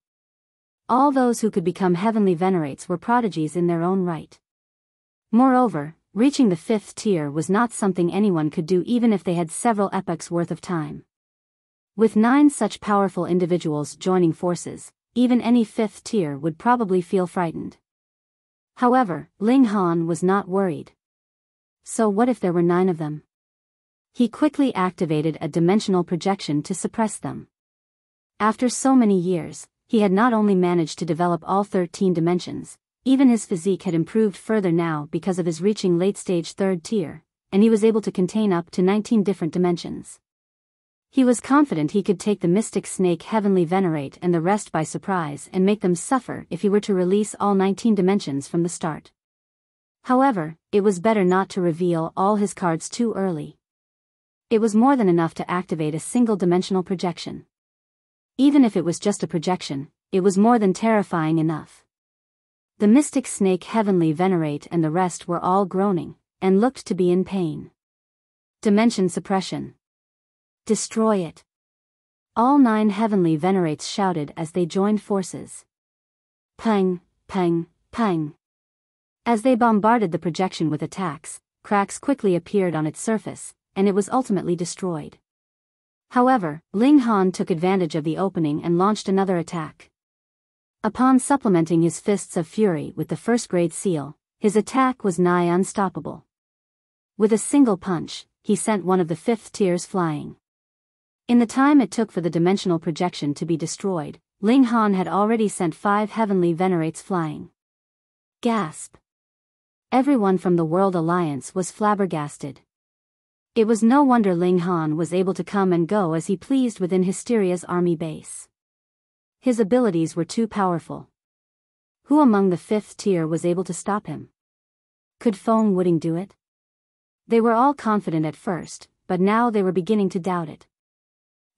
All those who could become Heavenly Venerates were prodigies in their own right. Moreover, reaching the 5th tier was not something anyone could do even if they had several epochs worth of time. With 9 such powerful individuals joining forces, even any 5th tier would probably feel frightened. However, Ling Han was not worried. So what if there were 9 of them? He quickly activated a dimensional projection to suppress them. After so many years, he had not only managed to develop all 13 dimensions, even his physique had improved further now because of his reaching late-stage 3rd tier, and he was able to contain up to 19 different dimensions. He was confident he could take the Mystic Snake Heavenly Venerate and the rest by surprise and make them suffer if he were to release all 19 dimensions from the start. However, it was better not to reveal all his cards too early. It was more than enough to activate a single-dimensional projection. Even if it was just a projection, it was more than terrifying enough. The Mystic Snake Heavenly Venerate and the rest were all groaning, and looked to be in pain. Dimension suppression. Destroy it. All 9 Heavenly Venerates shouted as they joined forces. Pang, pang, pang. As they bombarded the projection with attacks, cracks quickly appeared on its surface, and it was ultimately destroyed. However, Ling Han took advantage of the opening and launched another attack. Upon supplementing his fists of fury with the 1st grade seal, his attack was nigh unstoppable. With a single punch, he sent one of the 5th tiers flying. In the time it took for the dimensional projection to be destroyed, Ling Han had already sent 5 Heavenly Venerates flying. Gasp! Everyone from the World Alliance was flabbergasted. It was no wonder Ling Han was able to come and go as he pleased within Hysteria's army base. His abilities were too powerful. Who among the 5th tier was able to stop him? Could Feng Wuding do it? They were all confident at first, but now they were beginning to doubt it.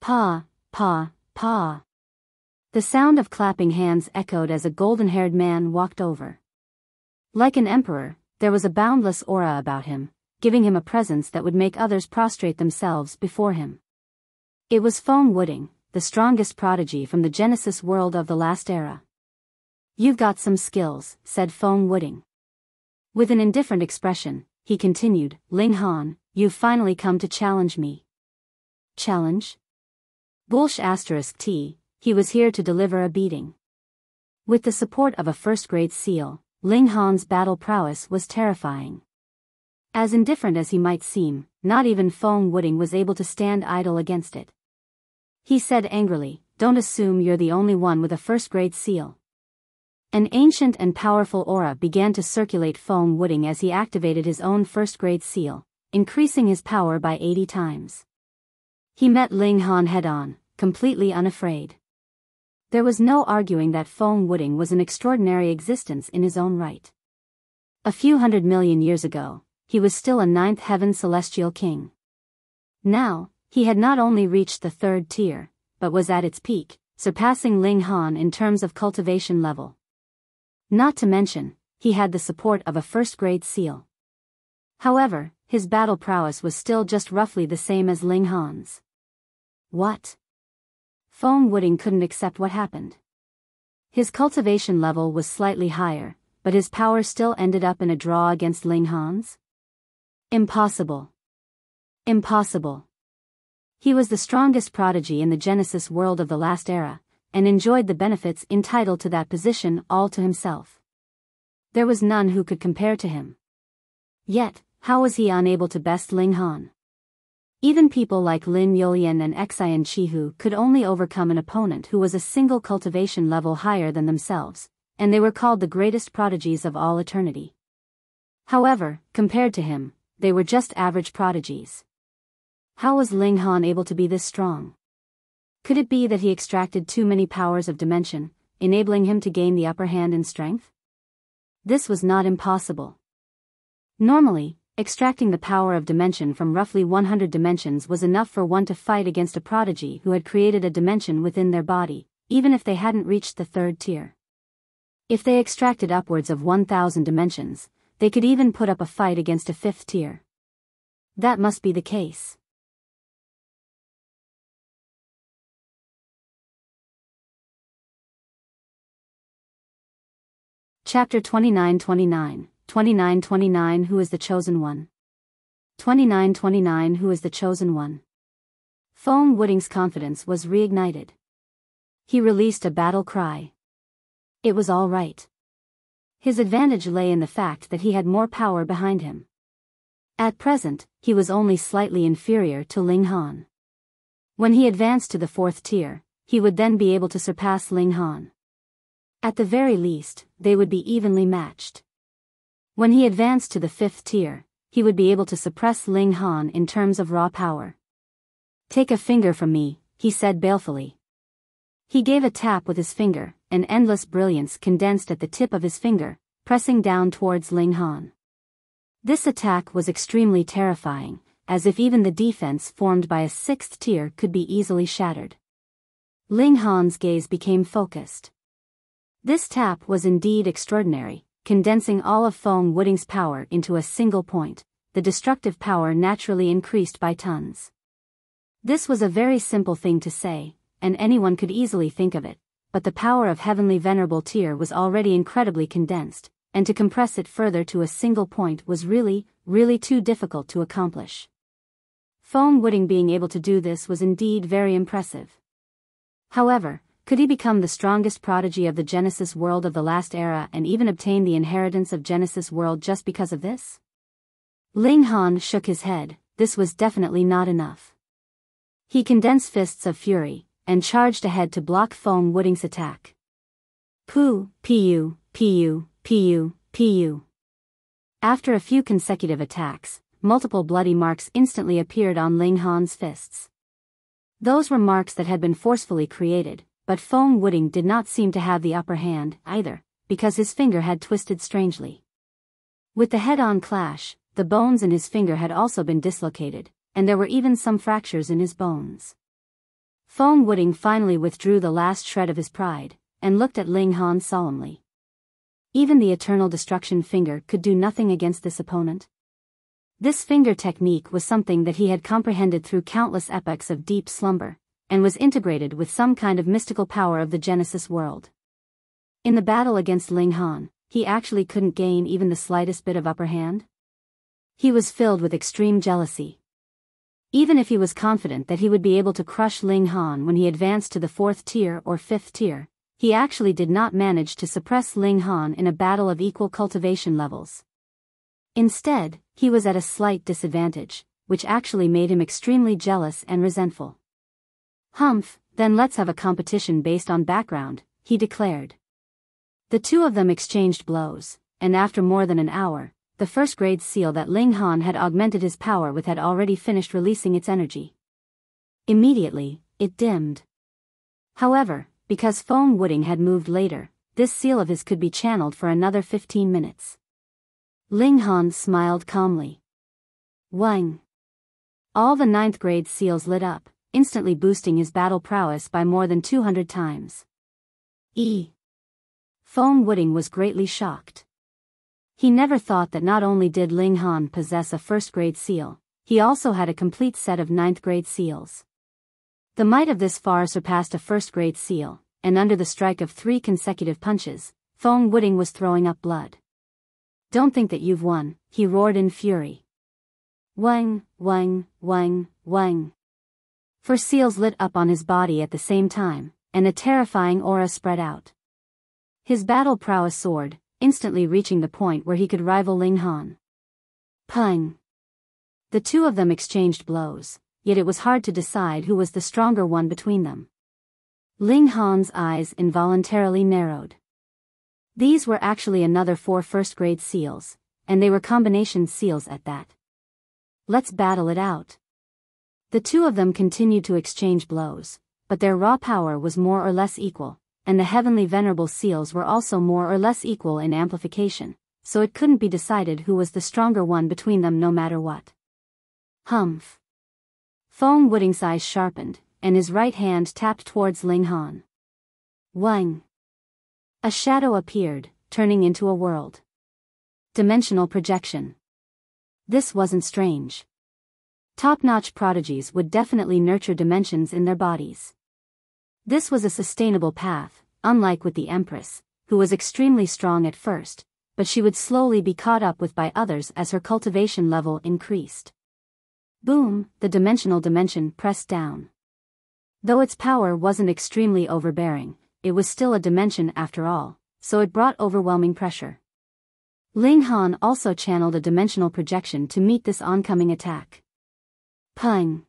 Pa, pa, pa. The sound of clapping hands echoed as a golden-haired man walked over. Like an emperor, there was a boundless aura about him, giving him a presence that would make others prostrate themselves before him. It was Feng Wuding, the strongest prodigy from the Genesis world of the last era. You've got some skills, said Feng Wuding. With an indifferent expression, he continued, Ling Han, you've finally come to challenge me. Challenge? *T, he was here to deliver a beating. With the support of a 1st grade seal, Ling Han's battle prowess was terrifying. As indifferent as he might seem, not even Feng Wuding was able to stand idle against it. He said angrily, don't assume you're the only one with a 1st grade seal. An ancient and powerful aura began to circulate Feng Wuding as he activated his own 1st grade seal, increasing his power by 80 times. He met Ling Han head-on, completely unafraid. There was no arguing that Feng Wuding was an extraordinary existence in his own right. A few 100 million years ago, he was still a 9th heaven celestial king. Now, he had not only reached the 3rd tier, but was at its peak, surpassing Ling Han in terms of cultivation level. Not to mention, he had the support of a 1st grade seal. However, his battle prowess was still just roughly the same as Ling Han's. What? Feng Wuding couldn't accept what happened. His cultivation level was slightly higher, but his power still ended up in a draw against Ling Han's? Impossible. Impossible. He was the strongest prodigy in the Genesis world of the last era, and enjoyed the benefits entitled to that position all to himself. There was none who could compare to him. Yet, how was he unable to best Ling Han? Even people like Lin Youlian and Xian Chihu could only overcome an opponent who was a single cultivation level higher than themselves, and they were called the greatest prodigies of all eternity. However, compared to him, they were just average prodigies. How was Ling Han able to be this strong? Could it be that he extracted too many powers of dimension, enabling him to gain the upper hand in strength? This was not impossible. Normally, extracting the power of dimension from roughly 100 dimensions was enough for one to fight against a prodigy who had created a dimension within their body, even if they hadn't reached the third tier. If they extracted upwards of 1,000 dimensions, they could even put up a fight against a fifth tier. That must be the case. Chapter 29:29, 29:29 Who is the Chosen One? 29:29 Who is the Chosen One? Feng Wuding's confidence was reignited. He released a battle cry. It was all right. His advantage lay in the fact that he had more power behind him. At present, he was only slightly inferior to Ling Han. When he advanced to the fourth tier, he would then be able to surpass Ling Han. At the very least, they would be evenly matched. When he advanced to the fifth tier, he would be able to suppress Ling Han in terms of raw power. "Take a finger from me," he said balefully. He gave a tap with his finger, and endless brilliance condensed at the tip of his finger, pressing down towards Ling Han. This attack was extremely terrifying, as if even the defense formed by a sixth tier could be easily shattered. Ling Han's gaze became focused. This tap was indeed extraordinary, condensing all of Feng Wuding's power into a single point. The destructive power naturally increased by tons. This was a very simple thing to say, and anyone could easily think of it, but the power of Heavenly Venerable Tier was already incredibly condensed, and to compress it further to a single point was really too difficult to accomplish. Feng Wuding being able to do this was indeed very impressive. However, could he become the strongest prodigy of the Genesis world of the last era and even obtain the inheritance of Genesis world just because of this? Ling Han shook his head. This was definitely not enough. He condensed fists of fury, and charged ahead to block Feng Wuding's attack. Pu. After a few consecutive attacks, multiple bloody marks instantly appeared on Ling Han's fists. Those were marks that had been forcefully created, but Feng Wuding did not seem to have the upper hand, either, because his finger had twisted strangely. With the head-on clash, the bones in his finger had also been dislocated, and there were even some fractures in his bones. Feng Wuding finally withdrew the last shred of his pride, and looked at Ling Han solemnly. Even the Eternal Destruction finger could do nothing against this opponent. This finger technique was something that he had comprehended through countless epochs of deep slumber, and was integrated with some kind of mystical power of the Genesis world. In the battle against Ling Han, he actually couldn't gain even the slightest bit of upper hand. He was filled with extreme jealousy. Even if he was confident that he would be able to crush Ling Han when he advanced to the fourth tier or fifth tier, he actually did not manage to suppress Ling Han in a battle of equal cultivation levels. Instead, he was at a slight disadvantage, which actually made him extremely jealous and resentful. "Humph, then let's have a competition based on background," he declared. The two of them exchanged blows, and after more than an hour, the first-grade seal that Ling Han had augmented his power with had already finished releasing its energy. Immediately, it dimmed. However, because Feng Wuding had moved later, this seal of his could be channeled for another 15 minutes. Ling Han smiled calmly. Wang! All the 9th-grade seals lit up, instantly boosting his battle prowess by more than 200 times. Feng Wuding was greatly shocked. He never thought that not only did Ling Han possess a first-grade seal, he also had a complete set of 9th-grade seals. The might of this far surpassed a first-grade seal, and under the strike of 3 consecutive punches, Feng Wuding was throwing up blood. Don't think that you've won, he roared in fury. Wang, wang, wang, wang. 4 seals lit up on his body at the same time, and a terrifying aura spread out. His battle prowess soared, instantly reaching the point where he could rival Ling Han. Peng. The two of them exchanged blows, yet it was hard to decide who was the stronger one between them. Ling Han's eyes involuntarily narrowed. These were actually another 4 first-grade seals, and they were combination seals at that. Let's battle it out. The two of them continued to exchange blows, but their raw power was more or less equal, and the heavenly venerable seals were also more or less equal in amplification, so it couldn't be decided who was the stronger one between them no matter what. Humph. Feng Wuding's eyes sharpened, and his right hand tapped towards Ling Han. Wang. A shadow appeared, turning into a world. Dimensional projection. This wasn't strange. Top-notch prodigies would definitely nurture dimensions in their bodies. This was a sustainable path, unlike with the Empress, who was extremely strong at first, but she would slowly be caught up with by others as her cultivation level increased. Boom, the dimensional dimension pressed down. Though its power wasn't extremely overbearing, it was still a dimension after all, so it brought overwhelming pressure. Ling Han also channeled a dimensional projection to meet this oncoming attack. Peng.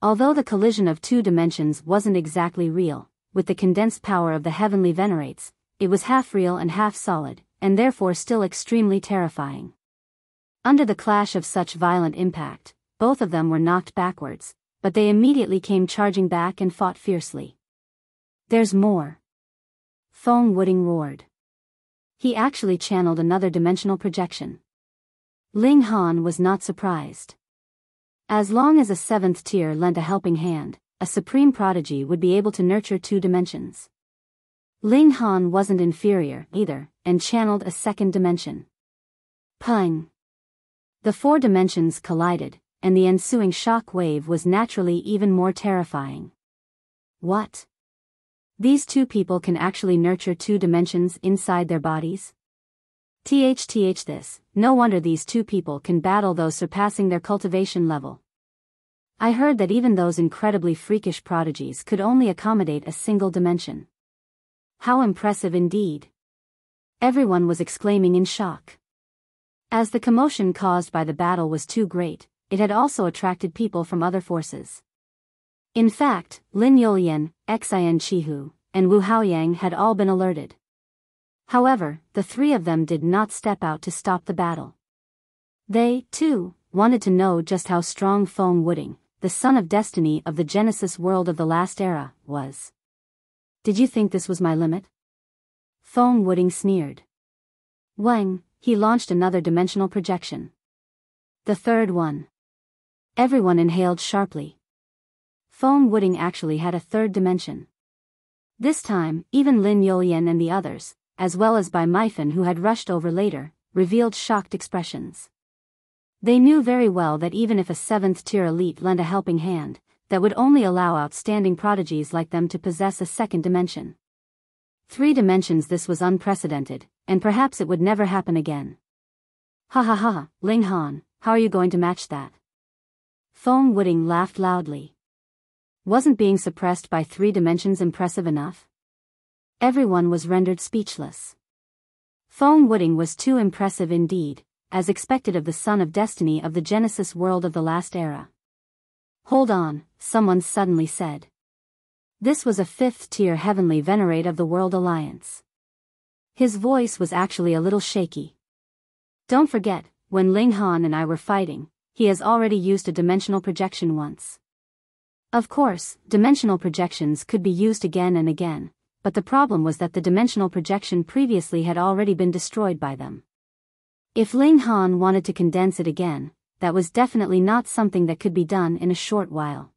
Although the collision of 2 dimensions wasn't exactly real, with the condensed power of the heavenly venerates, it was half real and half solid, and therefore still extremely terrifying. Under the clash of such violent impact, both of them were knocked backwards, but they immediately came charging back and fought fiercely. There's more. Feng Wuding roared. He actually channeled another dimensional projection. Ling Han was not surprised. As long as a 7th tier lent a helping hand, a supreme prodigy would be able to nurture 2 dimensions. Ling Han wasn't inferior either, and channeled a 2nd dimension. Peng. The 4 dimensions collided, and the ensuing shock wave was naturally even more terrifying. What? These 2 people can actually nurture 2 dimensions inside their bodies? This, no wonder these 2 people can battle those surpassing their cultivation level. I heard that even those incredibly freakish prodigies could only accommodate a single dimension. How impressive indeed. Everyone was exclaiming in shock. As the commotion caused by the battle was too great, it had also attracted people from other forces. In fact, Lin Yolian, Xian Chihu, and Wu Haoyang had all been alerted. However, the 3 of them did not step out to stop the battle. They, too, wanted to know just how strong Feng Wuding, the son of destiny of the Genesis world of the last era, was. Did you think this was my limit? Feng Wuding sneered. Wang, he launched another dimensional projection. The 3rd one. Everyone inhaled sharply. Feng Wuding actually had a 3rd dimension. This time, even Lin Yolian and the others, as well as by Mifan who had rushed over later, revealed shocked expressions. They knew very well that even if a 7th tier elite lent a helping hand, that would only allow outstanding prodigies like them to possess a 2nd dimension. 3 dimensions. This was unprecedented, and perhaps it would never happen again. Ha ha ha, Ling Han, how are you going to match that? Feng Wuding laughed loudly. Wasn't being suppressed by 3 dimensions impressive enough? Everyone was rendered speechless. Feng Wuding was too impressive indeed, as expected of the son of destiny of the Genesis world of the last era. Hold on, someone suddenly said. This was a 5th tier heavenly venerate of the World Alliance. His voice was actually a little shaky. Don't forget, when Ling Han and I were fighting, he has already used a dimensional projection once. Of course, dimensional projections could be used again and again, but the problem was that the dimensional projection previously had already been destroyed by them. If Ling Han wanted to condense it again, that was definitely not something that could be done in a short while.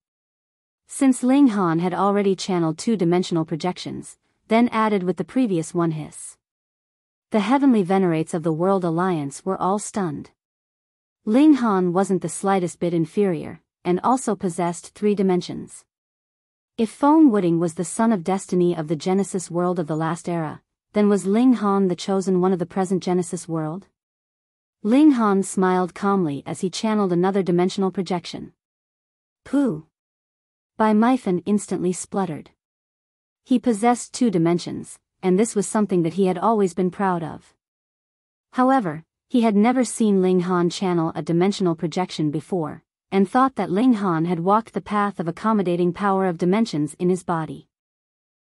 Since Ling Han had already channeled 2 dimensional projections, then added with the previous one his. The heavenly venerates of the World Alliance were all stunned. Ling Han wasn't the slightest bit inferior, and also possessed 3 dimensions. If Feng Wuding was the son of destiny of the Genesis world of the last era, then was Ling Han the chosen one of the present Genesis world? Ling Han smiled calmly as he channeled another dimensional projection. Pooh! Bai Mifan instantly spluttered. He possessed 2 dimensions, and this was something that he had always been proud of. However, he had never seen Ling Han channel a dimensional projection before, and thought that Ling Han had walked the path of accommodating power of dimensions in his body.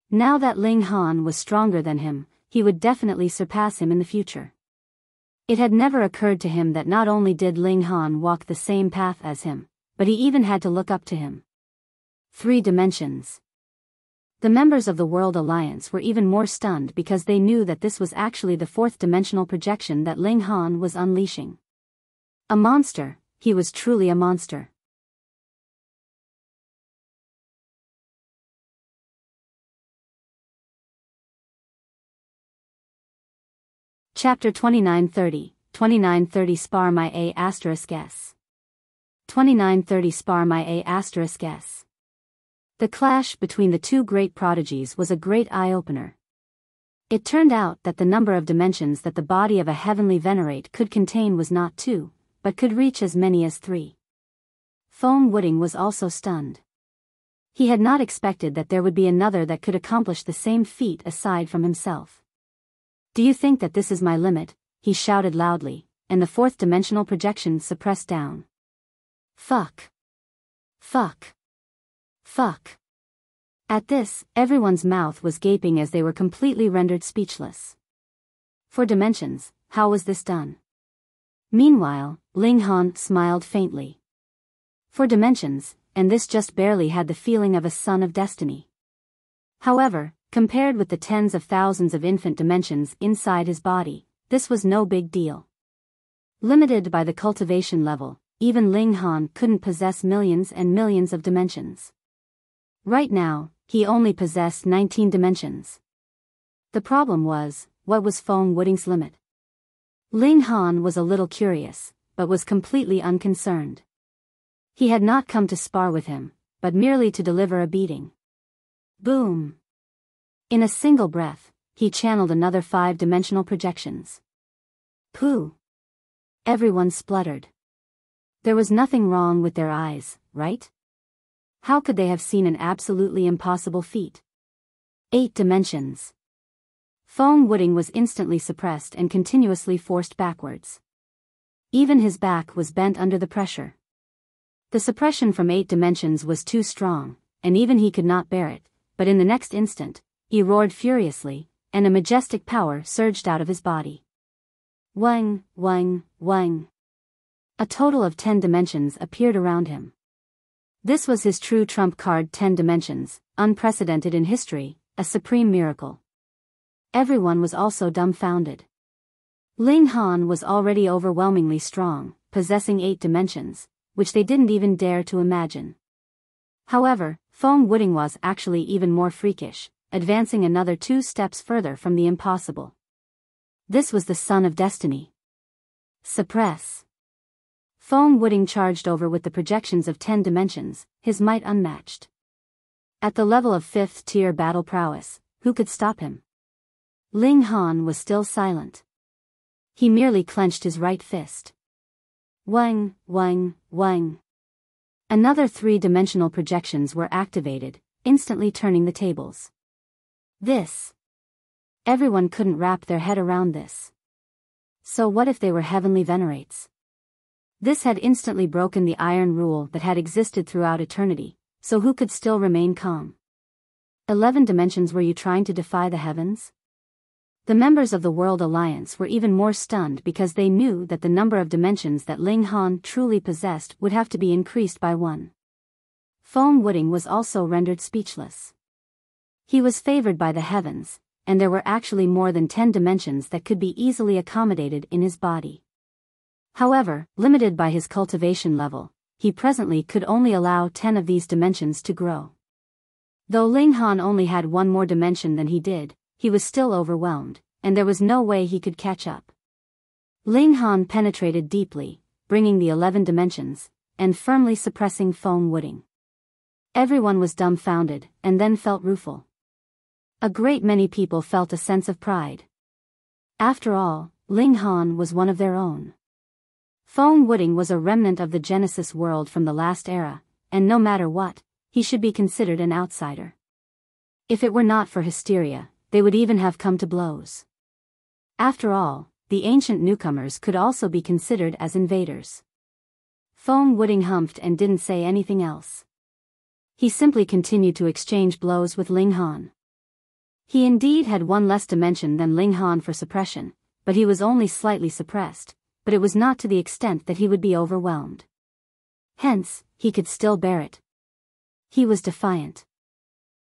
Now that Ling Han was stronger than him, he would definitely surpass him in the future. It had never occurred to him that not only did Ling Han walk the same path as him, but he even had to look up to him. 3 dimensions. The members of the World Alliance were even more stunned because they knew that this was actually the 4th dimensional projection that Ling Han was unleashing. A monster, he was truly a monster. Chapter 2930, 2930 Spar my A asterisk S. 2930 Spar my A asterisk S. The clash between the 2 great prodigies was a great eye-opener. It turned out that the number of dimensions that the body of a heavenly venerate could contain was not 2, but could reach as many as 3. Feng Wuding was also stunned. He had not expected that there would be another that could accomplish the same feat aside from himself. Do you think that this is my limit? He shouted loudly, and the 4th dimensional projection suppressed down. Fuck. Fuck. Fuck. At this, everyone's mouth was gaping as they were completely rendered speechless. 4 dimensions, how was this done? Meanwhile, Ling Han smiled faintly. 4 dimensions, and this just barely had the feeling of a son of destiny. However, compared with the tens of thousands of infant dimensions inside his body, this was no big deal. Limited by the cultivation level, even Ling Han couldn't possess millions and millions of dimensions. Right now, he only possessed 19 dimensions. The problem was, what was Feng Wuding's limit? Ling Han was a little curious, but was completely unconcerned. He had not come to spar with him, but merely to deliver a beating. Boom! In a single breath, he channeled another 5-dimensional projections. Pooh! Everyone spluttered. There was nothing wrong with their eyes, right? How could they have seen an absolutely impossible feat? 8 dimensions. Feng Wuding was instantly suppressed and continuously forced backwards. Even his back was bent under the pressure. The suppression from 8 dimensions was too strong, and even he could not bear it, but in the next instant, he roared furiously, and a majestic power surged out of his body. Wang, wang, wang. A total of 10 dimensions appeared around him. This was his true trump card, 10 dimensions, unprecedented in history, a supreme miracle. Everyone was also dumbfounded. Ling Han was already overwhelmingly strong, possessing 8 dimensions, which they didn't even dare to imagine. However, Feng Wuding was actually even more freakish, advancing another 2 steps further from the impossible. This was the son of destiny. Suppress. Feng Wuding charged over with the projections of 10 dimensions, his might unmatched. At the level of 5th tier battle prowess, who could stop him? Ling Han was still silent. He merely clenched his right fist. Wang, wang, wang. Another 3-dimensional projections were activated, instantly turning the tables. This. Everyone couldn't wrap their head around this. So what if they were heavenly venerates? This had instantly broken the iron rule that had existed throughout eternity, so who could still remain calm? 11 dimensions, were you trying to defy the heavens? The members of the World Alliance were even more stunned because they knew that the number of dimensions that Ling Han truly possessed would have to be increased by 1. Feng Wuding was also rendered speechless. He was favored by the heavens, and there were actually more than 10 dimensions that could be easily accommodated in his body. However, limited by his cultivation level, he presently could only allow 10 of these dimensions to grow. Though Ling Han only had 1 more dimension than he did, he was still overwhelmed, and there was no way he could catch up. Ling Han penetrated deeply, bringing the 11 dimensions, and firmly suppressing Feng Wuding. Everyone was dumbfounded, and then felt rueful. A great many people felt a sense of pride. After all, Ling Han was one of their own. Feng Wuding was a remnant of the Genesis world from the last era, and no matter what, he should be considered an outsider. If it were not for hysteria, they would even have come to blows. After all, the ancient newcomers could also be considered as invaders. Feng Wuding humphed and didn't say anything else. He simply continued to exchange blows with Ling Han. He indeed had one less dimension than Ling Han for suppression, but he was only slightly suppressed, but it was not to the extent that he would be overwhelmed. Hence, he could still bear it. He was defiant.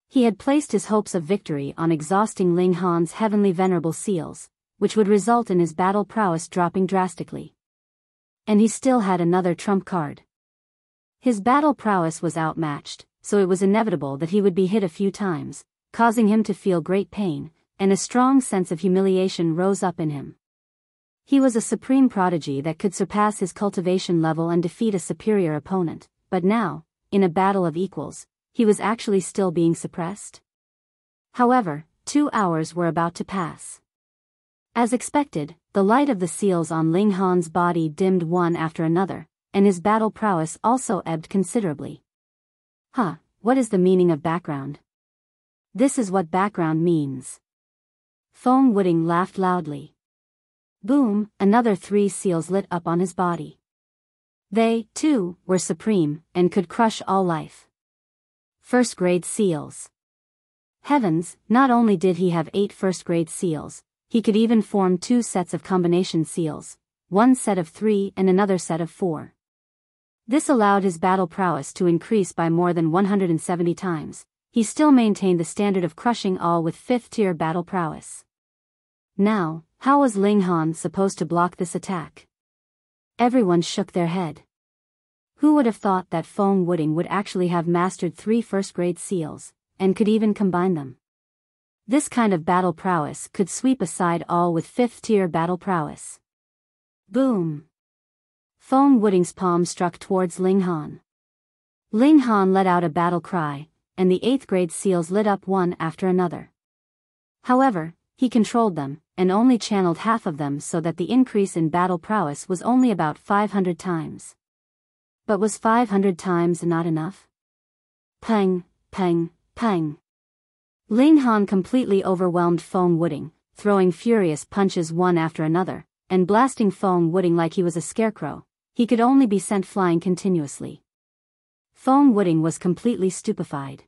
He had placed his hopes of victory on exhausting Ling Han's heavenly venerable seals, which would result in his battle prowess dropping drastically. And he still had another trump card. His battle prowess was outmatched, so it was inevitable that he would be hit a few times, causing him to feel great pain, and a strong sense of humiliation rose up in him. He was a supreme prodigy that could surpass his cultivation level and defeat a superior opponent, but now, in a battle of equals, he was actually still being suppressed. However, 2 hours were about to pass. As expected, the light of the seals on Ling Han's body dimmed one after another, and his battle prowess also ebbed considerably. What is the meaning of background? This is what background means. Feng Wuding laughed loudly. Boom, another 3 seals lit up on his body. They, too, were supreme, and could crush all life. First-grade seals. Heavens, not only did he have 8 first-grade seals, he could even form 2 sets of combination seals, one set of 3 and another set of 4. This allowed his battle prowess to increase by more than 170 times. He still maintained the standard of crushing all with 5th-tier battle prowess. Now, how was Ling Han supposed to block this attack? Everyone shook their head. Who would have thought that Feng Wuding would actually have mastered 3 first-grade seals, and could even combine them? This kind of battle prowess could sweep aside all with 5th-tier battle prowess. Boom! Feng Wuding's palm struck towards Ling Han. Ling Han let out a battle cry, and the 8th-grade seals lit up one after another. However, he controlled them, and only channeled half of them so that the increase in battle prowess was only about 500 times. But was 500 times not enough? Peng, peng, peng. Ling Han completely overwhelmed Feng Wuding, throwing furious punches one after another, and blasting Feng Wuding like he was a scarecrow. He could only be sent flying continuously. Feng Wuding was completely stupefied.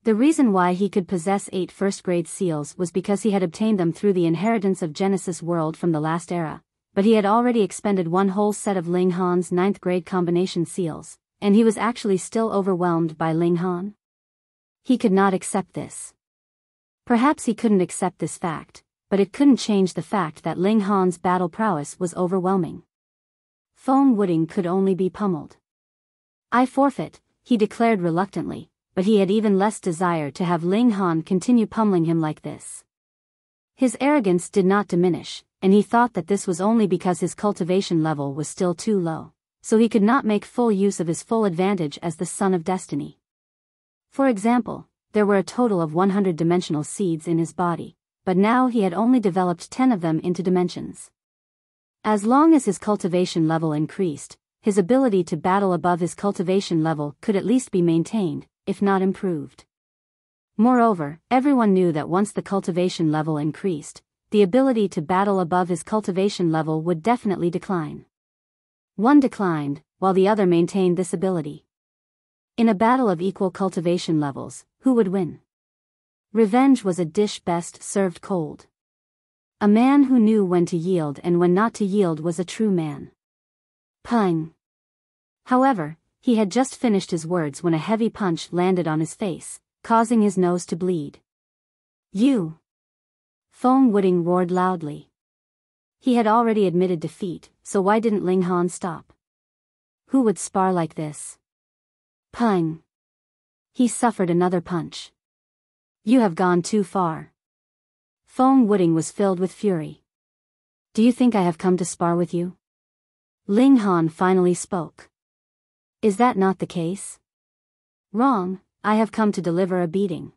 The reason why he could possess 8 first-grade seals was because he had obtained them through the inheritance of Genesis world from the last era, but he had already expended one whole set of Ling Han's 9th-grade combination seals, and he was actually still overwhelmed by Ling Han. He could not accept this. Perhaps he couldn't accept this fact, but it couldn't change the fact that Ling Han's battle prowess was overwhelming. Feng Wuding could only be pummeled. I forfeit, he declared reluctantly, but he had even less desire to have Ling Han continue pummeling him like this. His arrogance did not diminish, and he thought that this was only because his cultivation level was still too low, so he could not make full use of his full advantage as the son of destiny. For example, there were a total of 100 dimensional seeds in his body, but now he had only developed 10 of them into dimensions. As long as his cultivation level increased, his ability to battle above his cultivation level could at least be maintained, if not improved. Moreover, everyone knew that once the cultivation level increased, the ability to battle above his cultivation level would definitely decline. One declined, while the other maintained this ability. In a battle of equal cultivation levels, who would win? Revenge was a dish best served cold. A man who knew when to yield and when not to yield was a true man. Peng. However, he had just finished his words when a heavy punch landed on his face, causing his nose to bleed. You! Feng Wuding roared loudly. He had already admitted defeat, so why didn't Ling Han stop? Who would spar like this? Peng! He suffered another punch. You have gone too far. Feng Wuding was filled with fury. Do you think I have come to spar with you? Ling Han finally spoke. Is that not the case? Wrong, I have come to deliver a beating.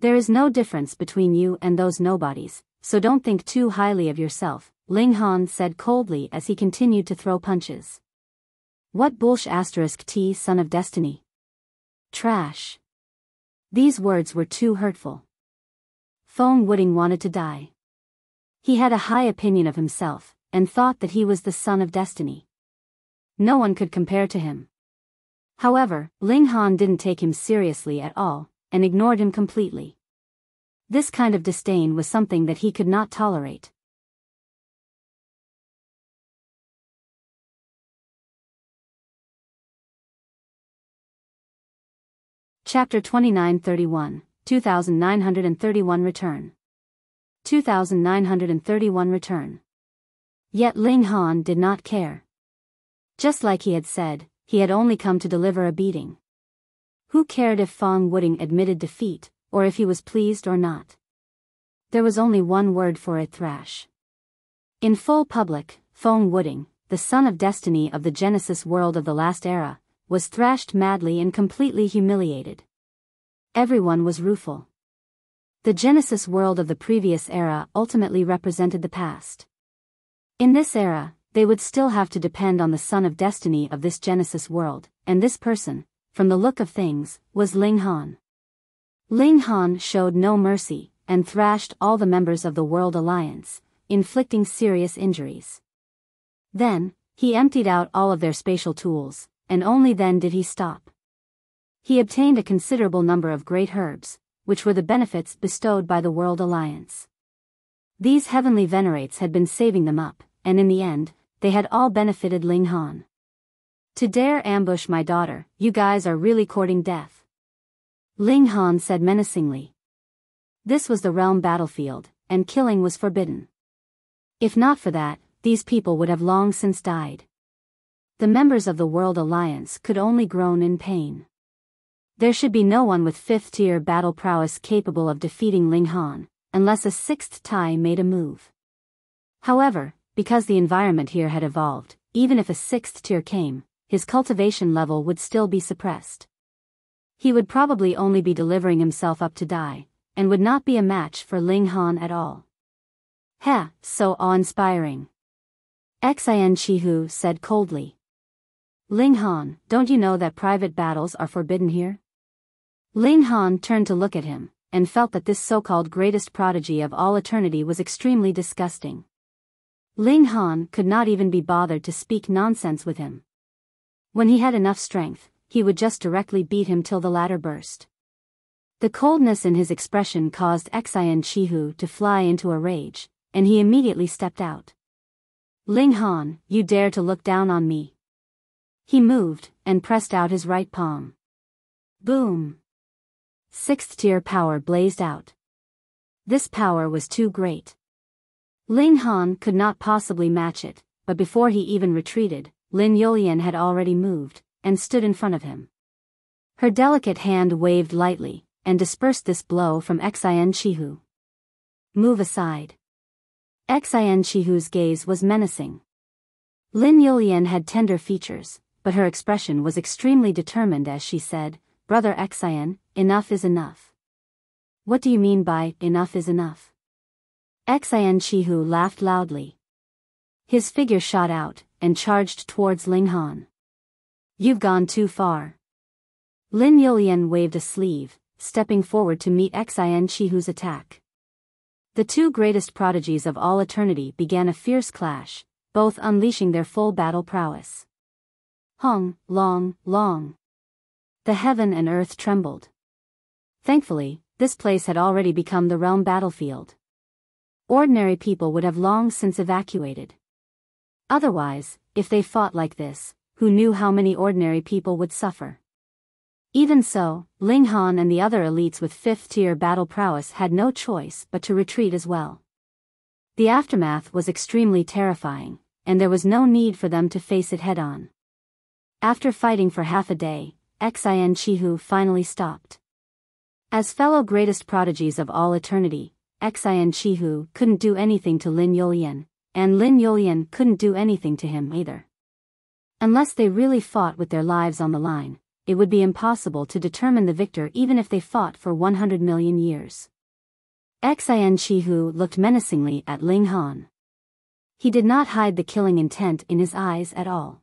There is no difference between you and those nobodies, so don't think too highly of yourself, Ling Han said coldly as he continued to throw punches. What bullsh** T son of destiny. Trash. These words were too hurtful. Feng Wuding wanted to die. He had a high opinion of himself, and thought that he was the son of destiny. No one could compare to him. However, Ling Han didn't take him seriously at all, and ignored him completely. This kind of disdain was something that he could not tolerate. Chapter 2931, 2931 Return. 2931 Return. Yet Ling Han did not care. Just like he had said, he had only come to deliver a beating. Who cared if Feng Wuding admitted defeat, or if he was pleased or not? There was only one word for it: thrash. In full public, Feng Wuding, the son of destiny of the Genesis world of the last era, was thrashed madly and completely humiliated. Everyone was rueful. The Genesis world of the previous era ultimately represented the past. In this era, they would still have to depend on the son of destiny of this Genesis world, and this person, from the look of things, was Ling Han. Ling Han showed no mercy, and thrashed all the members of the World Alliance, inflicting serious injuries. Then, he emptied out all of their spatial tools, and only then did he stop. He obtained a considerable number of great herbs, which were the benefits bestowed by the World Alliance. These heavenly venerates had been saving them up, and in the end, they had all benefited Ling Han. To dare ambush my daughter, you guys are really courting death. Ling Han said menacingly. This was the realm battlefield, and killing was forbidden. If not for that, these people would have long since died. The members of the World Alliance could only groan in pain. There should be no one with 5th-tier battle prowess capable of defeating Ling Han, unless a 6th Tai made a move. However, because the environment here had evolved, even if a 6th tier came, his cultivation level would still be suppressed. He would probably only be delivering himself up to die, and would not be a match for Ling Han at all. Heh, so awe-inspiring. Xian Chihu said coldly. Ling Han, don't you know that private battles are forbidden here? Ling Han turned to look at him, and felt that this so-called greatest prodigy of all eternity was extremely disgusting. Ling Han could not even be bothered to speak nonsense with him. When he had enough strength, he would just directly beat him till the latter burst. The coldness in his expression caused Xian Chihu to fly into a rage, and he immediately stepped out. Ling Han, you dare to look down on me? He moved, and pressed out his right palm. Boom! 6th-tier power blazed out. This power was too great. Ling Han could not possibly match it, but before he even retreated, Lin Yulian had already moved, and stood in front of him. Her delicate hand waved lightly, and dispersed this blow from Xian Chihu. Move aside. Xian Chihu's gaze was menacing. Lin Yulian had tender features, but her expression was extremely determined as she said, Brother Xian, enough is enough. What do you mean by, enough is enough? Xian Chihu laughed loudly. His figure shot out, and charged towards Ling Han. You've gone too far. Lin Yulian waved a sleeve, stepping forward to meet Xian Chihu's attack. The two greatest prodigies of all eternity began a fierce clash, both unleashing their full battle prowess. Hong, long, long. The heaven and earth trembled. Thankfully, this place had already become the realm battlefield. Ordinary people would have long since evacuated. Otherwise, if they fought like this, who knew how many ordinary people would suffer? Even so, Ling Han and the other elites with 5th-tier battle prowess had no choice but to retreat as well. The aftermath was extremely terrifying, and there was no need for them to face it head-on. After fighting for half a day, Xian Chihu finally stopped. As fellow greatest prodigies of all eternity, Xian Chihu couldn't do anything to Lin Yulian, and Lin Yulian couldn't do anything to him either. Unless they really fought with their lives on the line, it would be impossible to determine the victor even if they fought for 100 million years. Xian Chihu looked menacingly at Ling Han. He did not hide the killing intent in his eyes at all.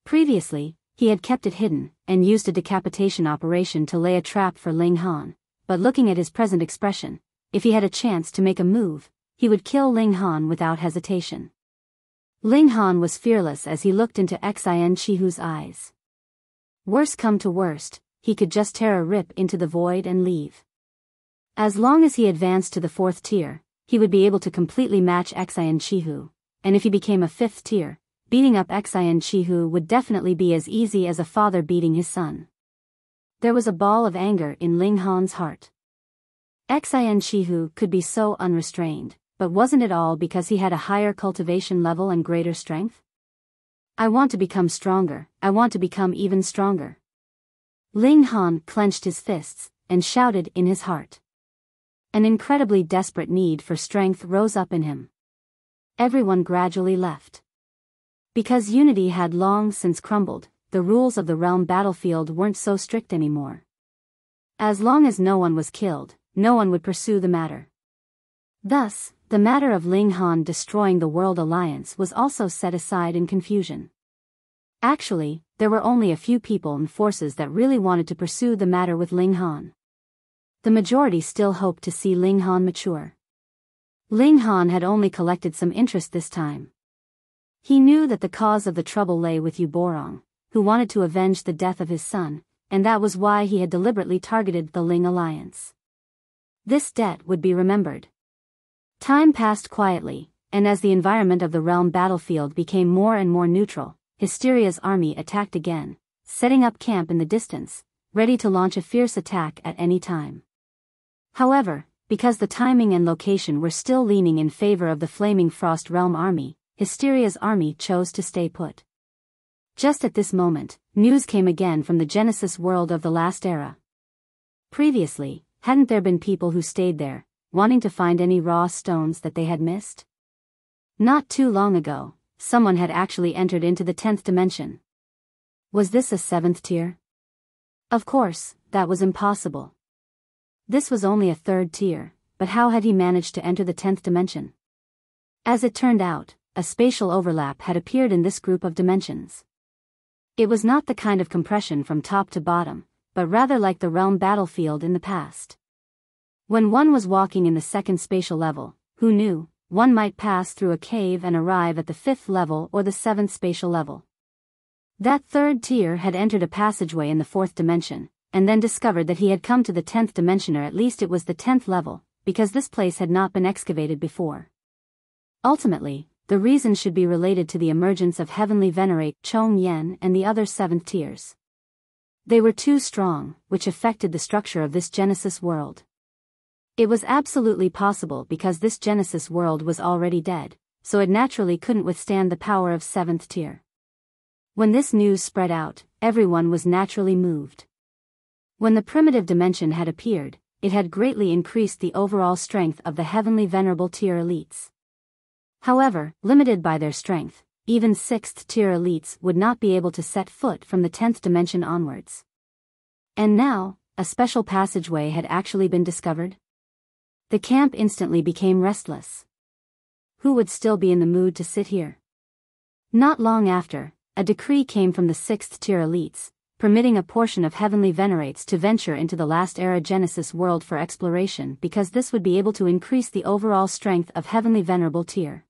Previously, he had kept it hidden, and used a decapitation operation to lay a trap for Ling Han, but looking at his present expression, if he had a chance to make a move, he would kill Ling Han without hesitation. Ling Han was fearless as he looked into Xian Chihu's eyes. Worst come to worst, he could just tear a rip into the void and leave. As long as he advanced to the 4th tier, he would be able to completely match Xian Chihu, and if he became a 5th tier, beating up Xian Chihu would definitely be as easy as a father beating his son. There was a ball of anger in Ling Han's heart. Xian Chihu could be so unrestrained, but wasn't it all because he had a higher cultivation level and greater strength? I want to become stronger, I want to become even stronger. Ling Han clenched his fists, and shouted in his heart. An incredibly desperate need for strength rose up in him. Everyone gradually left. Because unity had long since crumbled, the rules of the realm battlefield weren't so strict anymore. As long as no one was killed, no one would pursue the matter. Thus, the matter of Ling Han destroying the World Alliance was also set aside in confusion. Actually, there were only a few people and forces that really wanted to pursue the matter with Ling Han. The majority still hoped to see Ling Han mature. Ling Han had only collected some interest this time. He knew that the cause of the trouble lay with Yu Borong, who wanted to avenge the death of his son, and that was why he had deliberately targeted the Ling Alliance. This debt would be remembered. Time passed quietly, and as the environment of the realm battlefield became more and more neutral, Hysteria's army attacked again, setting up camp in the distance, ready to launch a fierce attack at any time. However, because the timing and location were still leaning in favor of the Flaming Frost Realm army, Hysteria's army chose to stay put. Just at this moment, news came again from the Genesis world of the last era. Previously, hadn't there been people who stayed there, wanting to find any raw stones that they had missed? Not too long ago, someone had actually entered into the 10th dimension. Was this a 7th tier? Of course, that was impossible. This was only a 3rd tier, but how had he managed to enter the 10th dimension? As it turned out, a spatial overlap had appeared in this group of dimensions. It was not the kind of compression from top to bottom, but rather like the realm battlefield in the past. When one was walking in the 2nd spatial level, who knew, one might pass through a cave and arrive at the 5th level or the 7th spatial level. That 3rd tier had entered a passageway in the 4th dimension, and then discovered that he had come to the 10th dimension, or at least it was the 10th level, because this place had not been excavated before. Ultimately, the reason should be related to the emergence of Heavenly Venerate Chong Yen and the other 7th tiers. They were too strong, which affected the structure of this Genesis world. It was absolutely possible because this Genesis world was already dead, so it naturally couldn't withstand the power of 7th tier. When this news spread out, everyone was naturally moved. When the primitive dimension had appeared, it had greatly increased the overall strength of the Heavenly Venerable tier elites. However, limited by their strength, even 6th tier elites would not be able to set foot from the 10th dimension onwards. And now, a special passageway had actually been discovered? The camp instantly became restless. Who would still be in the mood to sit here? Not long after, a decree came from the 6th tier elites, permitting a portion of Heavenly Venerates to venture into the last era Genesis world for exploration because this would be able to increase the overall strength of Heavenly Venerable tier.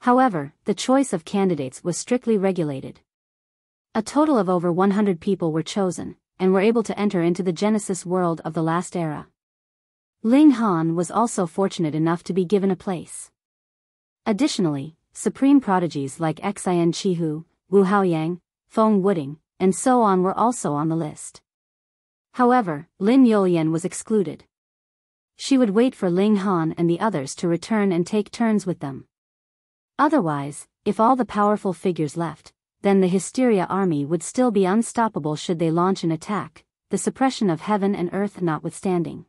However, the choice of candidates was strictly regulated. A total of over 100 people were chosen, and were able to enter into the Genesis world of the last era. Ling Han was also fortunate enough to be given a place. Additionally, supreme prodigies like Xian Chihu, Wu Haoyang, Feng Wuding, and so on were also on the list. However, Lin Yolian was excluded. She would wait for Ling Han and the others to return and take turns with them. Otherwise, if all the powerful figures left, then the Hysteria army would still be unstoppable should they launch an attack, the suppression of heaven and earth notwithstanding.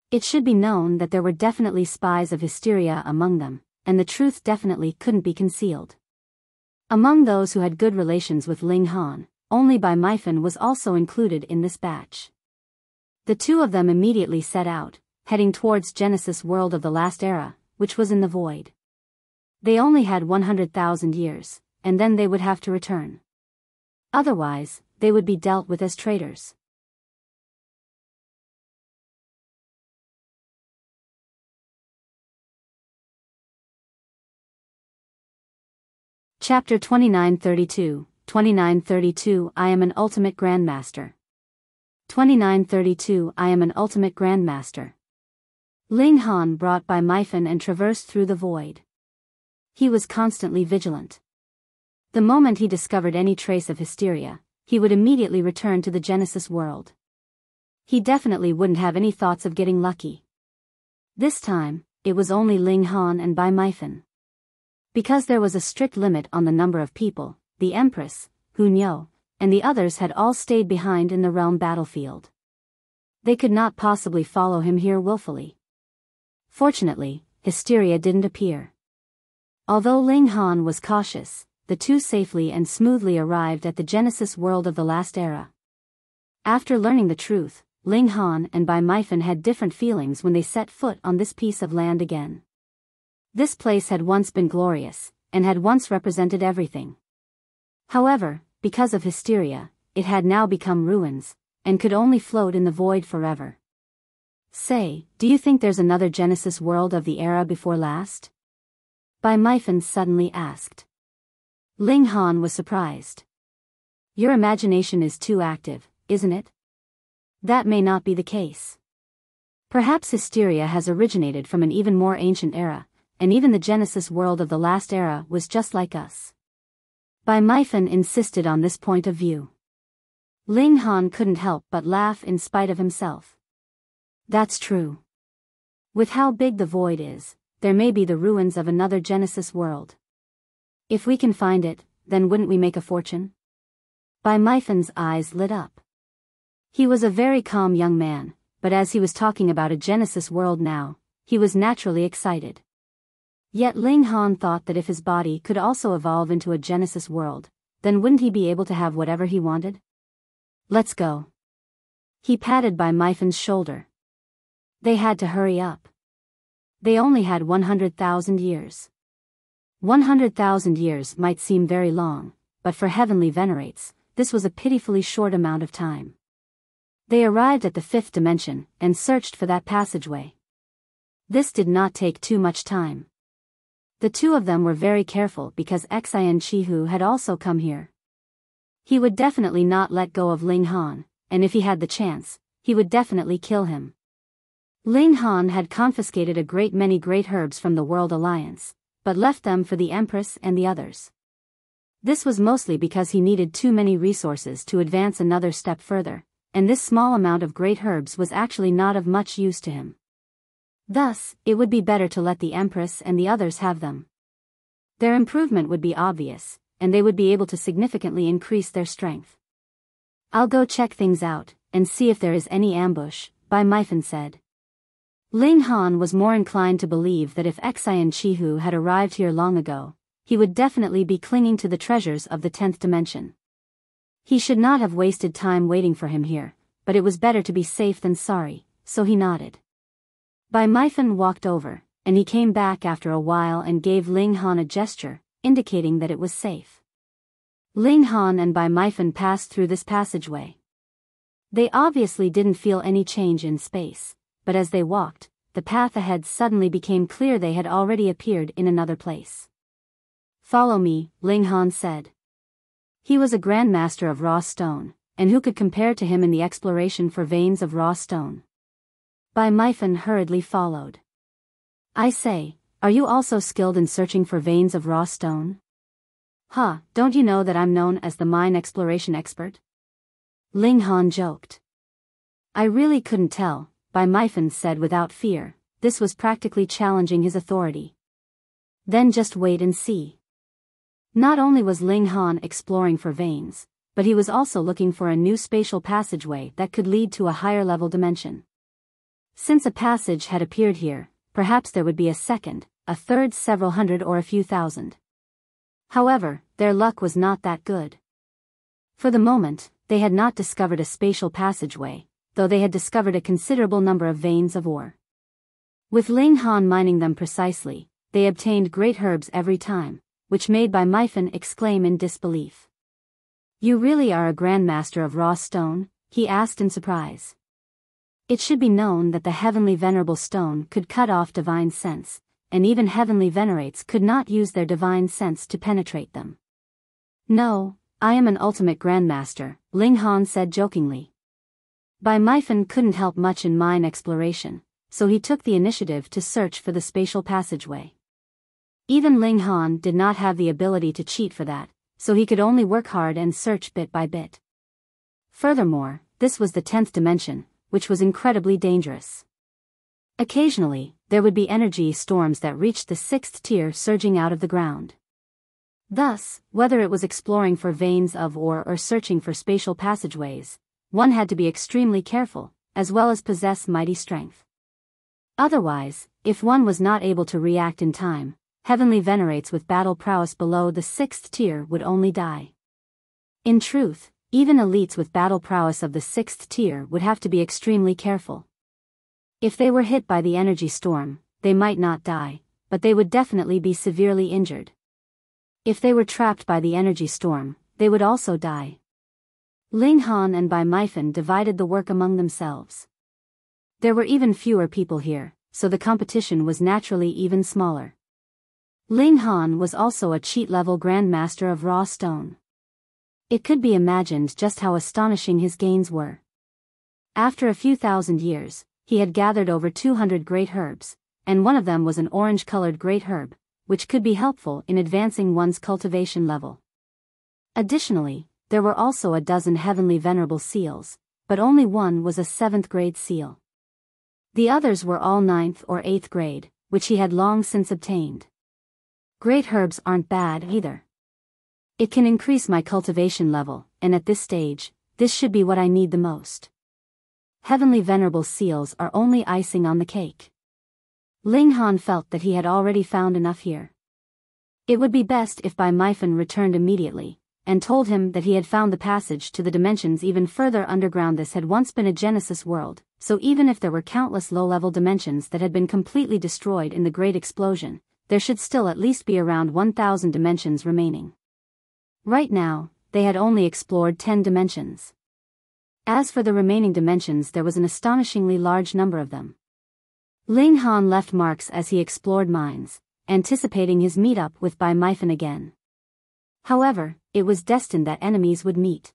It should be known that there were definitely spies of Hysteria among them, and the truth definitely couldn't be concealed. Among those who had good relations with Ling Han, only Bai Mifan was also included in this batch. The two of them immediately set out, heading towards Genesis world of the last era, which was in the void. They only had 100,000 years, and then they would have to return. Otherwise, they would be dealt with as traitors. Chapter 2932, 2932 I am an ultimate Grandmaster. 2932 I am an ultimate Grandmaster. Ling Han brought by Mifan and traversed through the void. He was constantly vigilant. The moment he discovered any trace of hysteria, he would immediately return to the Genesis world. He definitely wouldn't have any thoughts of getting lucky. This time, it was only Ling Han and Bai Mifan. Because there was a strict limit on the number of people, the Empress, Hunyo, and the others had all stayed behind in the realm battlefield. They could not possibly follow him here willfully. Fortunately, hysteria didn't appear. Although Ling Han was cautious, the two safely and smoothly arrived at the Genesis world of the last era. After learning the truth, Ling Han and Bai Mifan had different feelings when they set foot on this piece of land again. This place had once been glorious, and had once represented everything. However, because of hysteria, it had now become ruins, and could only float in the void forever. Say, do you think there's another Genesis world of the era before last? Bai Mifan suddenly asked. Ling Han was surprised. Your imagination is too active, isn't it? That may not be the case. Perhaps hysteria has originated from an even more ancient era, and even the Genesis world of the last era was just like us. Bai Mifan insisted on this point of view. Ling Han couldn't help but laugh in spite of himself. That's true. With how big the void is, there may be the ruins of another Genesis world. If we can find it, then wouldn't we make a fortune? Bai Mifan's eyes lit up. He was a very calm young man, but as he was talking about a Genesis world now, he was naturally excited. Yet Ling Han thought that if his body could also evolve into a Genesis world, then wouldn't he be able to have whatever he wanted? Let's go. He patted Bai Mifan's shoulder. They had to hurry up. They only had 100,000 years. 100,000 years might seem very long, but for heavenly venerates, this was a pitifully short amount of time. They arrived at the fifth dimension, and searched for that passageway. This did not take too much time. The two of them were very careful because Xian Chihu had also come here. He would definitely not let go of Ling Han, and if he had the chance, he would definitely kill him. Ling Han had confiscated a great many great herbs from the World Alliance, but left them for the Empress and the others. This was mostly because he needed too many resources to advance another step further, and this small amount of great herbs was actually not of much use to him. Thus, it would be better to let the Empress and the others have them. Their improvement would be obvious, and they would be able to significantly increase their strength. I'll go check things out, and see if there is any ambush, Bai Mifan said. Ling Han was more inclined to believe that if Xian Chihu had arrived here long ago, he would definitely be clinging to the treasures of the 10th dimension. He should not have wasted time waiting for him here, but it was better to be safe than sorry, so he nodded. Bai Mifan walked over, and he came back after a while and gave Ling Han a gesture, indicating that it was safe. Ling Han and Bai Mifan passed through this passageway. They obviously didn't feel any change in space, but as they walked, the path ahead suddenly became clear. They had already appeared in another place. Follow me, Ling Han said. He was a Grandmaster of raw stone, and who could compare to him in the exploration for veins of raw stone? Bai Mifan hurriedly followed. I say, are you also skilled in searching for veins of raw stone? Huh, don't you know that I'm known as the mine exploration expert? Ling Han joked. I really couldn't tell, Bai Mifan said without fear. This was practically challenging his authority. Then just wait and see. Not only was Ling Han exploring for veins, but he was also looking for a new spatial passageway that could lead to a higher level dimension. Since a passage had appeared here, perhaps there would be a second, a third, several hundred or a few thousand. However, their luck was not that good. For the moment, they had not discovered a spatial passageway, though they had discovered a considerable number of veins of ore. With Ling Han mining them precisely, they obtained great herbs every time, which made Mifan exclaim in disbelief. "You really are a Grandmaster of raw stone?" he asked in surprise. It should be known that the heavenly venerable stone could cut off divine sense, and even heavenly venerates could not use their divine sense to penetrate them. "No, I am an ultimate Grandmaster," Ling Han said jokingly. Mifan couldn't help much in mine exploration, so he took the initiative to search for the spatial passageway. Even Ling Han did not have the ability to cheat for that, so he could only work hard and search bit by bit. Furthermore, this was the 10th dimension, which was incredibly dangerous. Occasionally, there would be energy storms that reached the 6th tier surging out of the ground. Thus, whether it was exploring for veins of ore or searching for spatial passageways, one had to be extremely careful, as well as possess mighty strength. Otherwise, if one was not able to react in time, heavenly venerates with battle prowess below the 6th tier would only die. In truth, even elites with battle prowess of the 6th tier would have to be extremely careful. If they were hit by the energy storm, they might not die, but they would definitely be severely injured. If they were trapped by the energy storm, they would also die. Ling Han and Mifan divided the work among themselves. There were even fewer people here, so the competition was naturally even smaller. Ling Han was also a cheat-level Grandmaster of raw stone. It could be imagined just how astonishing his gains were. After a few thousand years, he had gathered over 200 great herbs, and one of them was an orange-colored great herb, which could be helpful in advancing one's cultivation level. Additionally, there were also a dozen heavenly venerable seals, but only one was a 7th grade seal. The others were all 9th or 8th grade, which he had long since obtained. Great herbs aren't bad either. It can increase my cultivation level, and at this stage, this should be what I need the most. Heavenly venerable seals are only icing on the cake. Ling Han felt that he had already found enough here. It would be best if Mifan returned immediately, and told him that he had found the passage to the dimensions even further underground. This had once been a Genesis world, so even if there were countless low-level dimensions that had been completely destroyed in the Great Explosion, there should still at least be around 1,000 dimensions remaining. Right now, they had only explored 10 dimensions. As for the remaining dimensions, there was an astonishingly large number of them. Ling Han left marks as he explored mines, anticipating his meet-up with Mifan again. However, it was destined that enemies would meet.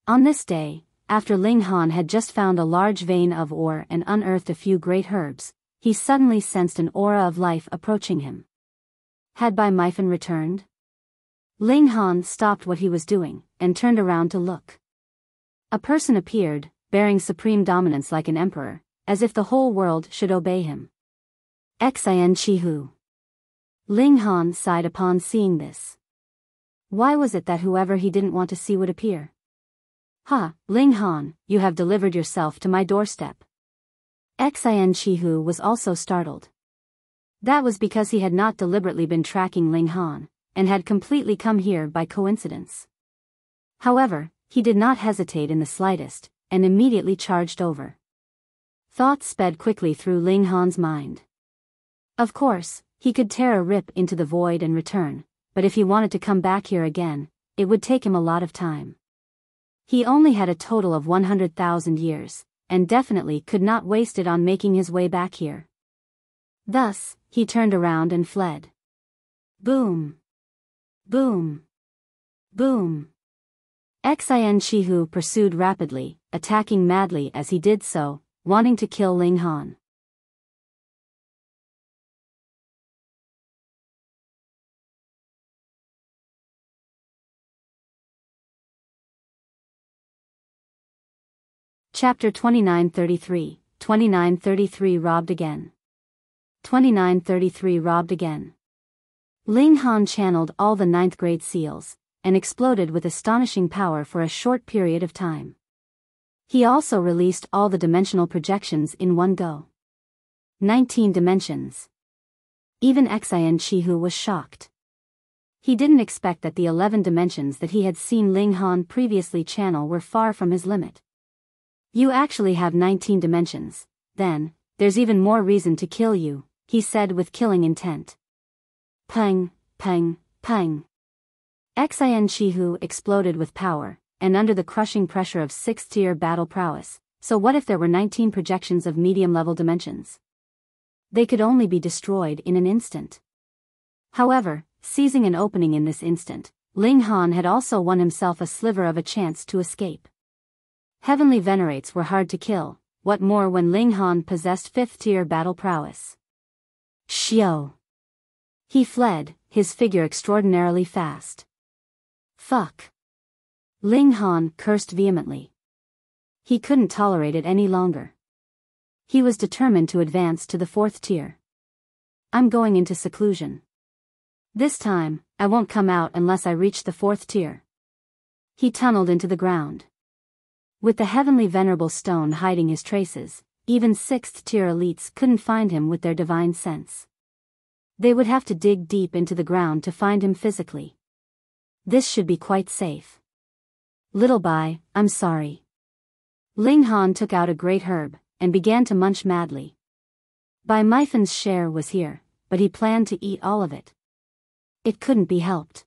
On this day, after Ling Han had just found a large vein of ore and unearthed a few great herbs, he suddenly sensed an aura of life approaching him. Had Mifan returned? Ling Han stopped what he was doing, and turned around to look. A person appeared, bearing supreme dominance like an emperor, as if the whole world should obey him. Xin Chihu. Ling Han sighed upon seeing this. Why was it that whoever he didn't want to see would appear? "Ha, Ling Han, you have delivered yourself to my doorstep." Xin Chihu was also startled. That was because he had not deliberately been tracking Ling Han, and had completely come here by coincidence. However, he did not hesitate in the slightest, and immediately charged over. Thoughts sped quickly through Ling Han's mind. Of course, he could tear a rip into the void and return, but if he wanted to come back here again, it would take him a lot of time. He only had a total of 100,000 years, and definitely could not waste it on making his way back here. Thus, he turned around and fled. Boom! Boom! Boom! Xin Chihu pursued rapidly, attacking madly as he did so, wanting to kill Ling Han. Chapter 2933, 2933 Robbed Again. 2933 Robbed Again. Ling Han channeled all the 9th grade seals, and exploded with astonishing power for a short period of time. He also released all the dimensional projections in one go. 19 dimensions. Even Xin Chihu was shocked. He didn't expect that the 11 dimensions that he had seen Ling Han previously channel were far from his limit. You actually have 19 dimensions, then, there's even more reason to kill you, he said with killing intent. Peng, peng, peng. Xin Chihu exploded with power, and under the crushing pressure of 6th-tier battle prowess. So what if there were 19 projections of medium-level dimensions? They could only be destroyed in an instant. However, seizing an opening in this instant, Ling Han had also won himself a sliver of a chance to escape. Heavenly Venerates were hard to kill, what more when Ling Han possessed 5th-tier battle prowess. Xiao. He fled, his figure extraordinarily fast. Fuck. Ling Han cursed vehemently. He couldn't tolerate it any longer. He was determined to advance to the 4th tier. I'm going into seclusion. This time, I won't come out unless I reach the 4th tier. He tunneled into the ground. With the heavenly venerable stone hiding his traces, even 6th tier elites couldn't find him with their divine sense. They would have to dig deep into the ground to find him physically. This should be quite safe. Little Bai, I'm sorry. Ling Han took out a great herb, and began to munch madly. Bai Mifan's share was here, but he planned to eat all of it. It couldn't be helped.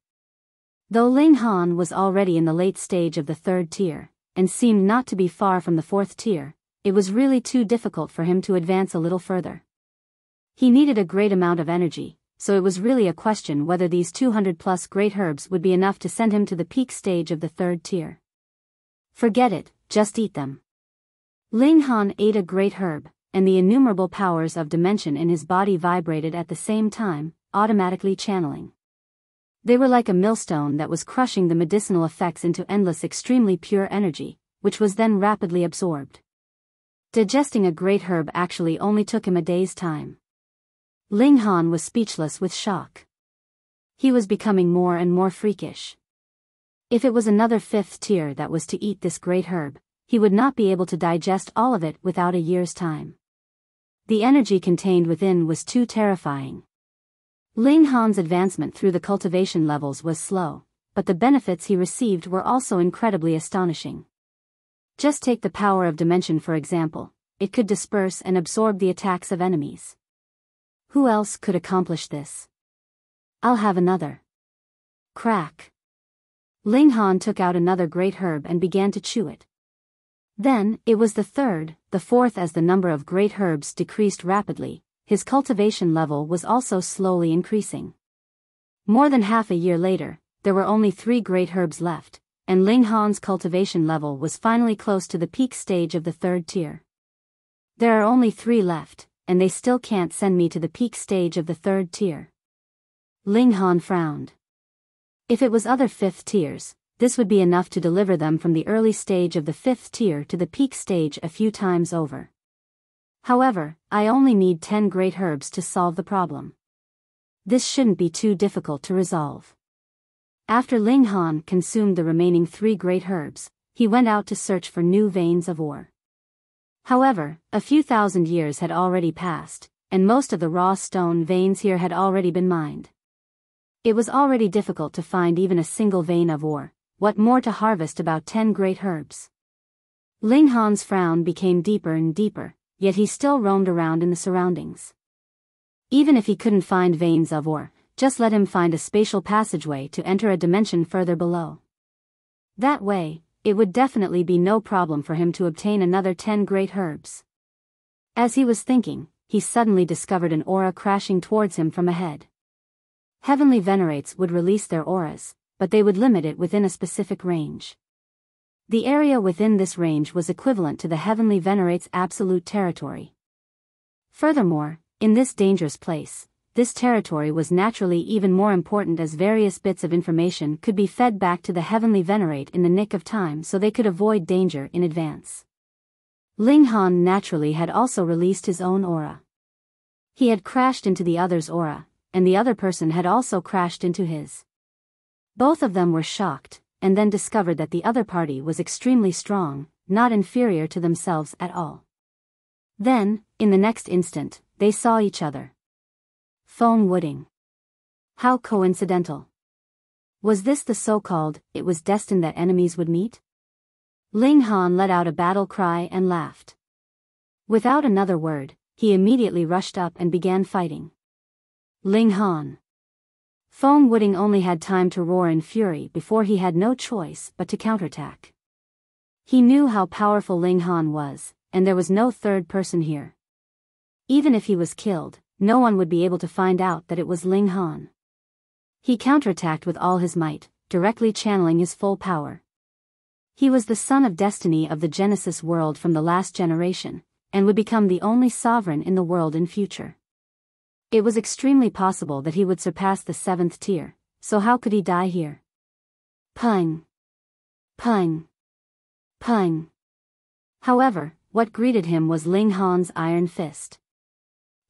Though Ling Han was already in the late stage of the 3rd tier, and seemed not to be far from the 4th tier, it was really too difficult for him to advance a little further. He needed a great amount of energy, so it was really a question whether these 200+ great herbs would be enough to send him to the peak stage of the 3rd tier. Forget it, just eat them. Ling Han ate a great herb, and the innumerable powers of dimension in his body vibrated at the same time, automatically channeling. They were like a millstone that was crushing the medicinal effects into endless extremely pure energy, which was then rapidly absorbed. Digesting a great herb actually only took him a day's time. Ling Han was speechless with shock. He was becoming more and more freakish. If it was another 5th tier that was to eat this great herb, he would not be able to digest all of it without a year's time. The energy contained within was too terrifying. Ling Han's advancement through the cultivation levels was slow, but the benefits he received were also incredibly astonishing. Just take the power of dimension for example, it could disperse and absorb the attacks of enemies. Who else could accomplish this? I'll have another. Crack. Ling Han took out another great herb and began to chew it. Then, it was the 3rd, the 4th as the number of great herbs decreased rapidly, his cultivation level was also slowly increasing. More than half a year later, there were only 3 great herbs left, and Ling Han's cultivation level was finally close to the peak stage of the 3rd tier. There are only 3 left, and they still can't send me to the peak stage of the 3rd tier. Ling Han frowned. If it was other 5th tiers, this would be enough to deliver them from the early stage of the 5th tier to the peak stage a few times over. However, I only need 10 great herbs to solve the problem. This shouldn't be too difficult to resolve. After Ling Han consumed the remaining 3 great herbs, he went out to search for new veins of ore. However, a few thousand years had already passed, and most of the raw stone veins here had already been mined. It was already difficult to find even a single vein of ore, what more to harvest about 10 great herbs. Ling Han's frown became deeper and deeper, yet he still roamed around in the surroundings. Even if he couldn't find veins of ore, just let him find a spatial passageway to enter a dimension further below. That way, it would definitely be no problem for him to obtain another 10 great herbs. As he was thinking, he suddenly discovered an aura crashing towards him from ahead. Heavenly Venerates would release their auras, but they would limit it within a specific range. The area within this range was equivalent to the Heavenly Venerates' absolute territory. Furthermore, in this dangerous place, this territory was naturally even more important as various bits of information could be fed back to the Heavenly Venerate in the nick of time so they could avoid danger in advance. Ling Han naturally had also released his own aura. He had crashed into the other's aura, and the other person had also crashed into his. Both of them were shocked, and then discovered that the other party was extremely strong, not inferior to themselves at all. Then, in the next instant, they saw each other. Feng Wuding. How coincidental. Was this the so-called, it was destined that enemies would meet? Ling Han let out a battle cry and laughed. Without another word, he immediately rushed up and began fighting. Ling Han. Feng Wuding only had time to roar in fury before he had no choice but to counterattack. He knew how powerful Ling Han was, and there was no third person here. Even if he was killed, no one would be able to find out that it was Ling Han. He counterattacked with all his might, directly channeling his full power. He was the son of destiny of the Genesis world from the last generation, and would become the only sovereign in the world in future. It was extremely possible that he would surpass the 7th tier, so how could he die here? Pung! Pung! Pung! However, what greeted him was Ling Han's iron fist.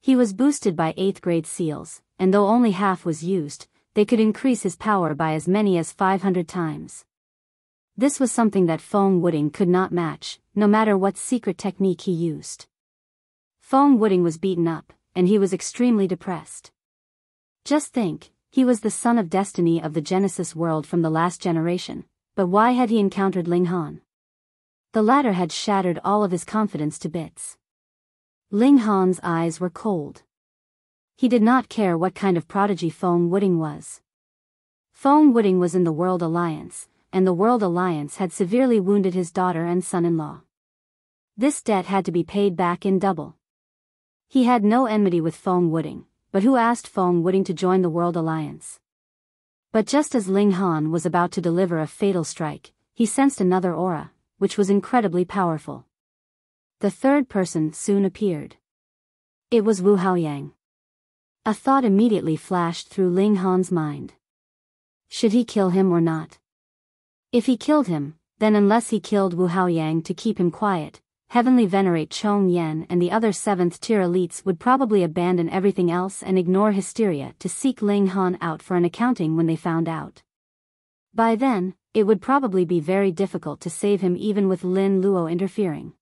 He was boosted by 8th grade seals, and though only half was used, they could increase his power by as many as 500 times. This was something that Feng Wuding could not match, no matter what secret technique he used. Feng Wuding was beaten up, and he was extremely depressed. Just think, he was the son of destiny of the Genesis world from the last generation, but why had he encountered Ling Han? The latter had shattered all of his confidence to bits. Ling Han's eyes were cold. He did not care what kind of prodigy Feng Wuding was. Feng Wuding was in the World Alliance, and the World Alliance had severely wounded his daughter and son-in-law. This debt had to be paid back in double. He had no enmity with Feng Wuding, but who asked Feng Wuding to join the World Alliance? But just as Ling Han was about to deliver a fatal strike, he sensed another aura, which was incredibly powerful. The third person soon appeared. It was Wu Haoyang. A thought immediately flashed through Ling Han's mind. Should he kill him or not? If he killed him, then unless he killed Wu Haoyang to keep him quiet, Heavenly Venerate Chong Yen and the other 7th tier elites would probably abandon everything else and ignore hysteria to seek Ling Han out for an accounting when they found out. By then, it would probably be very difficult to save him even with Lin Luo interfering.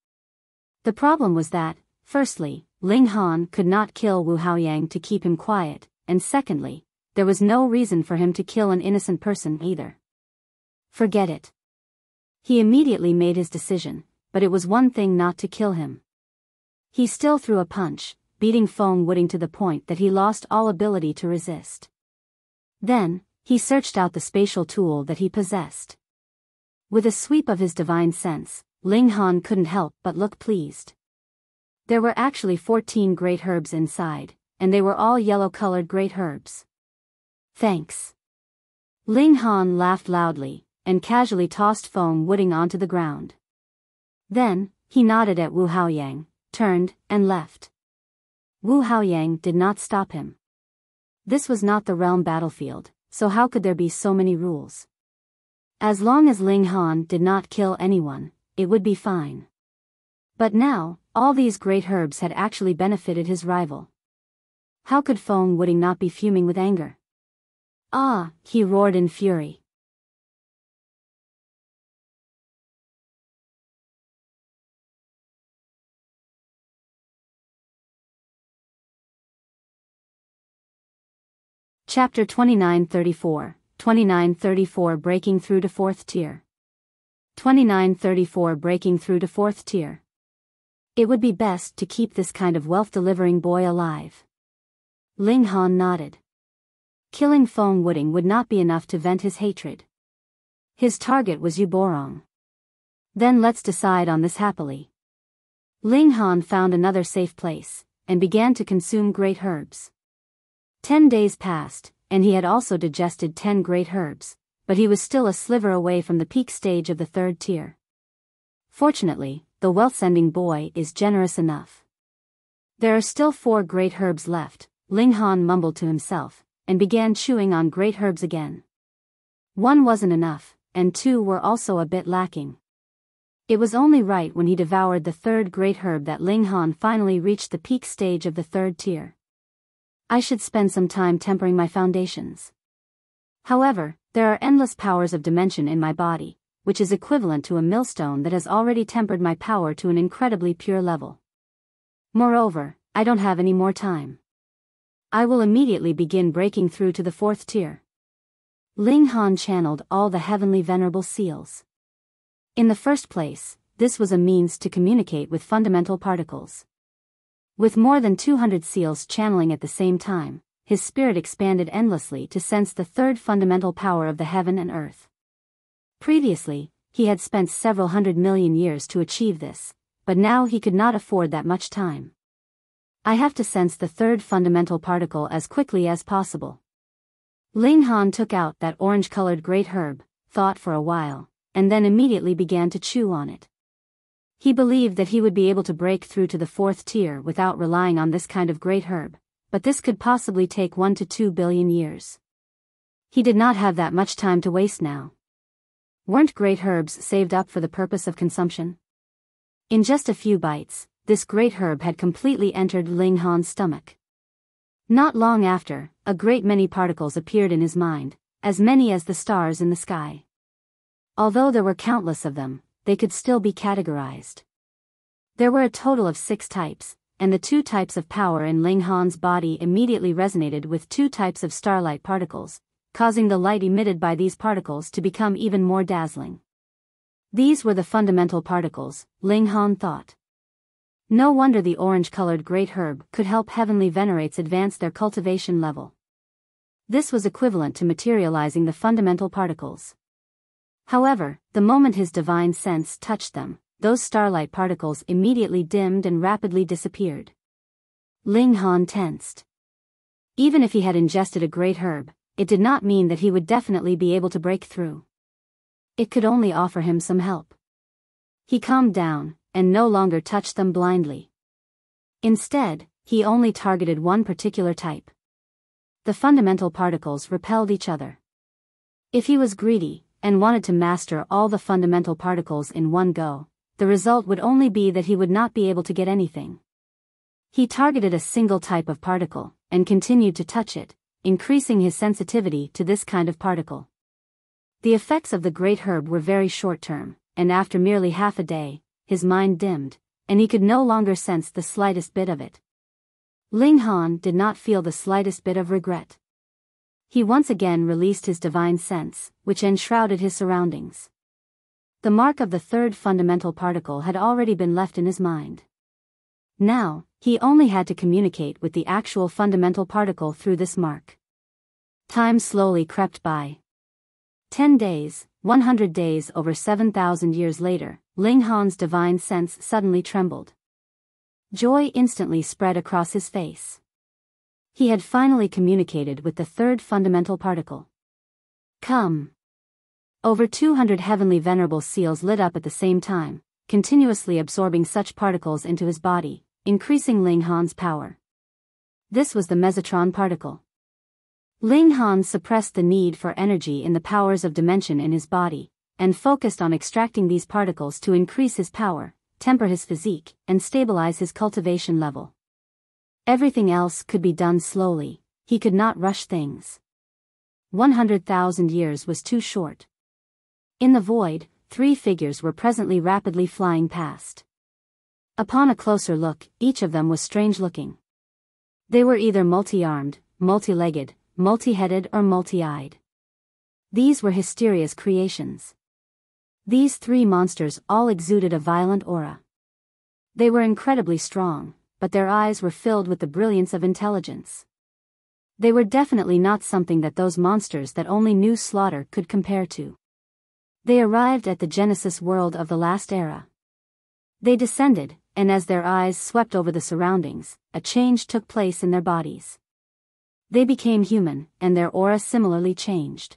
The problem was that, firstly, Ling Han could not kill Wu Haoyang to keep him quiet, and secondly, there was no reason for him to kill an innocent person either. Forget it. He immediately made his decision, but it was one thing not to kill him. He still threw a punch, beating Feng Wuding to the point that he lost all ability to resist. Then, he searched out the spatial tool that he possessed. With a sweep of his divine sense, Ling Han couldn't help but look pleased. There were actually 14 great herbs inside, and they were all yellow-colored great herbs. Thanks. Ling Han laughed loudly, and casually tossed Feng Wuding onto the ground. Then, he nodded at Wu Haoyang, turned, and left. Wu Haoyang did not stop him. This was not the realm battlefield, so how could there be so many rules? As long as Ling Han did not kill anyone, it would be fine. But now, all these great herbs had actually benefited his rival. How could Feng Wuding not be fuming with anger? Ah, he roared in fury. Chapter 2934, 2934 Breaking Through to 4th Tier. 2934 Breaking Through to 4th Tier. It would be best to keep this kind of wealth-delivering boy alive. Ling Han nodded. Killing Feng Wuding would not be enough to vent his hatred. His target was Yu Borong. Then let's decide on this happily. Ling Han found another safe place, and began to consume great herbs. 10 days passed, and he had also digested 10 great herbs, but he was still a sliver away from the peak stage of the 3rd tier. Fortunately, the wealth-sending boy is generous enough. There are still 4 great herbs left, Ling Han mumbled to himself, and began chewing on great herbs again. 1 wasn't enough, and 2 were also a bit lacking. It was only right when he devoured the 3rd great herb that Ling Han finally reached the peak stage of the 3rd tier. I should spend some time tempering my foundations. However, there are endless powers of dimension in my body, which is equivalent to a millstone that has already tempered my power to an incredibly pure level. Moreover, I don't have any more time. I will immediately begin breaking through to the 4th tier. Ling Han channeled all the heavenly venerable seals. In the first place, this was a means to communicate with fundamental particles. With more than 200 seals channeling at the same time, his spirit expanded endlessly to sense the third fundamental power of the heaven and earth. Previously, he had spent several 100 million years to achieve this, but now he could not afford that much time. I have to sense the third fundamental particle as quickly as possible. Ling Han took out that orange-colored great herb, thought for a while, and then immediately began to chew on it. He believed that he would be able to break through to the fourth tier without relying on this kind of great herb, but this could possibly take 1 to 2 billion years. He did not have that much time to waste now. Weren't great herbs saved up for the purpose of consumption? In just a few bites, this great herb had completely entered Ling Han's stomach. Not long after, a great many particles appeared in his mind, as many as the stars in the sky. Although there were countless of them, they could still be categorized. There were a total of 6 types, and the 2 types of power in Ling Han's body immediately resonated with 2 types of starlight particles, causing the light emitted by these particles to become even more dazzling. These were the fundamental particles, Ling Han thought. No wonder the orange-colored great herb could help heavenly venerates advance their cultivation level. This was equivalent to materializing the fundamental particles. However, the moment his divine sense touched them, those starlight particles immediately dimmed and rapidly disappeared. Ling Han tensed. Even if he had ingested a great herb, it did not mean that he would definitely be able to break through. It could only offer him some help. He calmed down, and no longer touched them blindly. Instead, he only targeted one particular type. The fundamental particles repelled each other. If he was greedy, and wanted to master all the fundamental particles in one go, the result would only be that he would not be able to get anything. He targeted a single type of particle, and continued to touch it, increasing his sensitivity to this kind of particle. The effects of the great herb were very short-term, and after merely half a day, his mind dimmed, and he could no longer sense the slightest bit of it. Ling Han did not feel the slightest bit of regret. He once again released his divine sense, which enshrouded his surroundings. The mark of the third fundamental particle had already been left in his mind. Now, he only had to communicate with the actual fundamental particle through this mark. Time slowly crept by. 10 days, 100 days over 7,000 years later, Ling Han's divine sense suddenly trembled. Joy instantly spread across his face. He had finally communicated with the third fundamental particle. Come. Over 200 heavenly venerable seals lit up at the same time, continuously absorbing such particles into his body, increasing Ling Han's power. This was the mesotron particle. Ling Han suppressed the need for energy in the powers of dimension in his body, and focused on extracting these particles to increase his power, temper his physique, and stabilize his cultivation level. Everything else could be done slowly, he could not rush things. 100,000 years was too short. In the void, 3 figures were presently rapidly flying past. Upon a closer look, each of them was strange-looking. They were either multi-armed, multi-legged, multi-headed or multi-eyed. These were Hysteria's creations. These 3 monsters all exuded a violent aura. They were incredibly strong, but their eyes were filled with the brilliance of intelligence. They were definitely not something that those monsters that only knew slaughter could compare to. They arrived at the Genesis world of the last era. They descended, and as their eyes swept over the surroundings, a change took place in their bodies. They became human, and their aura similarly changed.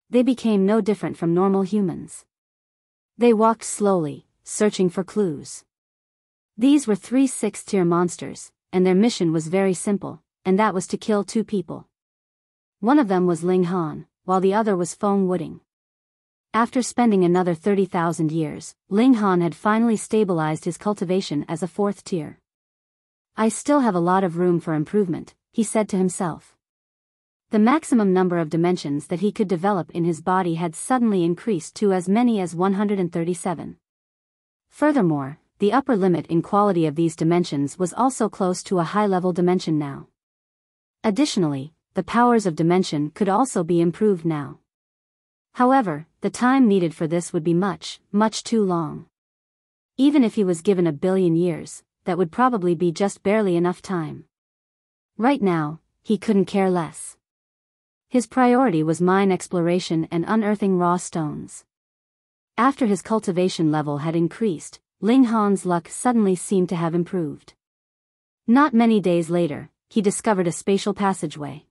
They became no different from normal humans. They walked slowly, searching for clues. These were 3 6th-tier monsters, and their mission was very simple, and that was to kill 2 people. One of them was Ling Han, while the other was Feng Wuding. After spending another 30,000 years, Ling Han had finally stabilized his cultivation as a 4th tier. I still have a lot of room for improvement, he said to himself. The maximum number of dimensions that he could develop in his body had suddenly increased to as many as 137. Furthermore, the upper limit in quality of these dimensions was also close to a high-level dimension now. Additionally, the powers of dimension could also be improved now. However, the time needed for this would be much, much too long. Even if he was given 1,000,000,000 years, that would probably be just barely enough time. Right now, he couldn't care less. His priority was mine exploration and unearthing raw stones. After his cultivation level had increased, Ling Han's luck suddenly seemed to have improved. Not many days later, he discovered a spatial passageway.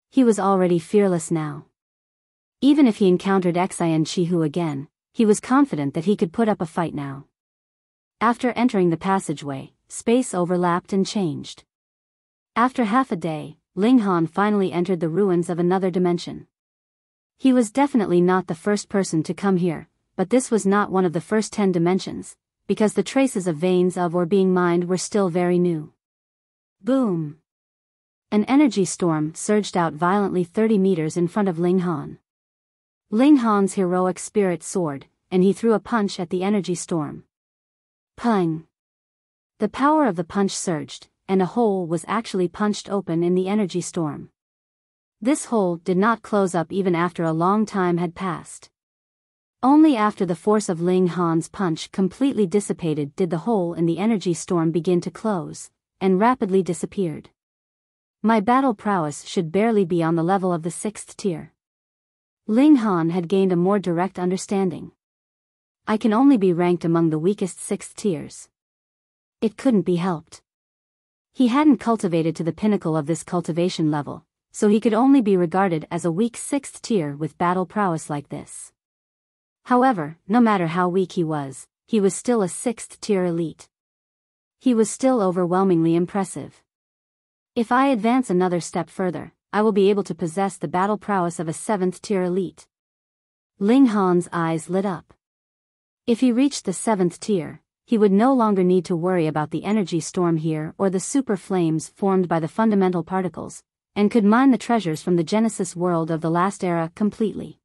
He was already fearless now. Even if he encountered Xian Chihu again, he was confident that he could put up a fight now. After entering the passageway, space overlapped and changed. After half a day, Ling Han finally entered the ruins of another dimension. He was definitely not the first person to come here, but this was not one of the first 10 dimensions, because the traces of veins of or being mined were still very new. Boom! An energy storm surged out violently 30 meters in front of Ling Han. Ling Han's heroic spirit soared, and he threw a punch at the energy storm. Pung! The power of the punch surged, and a hole was actually punched open in the energy storm. This hole did not close up even after a long time had passed. Only after the force of Ling Han's punch completely dissipated did the hole in the energy storm begin to close, and rapidly disappeared. My battle prowess should barely be on the level of the 6th tier. Ling Han had gained a more direct understanding. I can only be ranked among the weakest 6th tiers. It couldn't be helped. He hadn't cultivated to the pinnacle of this cultivation level, so he could only be regarded as a weak 6th tier with battle prowess like this. However, no matter how weak he was still a 6th tier elite. He was still overwhelmingly impressive. If I advance another step further, I will be able to possess the battle prowess of a 7th tier elite. Ling Han's eyes lit up. If he reached the 7th tier, he would no longer need to worry about the energy storm here or the super flames formed by the fundamental particles, and could mine the treasures from the Genesis world of the last era completely.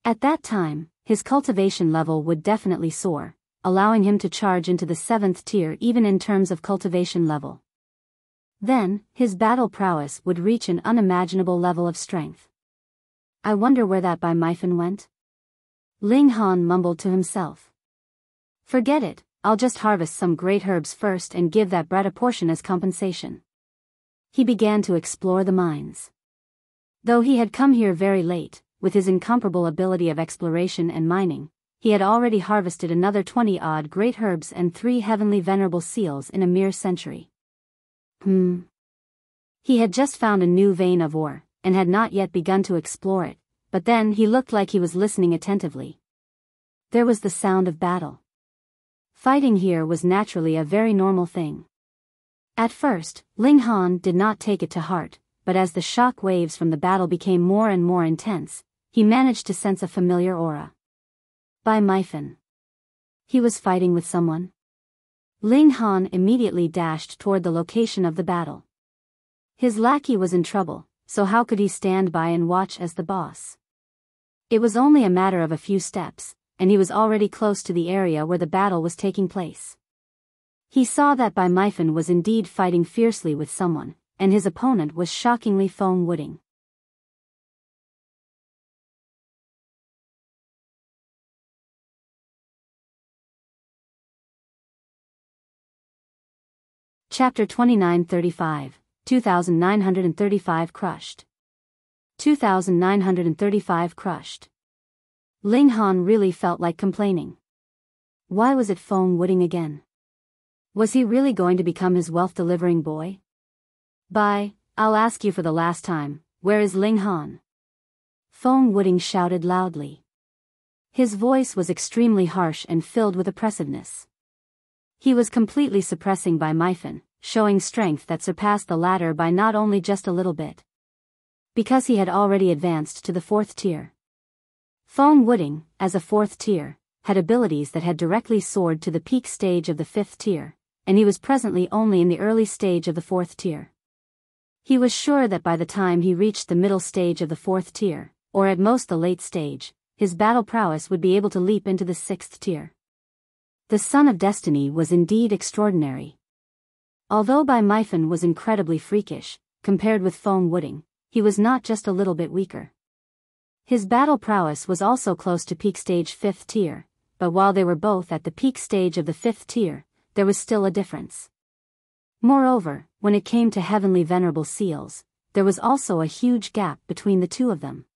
At that time, his cultivation level would definitely soar, allowing him to charge into the 7th tier even in terms of cultivation level. Then, his battle prowess would reach an unimaginable level of strength. I wonder where that Bai Mifan went? Ling Han mumbled to himself. Forget it, I'll just harvest some great herbs first and give that brat a portion as compensation. He began to explore the mines. Though he had come here very late, with his incomparable ability of exploration and mining, he had already harvested another 20-odd great herbs and 3 heavenly venerable seals in a mere century. He had just found a new vein of ore, and had not yet begun to explore it, but then he looked like he was listening attentively. There was the sound of battle. Fighting here was naturally a very normal thing. At first, Ling Han did not take it to heart, but as the shock waves from the battle became more and more intense, he managed to sense a familiar aura. Bai Mifan. He was fighting with someone. Ling Han immediately dashed toward the location of the battle. His lackey was in trouble, so how could he stand by and watch as the boss? It was only a matter of a few steps, and he was already close to the area where the battle was taking place. He saw that Bai Mifan was indeed fighting fiercely with someone, and his opponent was shockingly Feng Wuding. Chapter 2935, 2935 Crushed. 2935 Crushed. Ling Han really felt like complaining. Why was it Feng Wuding again? Was he really going to become his wealth-delivering boy? Bai, I'll ask you for the last time, where is Ling Han? Feng Wuding shouted loudly. His voice was extremely harsh and filled with oppressiveness. He was completely suppressing Bai Mifan, showing strength that surpassed the latter by not only just a little bit. Because he had already advanced to the 4th tier. Feng Wuding, as a 4th tier, had abilities that had directly soared to the peak stage of the 5th tier, and he was presently only in the early stage of the 4th tier. He was sure that by the time he reached the middle stage of the 4th tier, or at most the late stage, his battle prowess would be able to leap into the 6th tier. The Son of Destiny was indeed extraordinary. Although Bai Mifan was incredibly freakish, compared with Feng Wuding, he was not just a little bit weaker. His battle prowess was also close to peak stage 5th tier, but while they were both at the peak stage of the 5th tier, there was still a difference. Moreover, when it came to heavenly venerable seals, there was also a huge gap between the two of them.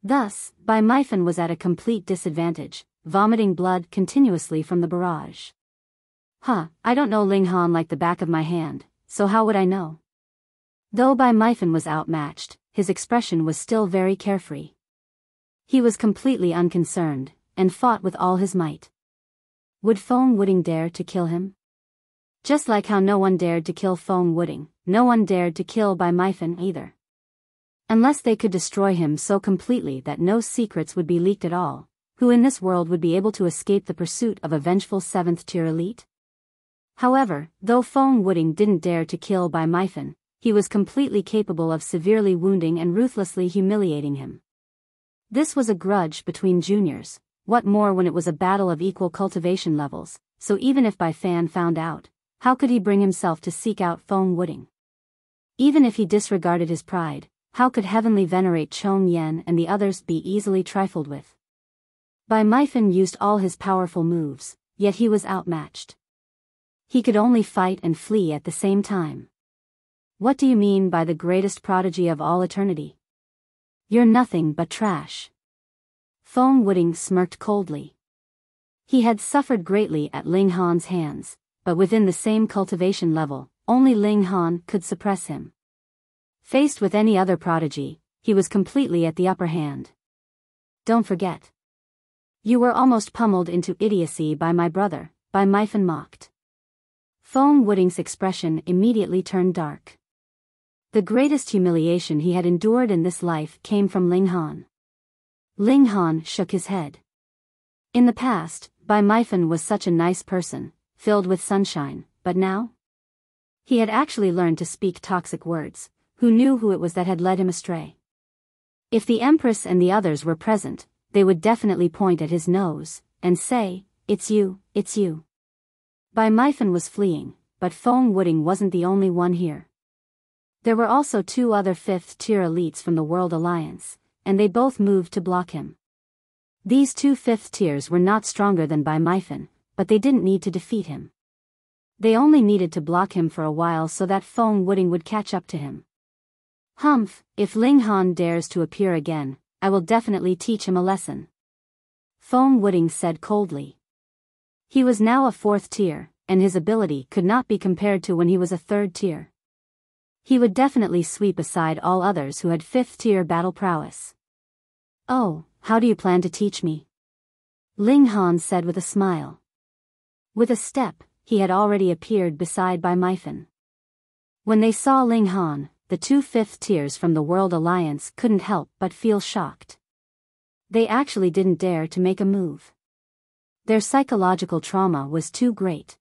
Thus, Mifan was at a complete disadvantage, vomiting blood continuously from the barrage. I don't know Ling Han like the back of my hand, so how would I know? Though Mifan was outmatched, his expression was still very carefree. He was completely unconcerned, and fought with all his might. Would Feng Wuding dare to kill him? Just like how no one dared to kill Feng Wuding, no one dared to kill Mifan either. Unless they could destroy him so completely that no secrets would be leaked at all, who in this world would be able to escape the pursuit of a vengeful 7th tier elite? However, though Feng Wuding didn't dare to kill Mifan, he was completely capable of severely wounding and ruthlessly humiliating him. This was a grudge between juniors, what more when it was a battle of equal cultivation levels, so even if Mifan found out, how could he bring himself to seek out Feng Wuding? Even if he disregarded his pride, how could Heavenly Venerate Chong Yen and the others be easily trifled with? Mifan used all his powerful moves, yet he was outmatched. He could only fight and flee at the same time. What do you mean by the greatest prodigy of all eternity? You're nothing but trash. Feng Wuding smirked coldly. He had suffered greatly at Ling Han's hands, but within the same cultivation level, only Ling Han could suppress him. Faced with any other prodigy, he was completely at the upper hand. Don't forget. You were almost pummeled into idiocy by my brother, Mifan mocked. Feng Wuding's expression immediately turned dark. The greatest humiliation he had endured in this life came from Ling Han. Ling Han shook his head. In the past, Mifan was such a nice person, filled with sunshine, but now? He had actually learned to speak toxic words. Who knew who it was that had led him astray? If the Empress and the others were present, they would definitely point at his nose, and say, "It's you, it's you." Mifan was fleeing, but Feng Wuding wasn't the only one here. There were also 2 other 5th tier elites from the World Alliance, and they both moved to block him. These 2 5th tiers were not stronger than Mifan, but they didn't need to defeat him. They only needed to block him for a while so that Feng Wuding would catch up to him. If Ling Han dares to appear again, I will definitely teach him a lesson. Feng Wuding said coldly. He was now a 4th tier, and his ability could not be compared to when he was a 3rd tier. He would definitely sweep aside all others who had 5th tier battle prowess. Oh, how do you plan to teach me? Ling Han said with a smile. With a step, he had already appeared beside Mifan. When they saw Ling Han, the 2 5th tiers from the World Alliance couldn't help but feel shocked. They actually didn't dare to make a move. Their psychological trauma was too great.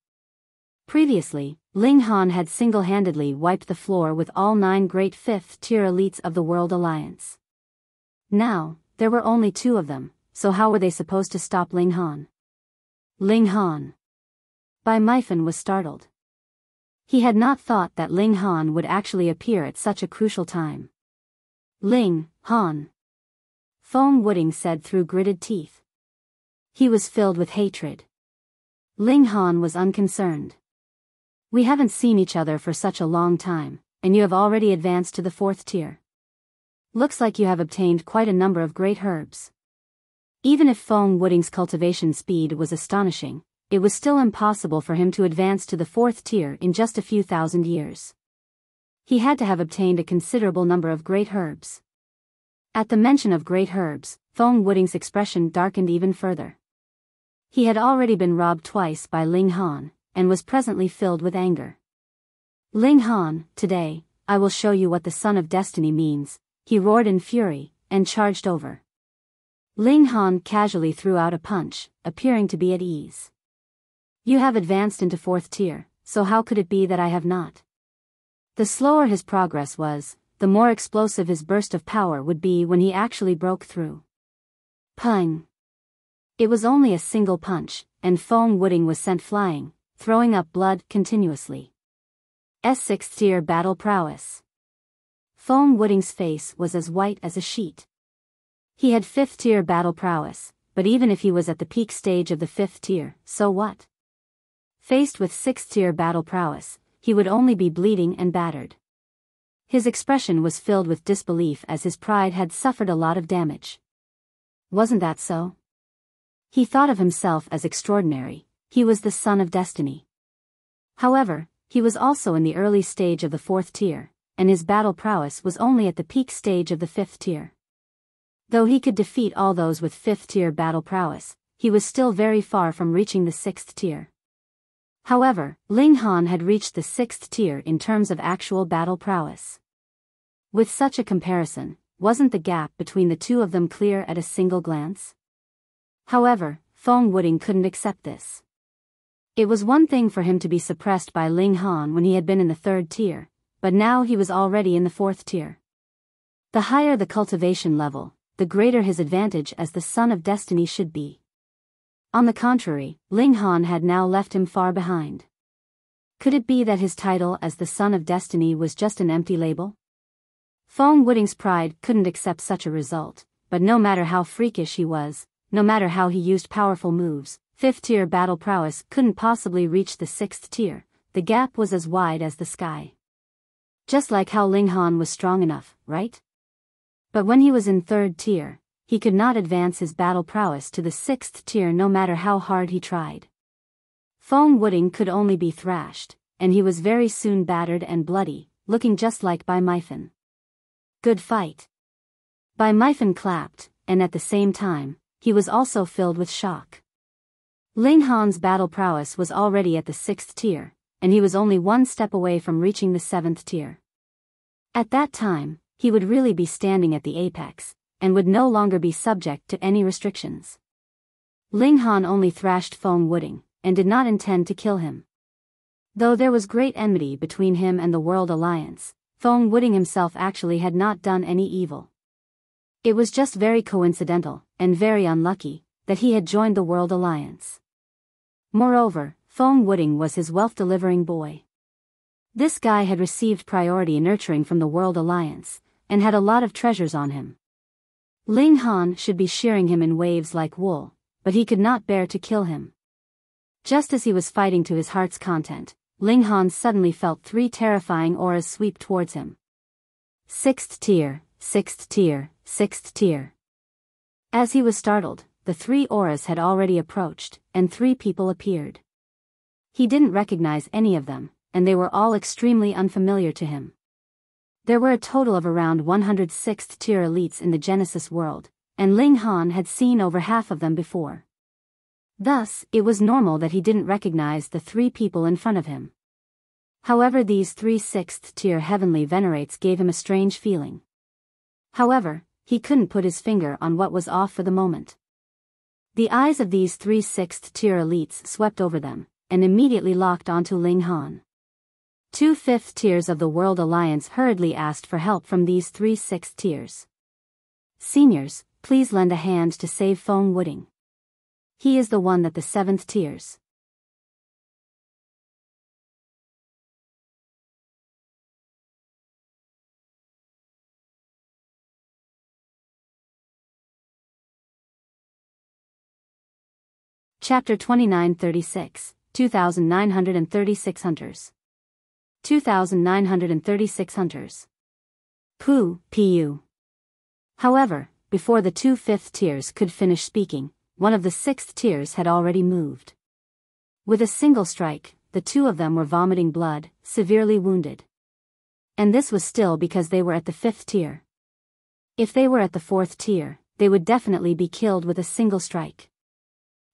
Previously, Ling Han had single-handedly wiped the floor with all 9 great 5th tier elites of the World Alliance. Now, there were only 2 of them, so how were they supposed to stop Ling Han? Ling Han. Mifan was startled. He had not thought that Ling Han would actually appear at such a crucial time. Ling Han. Feng Wuding said through gritted teeth. He was filled with hatred. Ling Han was unconcerned. We haven't seen each other for such a long time, and you have already advanced to the 4th tier. Looks like you have obtained quite a number of great herbs. Even if Feng Wuding's cultivation speed was astonishing, it was still impossible for him to advance to the 4th tier in just a few thousand years. He had to have obtained a considerable number of great herbs. At the mention of great herbs, Feng Wuding's expression darkened even further. He had already been robbed twice by Ling Han, and was presently filled with anger. Ling Han, today, I will show you what the Son of Destiny means, he roared in fury, and charged over. Ling Han casually threw out a punch, appearing to be at ease. You have advanced into 4th tier, so how could it be that I have not? The slower his progress was, the more explosive his burst of power would be when he actually broke through. Pung! It was only a single punch, and Feng Wuding was sent flying, throwing up blood continuously. S6 tier battle prowess. Feng Wuding's face was as white as a sheet. He had 5th tier battle prowess, but even if he was at the peak stage of the 5th tier, so what? Faced with 6th tier battle prowess, he would only be bleeding and battered. His expression was filled with disbelief as his pride had suffered a lot of damage. Wasn't that so? He thought of himself as extraordinary. He was the son of destiny. However, he was also in the early stage of the 4th tier, and his battle prowess was only at the peak stage of the 5th tier. Though he could defeat all those with 5th tier battle prowess, he was still very far from reaching the 6th tier. However, Ling Han had reached the 6th tier in terms of actual battle prowess. With such a comparison, wasn't the gap between the two of them clear at a single glance? However, Feng Wuding couldn't accept this. It was one thing for him to be suppressed by Ling Han when he had been in the 3rd tier, but now he was already in the 4th tier. The higher the cultivation level, the greater his advantage as the son of destiny should be. On the contrary, Ling Han had now left him far behind. Could it be that his title as the son of destiny was just an empty label? Feng Wuding's pride couldn't accept such a result, but no matter how freakish he was, no matter how he used powerful moves, 5th tier battle prowess couldn't possibly reach the 6th tier. The gap was as wide as the sky. Just like how Ling Han was strong enough, right? But when he was in 3rd tier, he could not advance his battle prowess to the 6th tier no matter how hard he tried. Feng Wuding could only be thrashed, and he was very soon battered and bloody, looking just like Mifan. Good fight. Mifan clapped, and at the same time, he was also filled with shock. Ling Han's battle prowess was already at the 6th tier, and he was only one step away from reaching the 7th tier. At that time, he would really be standing at the apex, and would no longer be subject to any restrictions. Ling Han only thrashed Feng Wuding, and did not intend to kill him. Though there was great enmity between him and the World Alliance, Feng Wuding himself actually had not done any evil. It was just very coincidental, and very unlucky, that he had joined the World Alliance. Moreover, Feng Wuding was his wealth-delivering boy. This guy had received priority nurturing from the World Alliance, and had a lot of treasures on him. Ling Han should be shearing him in waves like wool, but he could not bear to kill him. Just as he was fighting to his heart's content, Ling Han suddenly felt 3 terrifying auras sweep towards him. 6th tier, 6th tier, 6th tier. As he was startled, the 3 auras had already approached, and 3 people appeared. He didn't recognize any of them, and they were all extremely unfamiliar to him. There were a total of around 100 6th tier elites in the Genesis world, and Ling Han had seen over half of them before. Thus, it was normal that he didn't recognize the 3 people in front of him. However, these 3 6th tier heavenly venerates gave him a strange feeling. However, he couldn't put his finger on what was off for the moment. The eyes of these 3 6th tier elites swept over them, and immediately locked onto Ling Han. 2 5th tiers of the World Alliance hurriedly asked for help from these 3 6th tiers. Seniors, please lend a hand to save Feng Wuding. He is the one that the 7th tiers. Chapter 2936, 2936 Hunters. 2936 Hunters. Pu. However, before the 2 5th tiers could finish speaking, one of the 6th tiers had already moved. With a single strike, the 2 of them were vomiting blood, severely wounded. And this was still because they were at the 5th tier. If they were at the 4th tier, they would definitely be killed with a single strike.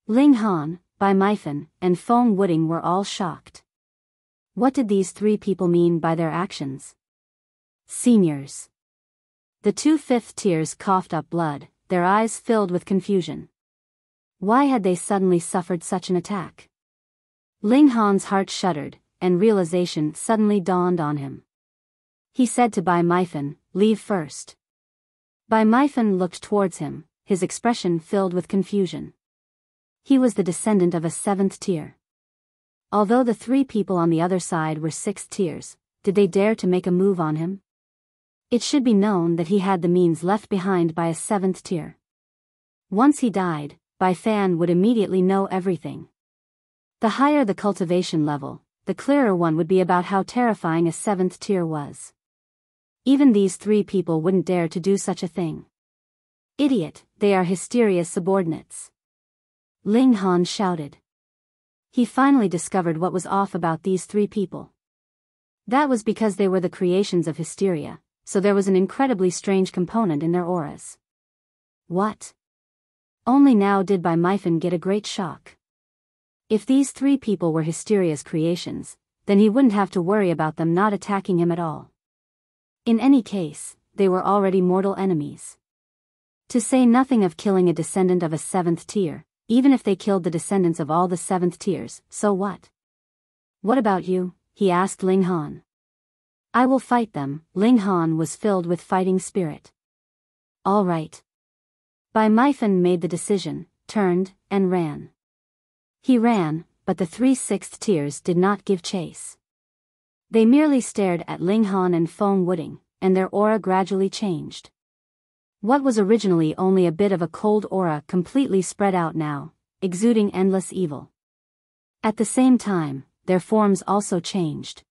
Ling Han, Mifan, and Feng Wuding were all shocked. What did these 3 people mean by their actions? Seniors. The 2 5th tiers coughed up blood, their eyes filled with confusion. Why had they suddenly suffered such an attack? Ling Han's heart shuddered, and realization suddenly dawned on him. He said to Mifan, "Leave first." Mifan looked towards him, his expression filled with confusion. He was the descendant of a 7th tier. Although the 3 people on the other side were 6th tiers, did they dare to make a move on him? It should be known that he had the means left behind by a 7th tier. Once he died, Bifan would immediately know everything. The higher the cultivation level, the clearer one would be about how terrifying a 7th tier was. Even these 3 people wouldn't dare to do such a thing. Idiot, they are Hysteria's subordinates. Ling Han shouted. He finally discovered what was off about these 3 people. That was because they were the creations of Hysteria, so there was an incredibly strange component in their auras. What? Only now did Mifan get a great shock. If these 3 people were Hysteria's creations, then he wouldn't have to worry about them not attacking him at all. In any case, they were already mortal enemies. To say nothing of killing a descendant of a 7th tier, even if they killed the descendants of all the 7th tiers, so what? What about you? He asked Ling Han. I will fight them. Ling Han was filled with fighting spirit. All right. Mifan made the decision, turned, and ran. He ran, but the 3 6th tiers did not give chase. They merely stared at Ling Han and Feng Wuding, and their aura gradually changed. What was originally only a bit of a cold aura completely spread out now, exuding endless evil. At the same time, their forms also changed.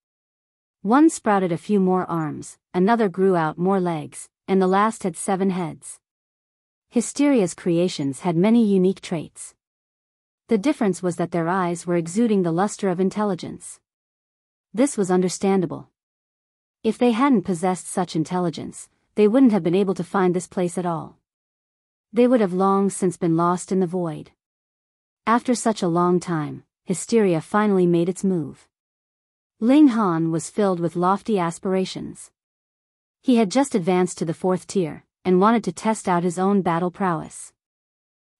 One sprouted a few more arms, another grew out more legs, and the last had 7 heads. Hysteria's creations had many unique traits. The difference was that their eyes were exuding the luster of intelligence. This was understandable. If they hadn't possessed such intelligence, they wouldn't have been able to find this place at all. They would have long since been lost in the void. After such a long time, Hysteria finally made its move. Ling Han was filled with lofty aspirations. He had just advanced to the 4th tier, and wanted to test out his own battle prowess.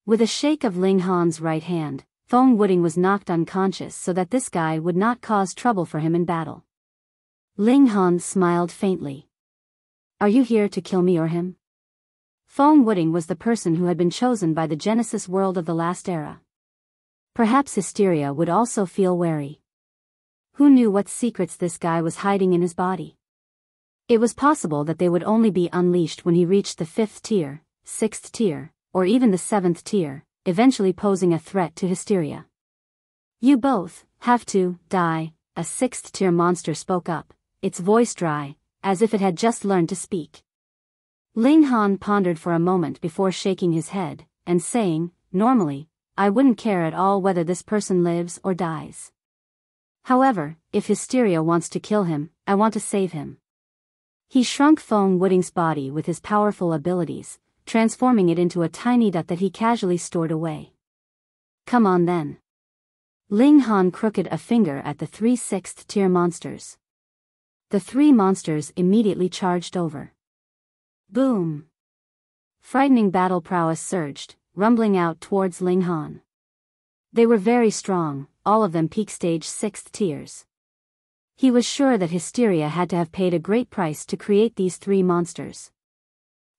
With a shake of Ling Han's right hand, Feng Wuding was knocked unconscious so that this guy would not cause trouble for him in battle. Ling Han smiled faintly. Are you here to kill me or him? Feng Wuding was the person who had been chosen by the Genesis world of the last era. Perhaps Hysteria would also feel wary. Who knew what secrets this guy was hiding in his body? It was possible that they would only be unleashed when he reached the 5th tier, 6th tier, or even the 7th tier, eventually posing a threat to Hysteria. You both have to die, a 6th tier monster spoke up, its voice dry, as if it had just learned to speak. Ling Han pondered for a moment before shaking his head, and saying, normally, I wouldn't care at all whether this person lives or dies. However, if Hysteria wants to kill him, I want to save him. He shrunk Feng Wuding's body with his powerful abilities, transforming it into a tiny dot that he casually stored away. Come on then. Ling Han crooked a finger at the 3 6th tier monsters. The 3 monsters immediately charged over. Boom! Frightening battle prowess surged, rumbling out towards Ling Han. They were very strong, all of them peak stage 6th tiers. He was sure that Hysteria had to have paid a great price to create these 3 monsters.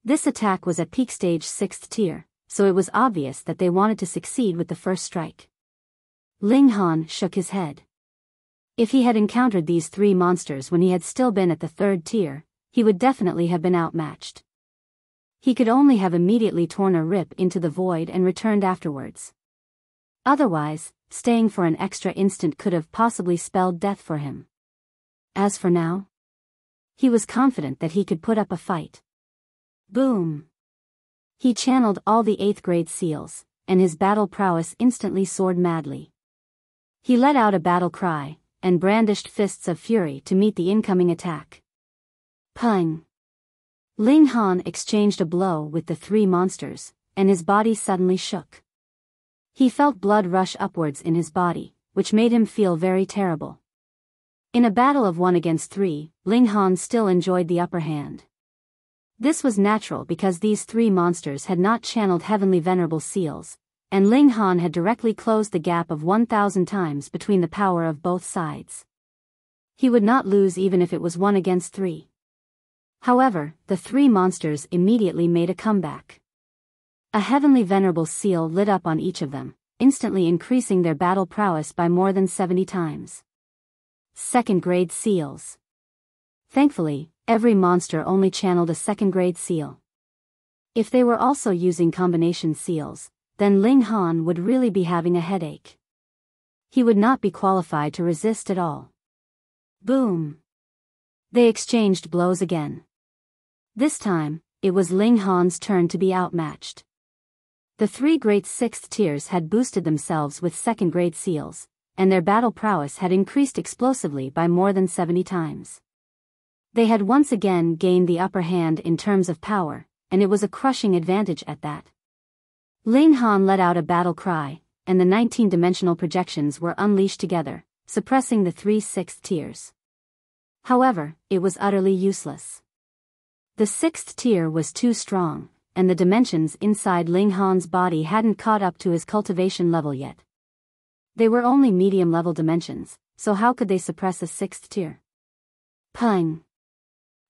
This attack was at peak stage 6th tier, so it was obvious that they wanted to succeed with the first strike. Ling Han shook his head. If he had encountered these 3 monsters when he had still been at the 3rd tier, he would definitely have been outmatched. He could only have immediately torn a rip into the void and returned afterwards. Otherwise, staying for an extra instant could have possibly spelled death for him. As for now, he was confident that he could put up a fight. Boom! He channeled all the 8th grade seals, and his battle prowess instantly soared madly. He let out a battle cry, and brandished fists of fury to meet the incoming attack. Pung! Ling Han exchanged a blow with the 3 monsters, and his body suddenly shook. He felt blood rush upwards in his body, which made him feel very terrible. In a battle of 1 against 3, Ling Han still enjoyed the upper hand. This was natural because these 3 monsters had not channeled heavenly venerable seals, and Ling Han had directly closed the gap of 1,000 times between the power of both sides. He would not lose even if it was 1 against 3. However, the 3 monsters immediately made a comeback. A heavenly venerable seal lit up on each of them, instantly increasing their battle prowess by more than 70 times. 2nd grade seals. Thankfully, every monster only channeled a second-grade seal. If they were also using combination seals, then Ling Han would really be having a headache. He would not be qualified to resist at all. Boom! They exchanged blows again. This time, it was Ling Han's turn to be outmatched. The three great sixth tiers had boosted themselves with second-grade seals, and their battle prowess had increased explosively by more than 70 times. They had once again gained the upper hand in terms of power, and it was a crushing advantage at that. Ling Han let out a battle cry, and the 19-dimensional projections were unleashed together, suppressing the three sixth tiers. However, it was utterly useless. The sixth tier was too strong, and the dimensions inside Ling Han's body hadn't caught up to his cultivation level yet. They were only medium-level dimensions, so how could they suppress a sixth tier? Pung!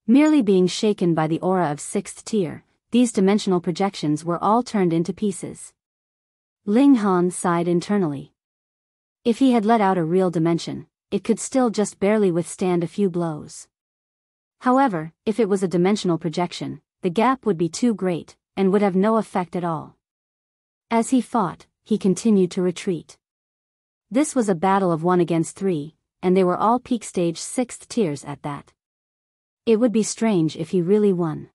Merely being shaken by the aura of sixth tier, these dimensional projections were all turned into pieces. Ling Han sighed internally. If he had let out a real dimension, it could still just barely withstand a few blows. However, if it was a dimensional projection, the gap would be too great, and would have no effect at all. As he fought, he continued to retreat. This was a battle of 1 against 3, and they were all peak stage 6th tiers at that. It would be strange if he really won.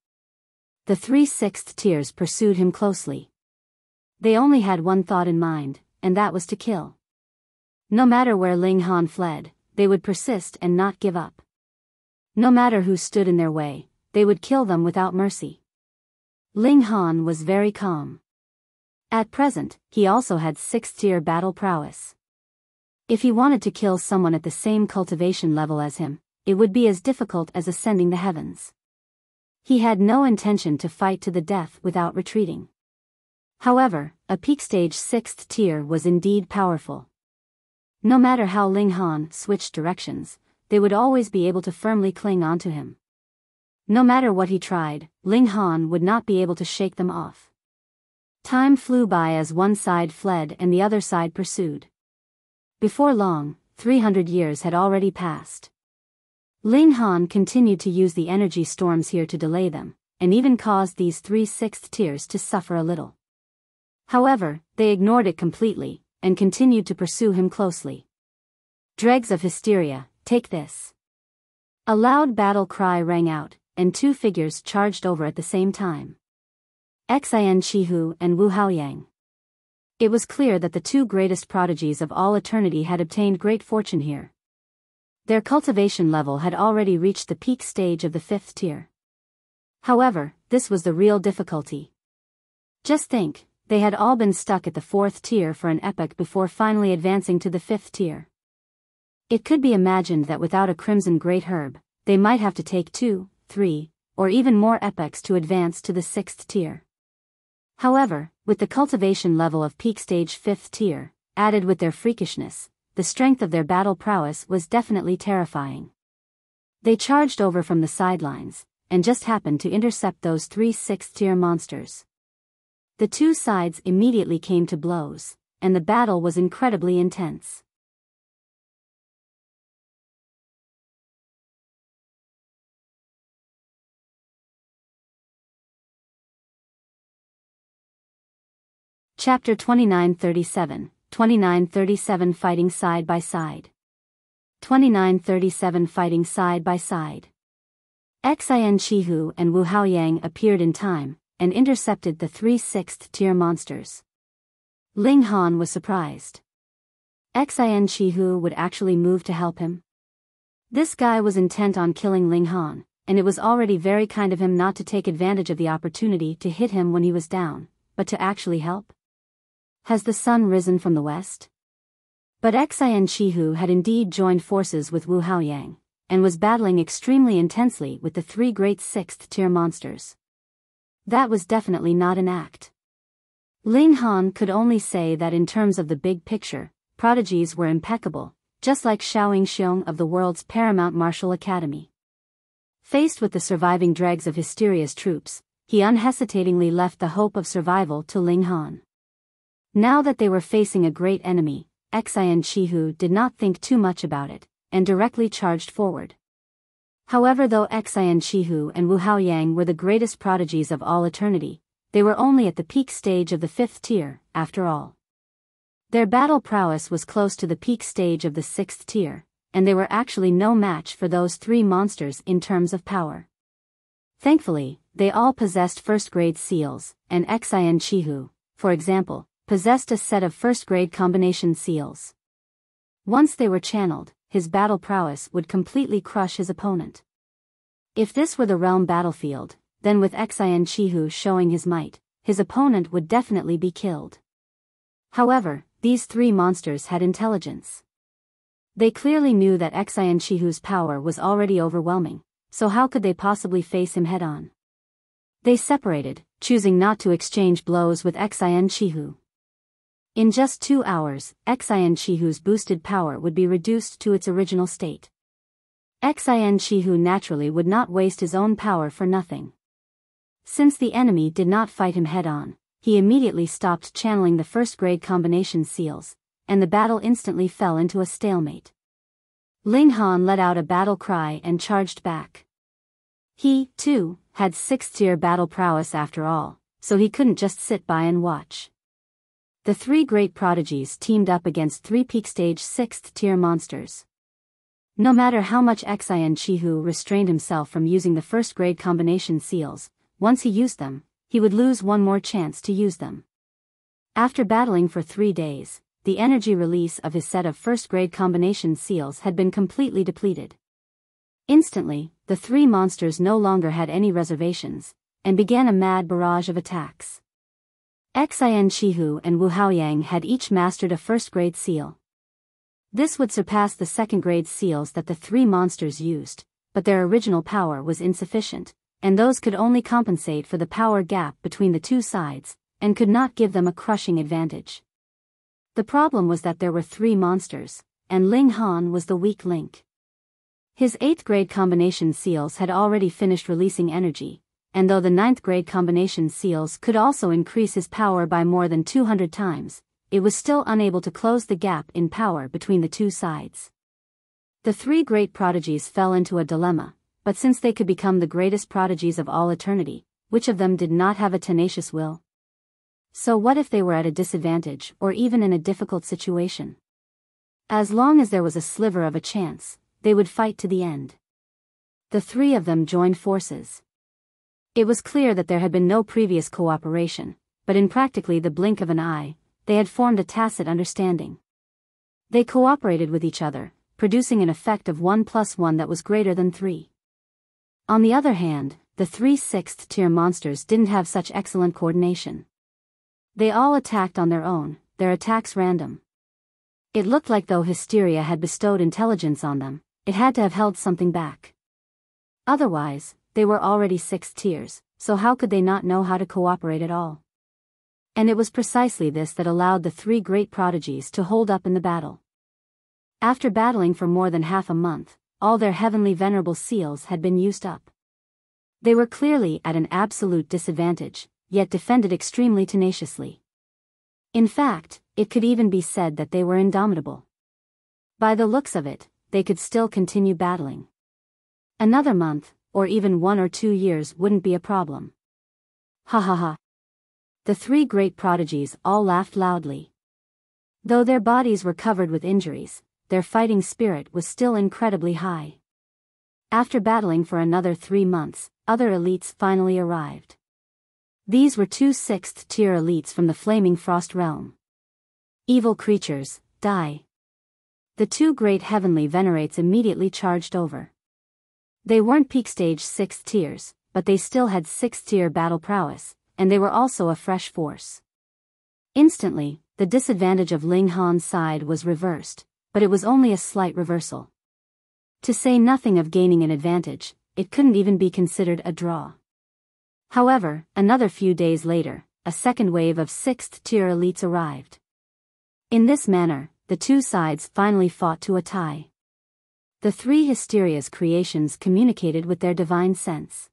The 3 6th tiers pursued him closely. They only had one thought in mind, and that was to kill. No matter where Ling Han fled, they would persist and not give up. No matter who stood in their way, they would kill them without mercy. Ling Han was very calm. At present, he also had 6th-tier battle prowess. If he wanted to kill someone at the same cultivation level as him, it would be as difficult as ascending the heavens. He had no intention to fight to the death without retreating. However, a peak stage 6th tier was indeed powerful. No matter how Ling Han switched directions, they would always be able to firmly cling onto him. No matter what he tried, Ling Han would not be able to shake them off. Time flew by as one side fled and the other side pursued. Before long, 300 years had already passed. Ling Han continued to use the energy storms here to delay them, and even caused these 3 6th tiers to suffer a little. However, they ignored it completely, and continued to pursue him closely. Dregs of hysteria, take this. A loud battle cry rang out, and 2 figures charged over at the same time. Xian Chihu and Wu Haoyang. It was clear that the 2 greatest prodigies of all eternity had obtained great fortune here. Their cultivation level had already reached the peak stage of the 5th tier. However, this was the real difficulty. Just think, they had all been stuck at the 4th tier for an epoch before finally advancing to the 5th tier. It could be imagined that without a crimson great herb, they might have to take 2, 3, or even more epochs to advance to the 6th tier. However, with the cultivation level of peak stage 5th tier, added with their freakishness, the strength of their battle prowess was definitely terrifying. They charged over from the sidelines, and just happened to intercept those 3 6th tier monsters. The 2 sides immediately came to blows, and the battle was incredibly intense. Chapter 2937, 2937 Fighting Side by Side. 2937 Fighting Side by Side. Xian Chihu and Wu Haoyang appeared in time, and intercepted the 3 6th tier monsters. Ling Han was surprised. Xian Chihu would actually move to help him? This guy was intent on killing Ling Han, and it was already very kind of him not to take advantage of the opportunity to hit him when he was down, but to actually help? Has the sun risen from the west? But Xian Chihu had indeed joined forces with Wu Haoyang, and was battling extremely intensely with the 3 great 6th tier monsters. That was definitely not an act. Ling Han could only say that in terms of the big picture, prodigies were impeccable, just like Xiaoying Xiong of the world's paramount martial academy. Faced with the surviving dregs of Hysteria's troops, he unhesitatingly left the hope of survival to Ling Han. Now that they were facing a great enemy, Xian Chihu did not think too much about it, and directly charged forward. However, though Xian Chihu and Wu Haoyang were the greatest prodigies of all eternity, they were only at the peak stage of the 5th tier, after all. Their battle prowess was close to the peak stage of the 6th tier, and they were actually no match for those 3 monsters in terms of power. Thankfully, they all possessed first-grade seals, and Xian Chihu, for example, possessed a set of first-grade combination seals. Once they were channeled, his battle prowess would completely crush his opponent. If this were the realm battlefield, then with Xian Chihu showing his might, his opponent would definitely be killed. However, these 3 monsters had intelligence. They clearly knew that Xian Chihu's power was already overwhelming, so how could they possibly face him head-on? They separated, choosing not to exchange blows with Xian Chihu. In just 2 hours, Xian Chihu's boosted power would be reduced to its original state. Xian Chihu naturally would not waste his own power for nothing. Since the enemy did not fight him head-on, he immediately stopped channeling the first-grade combination seals, and the battle instantly fell into a stalemate. Ling Han let out a battle cry and charged back. He, too, had 6th-tier battle prowess after all, so he couldn't just sit by and watch. The 3 great prodigies teamed up against 3 peak-stage 6th-tier monsters. No matter how much Xian Chihu restrained himself from using the first-grade combination seals, once he used them, he would lose one more chance to use them. After battling for 3 days, the energy release of his set of first-grade combination seals had been completely depleted. Instantly, the 3 monsters no longer had any reservations, and began a mad barrage of attacks. Xian Chihu and Wu Haoyang had each mastered a first-grade seal. This would surpass the second-grade seals that the 3 monsters used, but their original power was insufficient, and those could only compensate for the power gap between the 2 sides, and could not give them a crushing advantage. The problem was that there were 3 monsters, and Ling Han was the weak link. His 8th-grade combination seals had already finished releasing energy, and though the 9th-grade combination seals could also increase his power by more than 200 times, it was still unable to close the gap in power between the 2 sides. The 3 great prodigies fell into a dilemma, but since they could become the greatest prodigies of all eternity, which of them did not have a tenacious will? So what if they were at a disadvantage or even in a difficult situation? As long as there was a sliver of a chance, they would fight to the end. The 3 of them joined forces. It was clear that there had been no previous cooperation, but in practically the blink of an eye, they had formed a tacit understanding. They cooperated with each other, producing an effect of 1 + 1 that was greater than 3. On the other hand, the 3 6th-tier monsters didn't have such excellent coordination. They all attacked on their own, their attacks random. It looked like though Hysteria had bestowed intelligence on them, it had to have held something back. Otherwise, they were already 6 tiers, so how could they not know how to cooperate at all? And it was precisely this that allowed the 3 great prodigies to hold up in the battle. After battling for more than half a month, all their heavenly venerable seals had been used up. They were clearly at an absolute disadvantage, yet defended extremely tenaciously. In fact, it could even be said that they were indomitable. By the looks of it, they could still continue battling. Another month, or even 1 or 2 years wouldn't be a problem. Ha ha ha. The 3 great prodigies all laughed loudly. Though their bodies were covered with injuries, their fighting spirit was still incredibly high. After battling for another 3 months, other elites finally arrived. These were 2 6th-tier elites from the Flaming Frost realm. Evil creatures, die. The 2 great heavenly venerates immediately charged over. They weren't peak stage 6th tiers, but they still had 6th-tier battle prowess, and they were also a fresh force. Instantly, the disadvantage of Ling Han's side was reversed, but it was only a slight reversal. To say nothing of gaining an advantage, it couldn't even be considered a draw. However, another few days later, a second wave of 6th-tier elites arrived. In this manner, the 2 sides finally fought to a tie. The 3 Hysteria's creations communicated with their divine sense.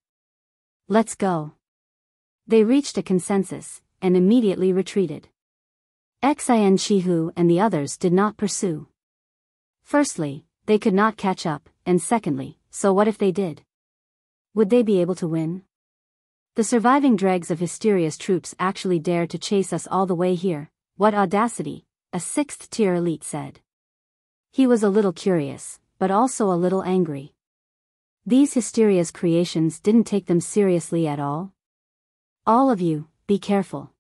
Let's go. They reached a consensus, and immediately retreated. Xian Chihu and the others did not pursue. Firstly, they could not catch up, and secondly, so what if they did? Would they be able to win? The surviving dregs of Hysteria's troops actually dared to chase us all the way here. What audacity, a 6th-tier elite said. He was a little curious, but also a little angry. These Hysteria's creations didn't take them seriously at all. All of you, be careful.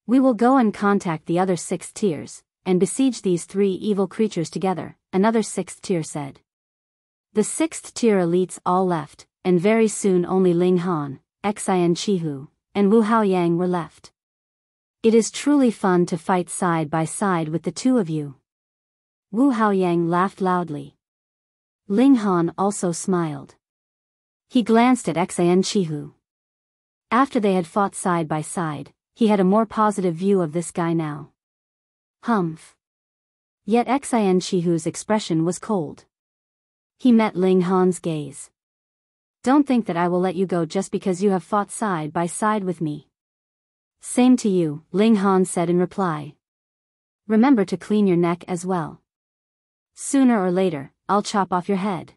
We will go and contact the other 6th tiers, and besiege these 3 evil creatures together, another 6th tier said. The 6th tier elites all left, and very soon only Ling Han, Xian Chihu, and Wu Haoyang were left. It is truly fun to fight side by side with the 2 of you. Wu Haoyang laughed loudly. Ling Han also smiled. He glanced at Xian Chihu. After they had fought side by side, he had a more positive view of this guy now. Humph. Yet Xian Chihu's expression was cold. He met Ling Han's gaze. Don't think that I will let you go just because you have fought side by side with me. Same to you, Ling Han said in reply. Remember to clean your neck as well. Sooner or later, I'll chop off your head.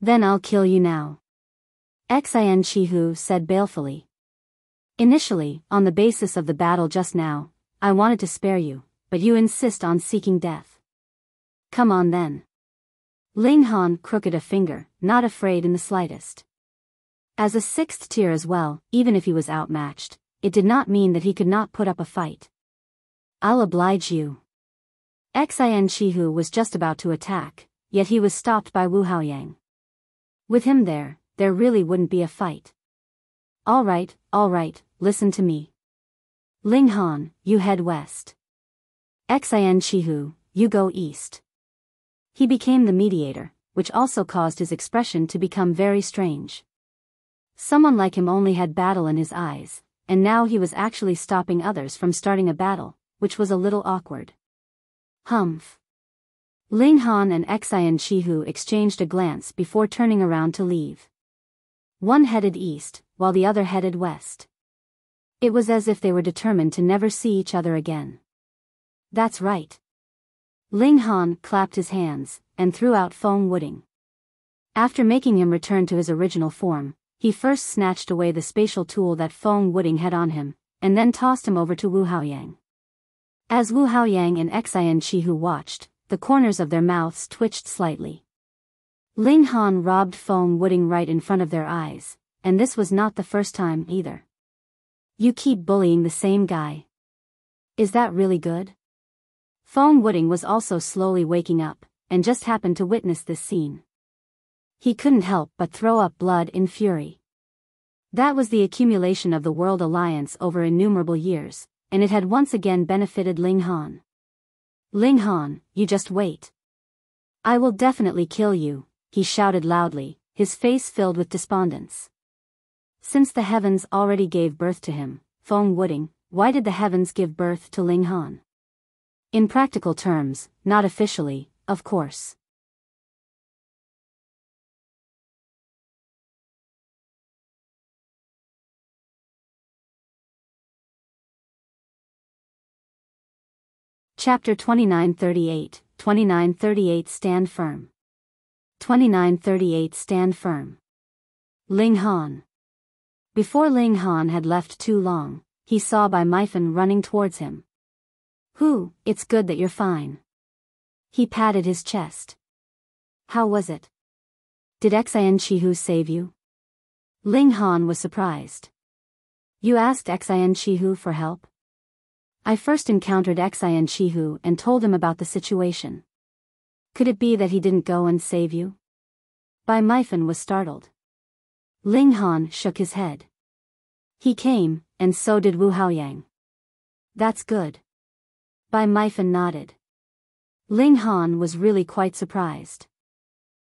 Then I'll kill you now. Xian Chihu said balefully. Initially, on the basis of the battle just now, I wanted to spare you, but you insist on seeking death. Come on then. Ling Han crooked a finger, not afraid in the slightest. As a 6th tier as well, even if he was outmatched, it did not mean that he could not put up a fight. I'll oblige you. Xian Chihu was just about to attack, yet he was stopped by Wu Haoyang. With him there really wouldn't be a fight. All right, listen to me. Ling Han, you head west. Xian Chihu, you go east. He became the mediator, which also caused his expression to become very strange. Someone like him only had battle in his eyes, and now he was actually stopping others from starting a battle, which was a little awkward. Humph. Ling Han and Xian Chihu exchanged a glance before turning around to leave. One headed east, while the other headed west. It was as if they were determined to never see each other again. That's right. Ling Han clapped his hands, and threw out Feng Wuding. After making him return to his original form, he first snatched away the spatial tool that Feng Wuding had on him, and then tossed him over to Wu Haoyang. As Wu Haoyang and Xian Chihu watched, the corners of their mouths twitched slightly. Ling Han robbed Feng Wuding right in front of their eyes, and this was not the first time either. You keep bullying the same guy. Is that really good? Feng Wuding was also slowly waking up, and just happened to witness this scene. He couldn't help but throw up blood in fury. That was the accumulation of the World Alliance over innumerable years, and it had once again benefited Ling Han. Ling Han, you just wait. I will definitely kill you, he shouted loudly, his face filled with despondence. Since the heavens already gave birth to him, Feng Wuding, why did the heavens give birth to Ling Han? In practical terms, not officially, of course. Chapter 2938, 2938 Stand Firm. 2938 Stand Firm. Ling Han. Before Ling Han had left too long, he saw Mifan running towards him. It's good that you're fine. He patted his chest. How was it? Did Xian Chihu save you? Ling Han was surprised. You asked Xian Chihu for help? I first encountered Xian Chihu and told him about the situation. Could it be that he didn't go and save you? Mifan was startled. Ling Han shook his head. He came, and so did Wu Haoyang. That's good. Mifan nodded. Ling Han was really quite surprised.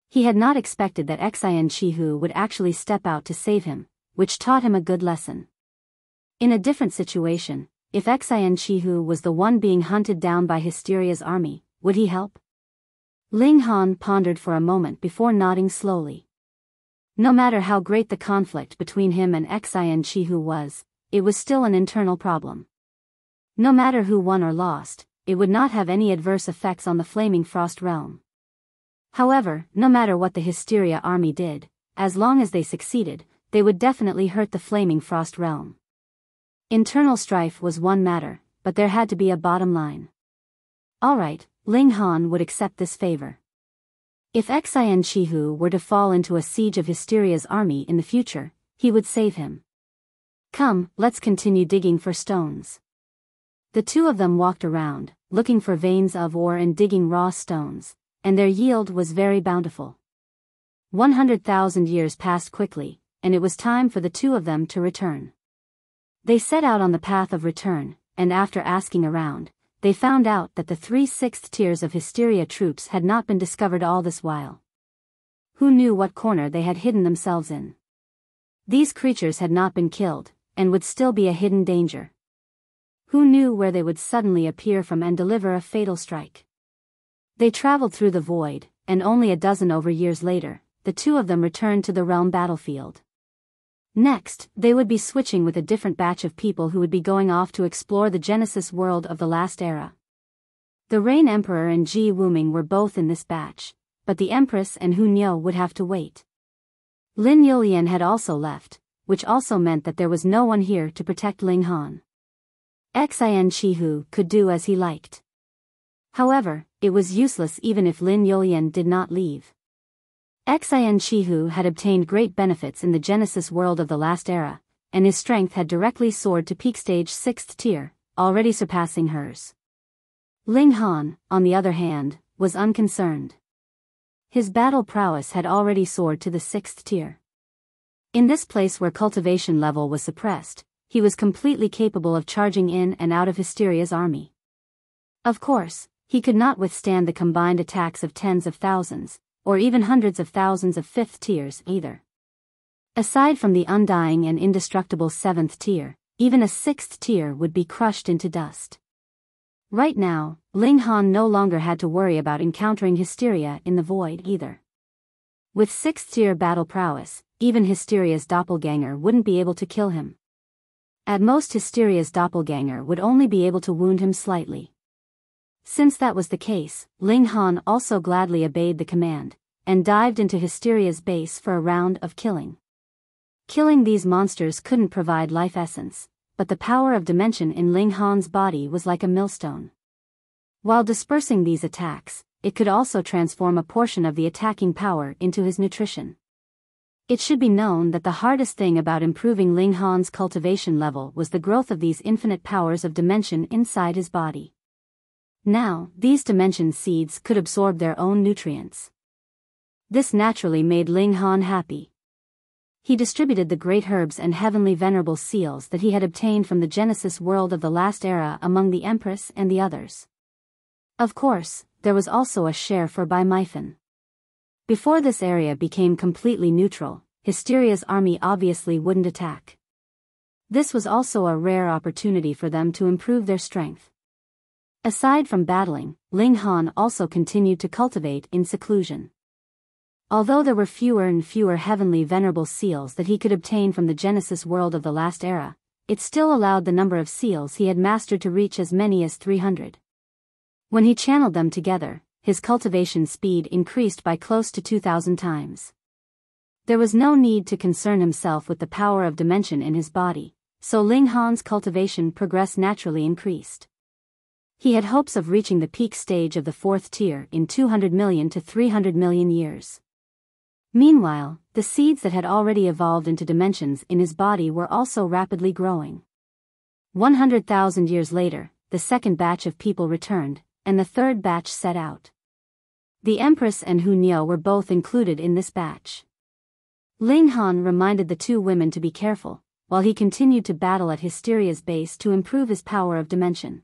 He had not expected that Xian Chihu would actually step out to save him, which taught him a good lesson. In a different situation, if Xian Chihu was the one being hunted down by Hysteria's army, would he help? Ling Han pondered for a moment before nodding slowly. No matter how great the conflict between him and Xian Chihu was, it was still an internal problem. No matter who won or lost, it would not have any adverse effects on the Flaming Frost realm. However, no matter what the Hysteria army did, as long as they succeeded, they would definitely hurt the Flaming Frost realm. Internal strife was one matter, but there had to be a bottom line. Alright, Ling Han would accept this favor. If Xian Chihu were to fall into a siege of Hysteria's army in the future, he would save him. Come, let's continue digging for stones. The two of them walked around, looking for veins of ore and digging raw stones, and their yield was very bountiful. 100,000 years passed quickly, and it was time for the two of them to return. They set out on the path of return, and after asking around, they found out that the 3/6 tiers of Hysteria troops had not been discovered all this while. Who knew what corner they had hidden themselves in? These creatures had not been killed, and would still be a hidden danger. Who knew where they would suddenly appear from and deliver a fatal strike? They traveled through the void, and only a dozen over years later, the two of them returned to the realm battlefield. Next, they would be switching with a different batch of people who would be going off to explore the Genesis world of the last era. The Rain Emperor and Ji Wuming were both in this batch, but the Empress and Hu Niu would have to wait. Lin Yulian had also left, which also meant that there was no one here to protect Ling Han. Xian Chihu could do as he liked. However, it was useless even if Lin Yulian did not leave. Xian Chihu had obtained great benefits in the Genesis world of the last era, and his strength had directly soared to peak stage 6th tier, already surpassing hers. Ling Han, on the other hand, was unconcerned. His battle prowess had already soared to the 6th tier. In this place where cultivation level was suppressed, he was completely capable of charging in and out of Hysteria's army. Of course, he could not withstand the combined attacks of tens of thousands, or even hundreds of thousands of 5th tiers either. Aside from the undying and indestructible 7th tier, even a 6th tier would be crushed into dust. Right now, Ling Han no longer had to worry about encountering Hysteria in the void either. With 6th tier battle prowess, even Hysteria's doppelganger wouldn't be able to kill him. At most, Hysteria's doppelganger would only be able to wound him slightly. Since that was the case, Ling Han also gladly obeyed the command, and dived into Hysteria's base for a round of killing. Killing these monsters couldn't provide life essence, but the power of dimension in Ling Han's body was like a millstone. While dispersing these attacks, it could also transform a portion of the attacking power into his nutrition. It should be known that the hardest thing about improving Ling Han's cultivation level was the growth of these infinite powers of dimension inside his body. Now, these dimension seeds could absorb their own nutrients. This naturally made Ling Han happy. He distributed the great herbs and heavenly venerable seals that he had obtained from the Genesis world of the last era among the Empress and the others. Of course, there was also a share for Mifan. Before this area became completely neutral, Hysteria's army obviously wouldn't attack. This was also a rare opportunity for them to improve their strength. Aside from battling, Ling Han also continued to cultivate in seclusion. Although there were fewer and fewer heavenly venerable seals that he could obtain from the Genesis world of the last era, it still allowed the number of seals he had mastered to reach as many as 300. When he channeled them together, his cultivation speed increased by close to 2,000 times. There was no need to concern himself with the power of dimension in his body, so Ling Han's cultivation progress naturally increased. He had hopes of reaching the peak stage of the 4th tier in 200 million to 300 million years. Meanwhile, the seeds that had already evolved into dimensions in his body were also rapidly growing. 100,000 years later, the second batch of people returned, and the third batch set out. The Empress and Hu Niu were both included in this batch. Ling Han reminded the two women to be careful, while he continued to battle at Hysteria's base to improve his power of dimension.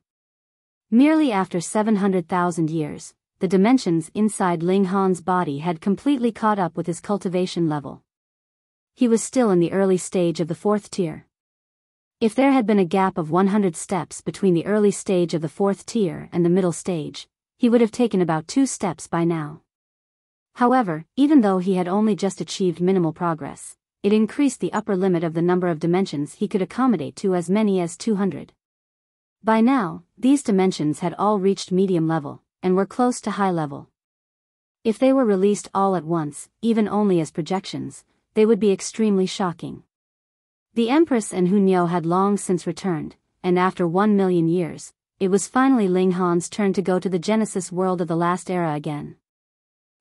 Merely after 700,000 years, the dimensions inside Ling Han's body had completely caught up with his cultivation level. He was still in the early stage of the 4th tier. If there had been a gap of 100 steps between the early stage of the 4th tier and the middle stage, he would have taken about 2 steps by now. However, even though he had only just achieved minimal progress, it increased the upper limit of the number of dimensions he could accommodate to as many as 200. By now, these dimensions had all reached medium level, and were close to high level. If they were released all at once, even only as projections, they would be extremely shocking. The Empress and Hunyo had long since returned, and after 1,000,000 years, it was finally Ling Han's turn to go to the Genesis world of the last era again.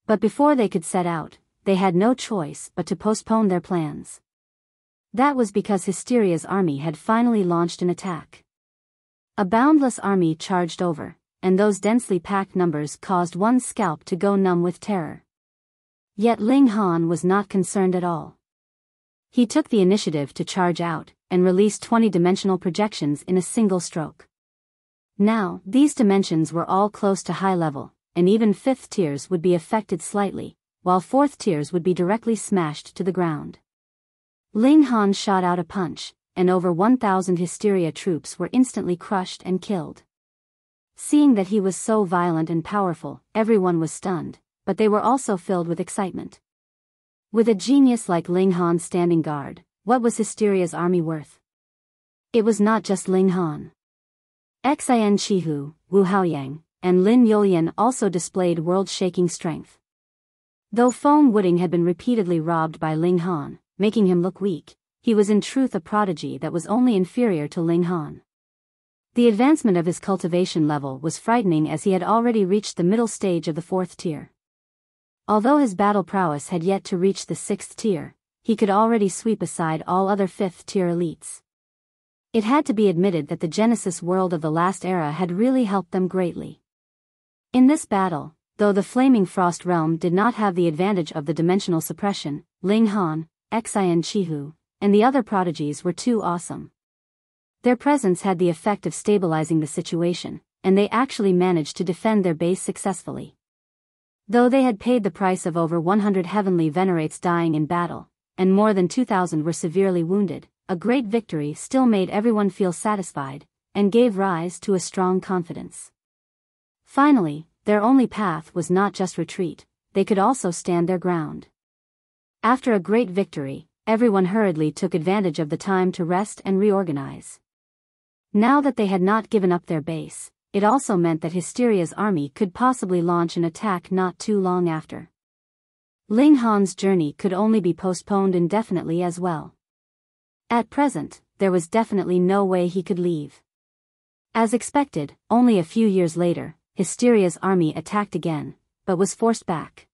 But before they could set out, they had no choice but to postpone their plans. That was because Hysteria's army had finally launched an attack. A boundless army charged over, and those densely packed numbers caused one's scalp to go numb with terror. Yet Ling Han was not concerned at all. He took the initiative to charge out, and released 20-dimensional projections in a single stroke. Now, these dimensions were all close to high level, and even 5th tiers would be affected slightly, while 4th tiers would be directly smashed to the ground. Ling Han shot out a punch, and over 1,000 Hysteria troops were instantly crushed and killed. Seeing that he was so violent and powerful, everyone was stunned, but they were also filled with excitement. With a genius like Ling Han standing guard, what was Hysteria's army worth? It was not just Ling Han. Xin Chihu, Wu Haoyang, and Lin Youlian also displayed world-shaking strength. Though Feng Wuding had been repeatedly robbed by Ling Han, making him look weak, he was in truth a prodigy that was only inferior to Ling Han. The advancement of his cultivation level was frightening as he had already reached the middle stage of the 4th tier. Although his battle prowess had yet to reach the 6th tier, he could already sweep aside all other 5th tier elites. It had to be admitted that the Genesis world of the last era had really helped them greatly. In this battle, though the Flaming Frost realm did not have the advantage of the dimensional suppression, Ling Han, Xin Chihu, and the other prodigies were too awesome. Their presence had the effect of stabilizing the situation, and they actually managed to defend their base successfully. Though they had paid the price of over 100 heavenly venerates dying in battle, and more than 2,000 were severely wounded, a great victory still made everyone feel satisfied, and gave rise to a strong confidence. Finally, their only path was not just retreat, they could also stand their ground. After a great victory, everyone hurriedly took advantage of the time to rest and reorganize. Now that they had not given up their base, it also meant that Hysteria's army could possibly launch an attack not too long after. Ling Han's journey could only be postponed indefinitely as well. At present, there was definitely no way he could leave. As expected, only a few years later, Hysteria's army attacked again, but was forced back.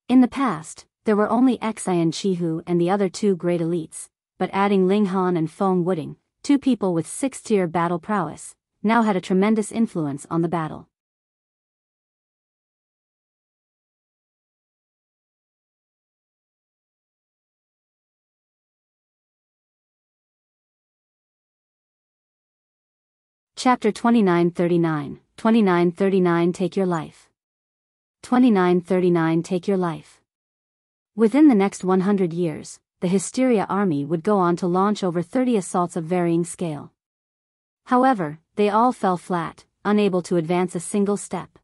In the past, there were only Xin Chihu and the other 2 great elites, but adding Ling Han and Feng Wuding, 2 people with 6th-tier battle prowess, now had a tremendous influence on the battle. Chapter 2939, 2939 Take Your Life. 2939 Take Your Life. Within the next 100 years, the Hysteria army would go on to launch over 30 assaults of varying scale. However, they all fell flat, unable to advance a single step.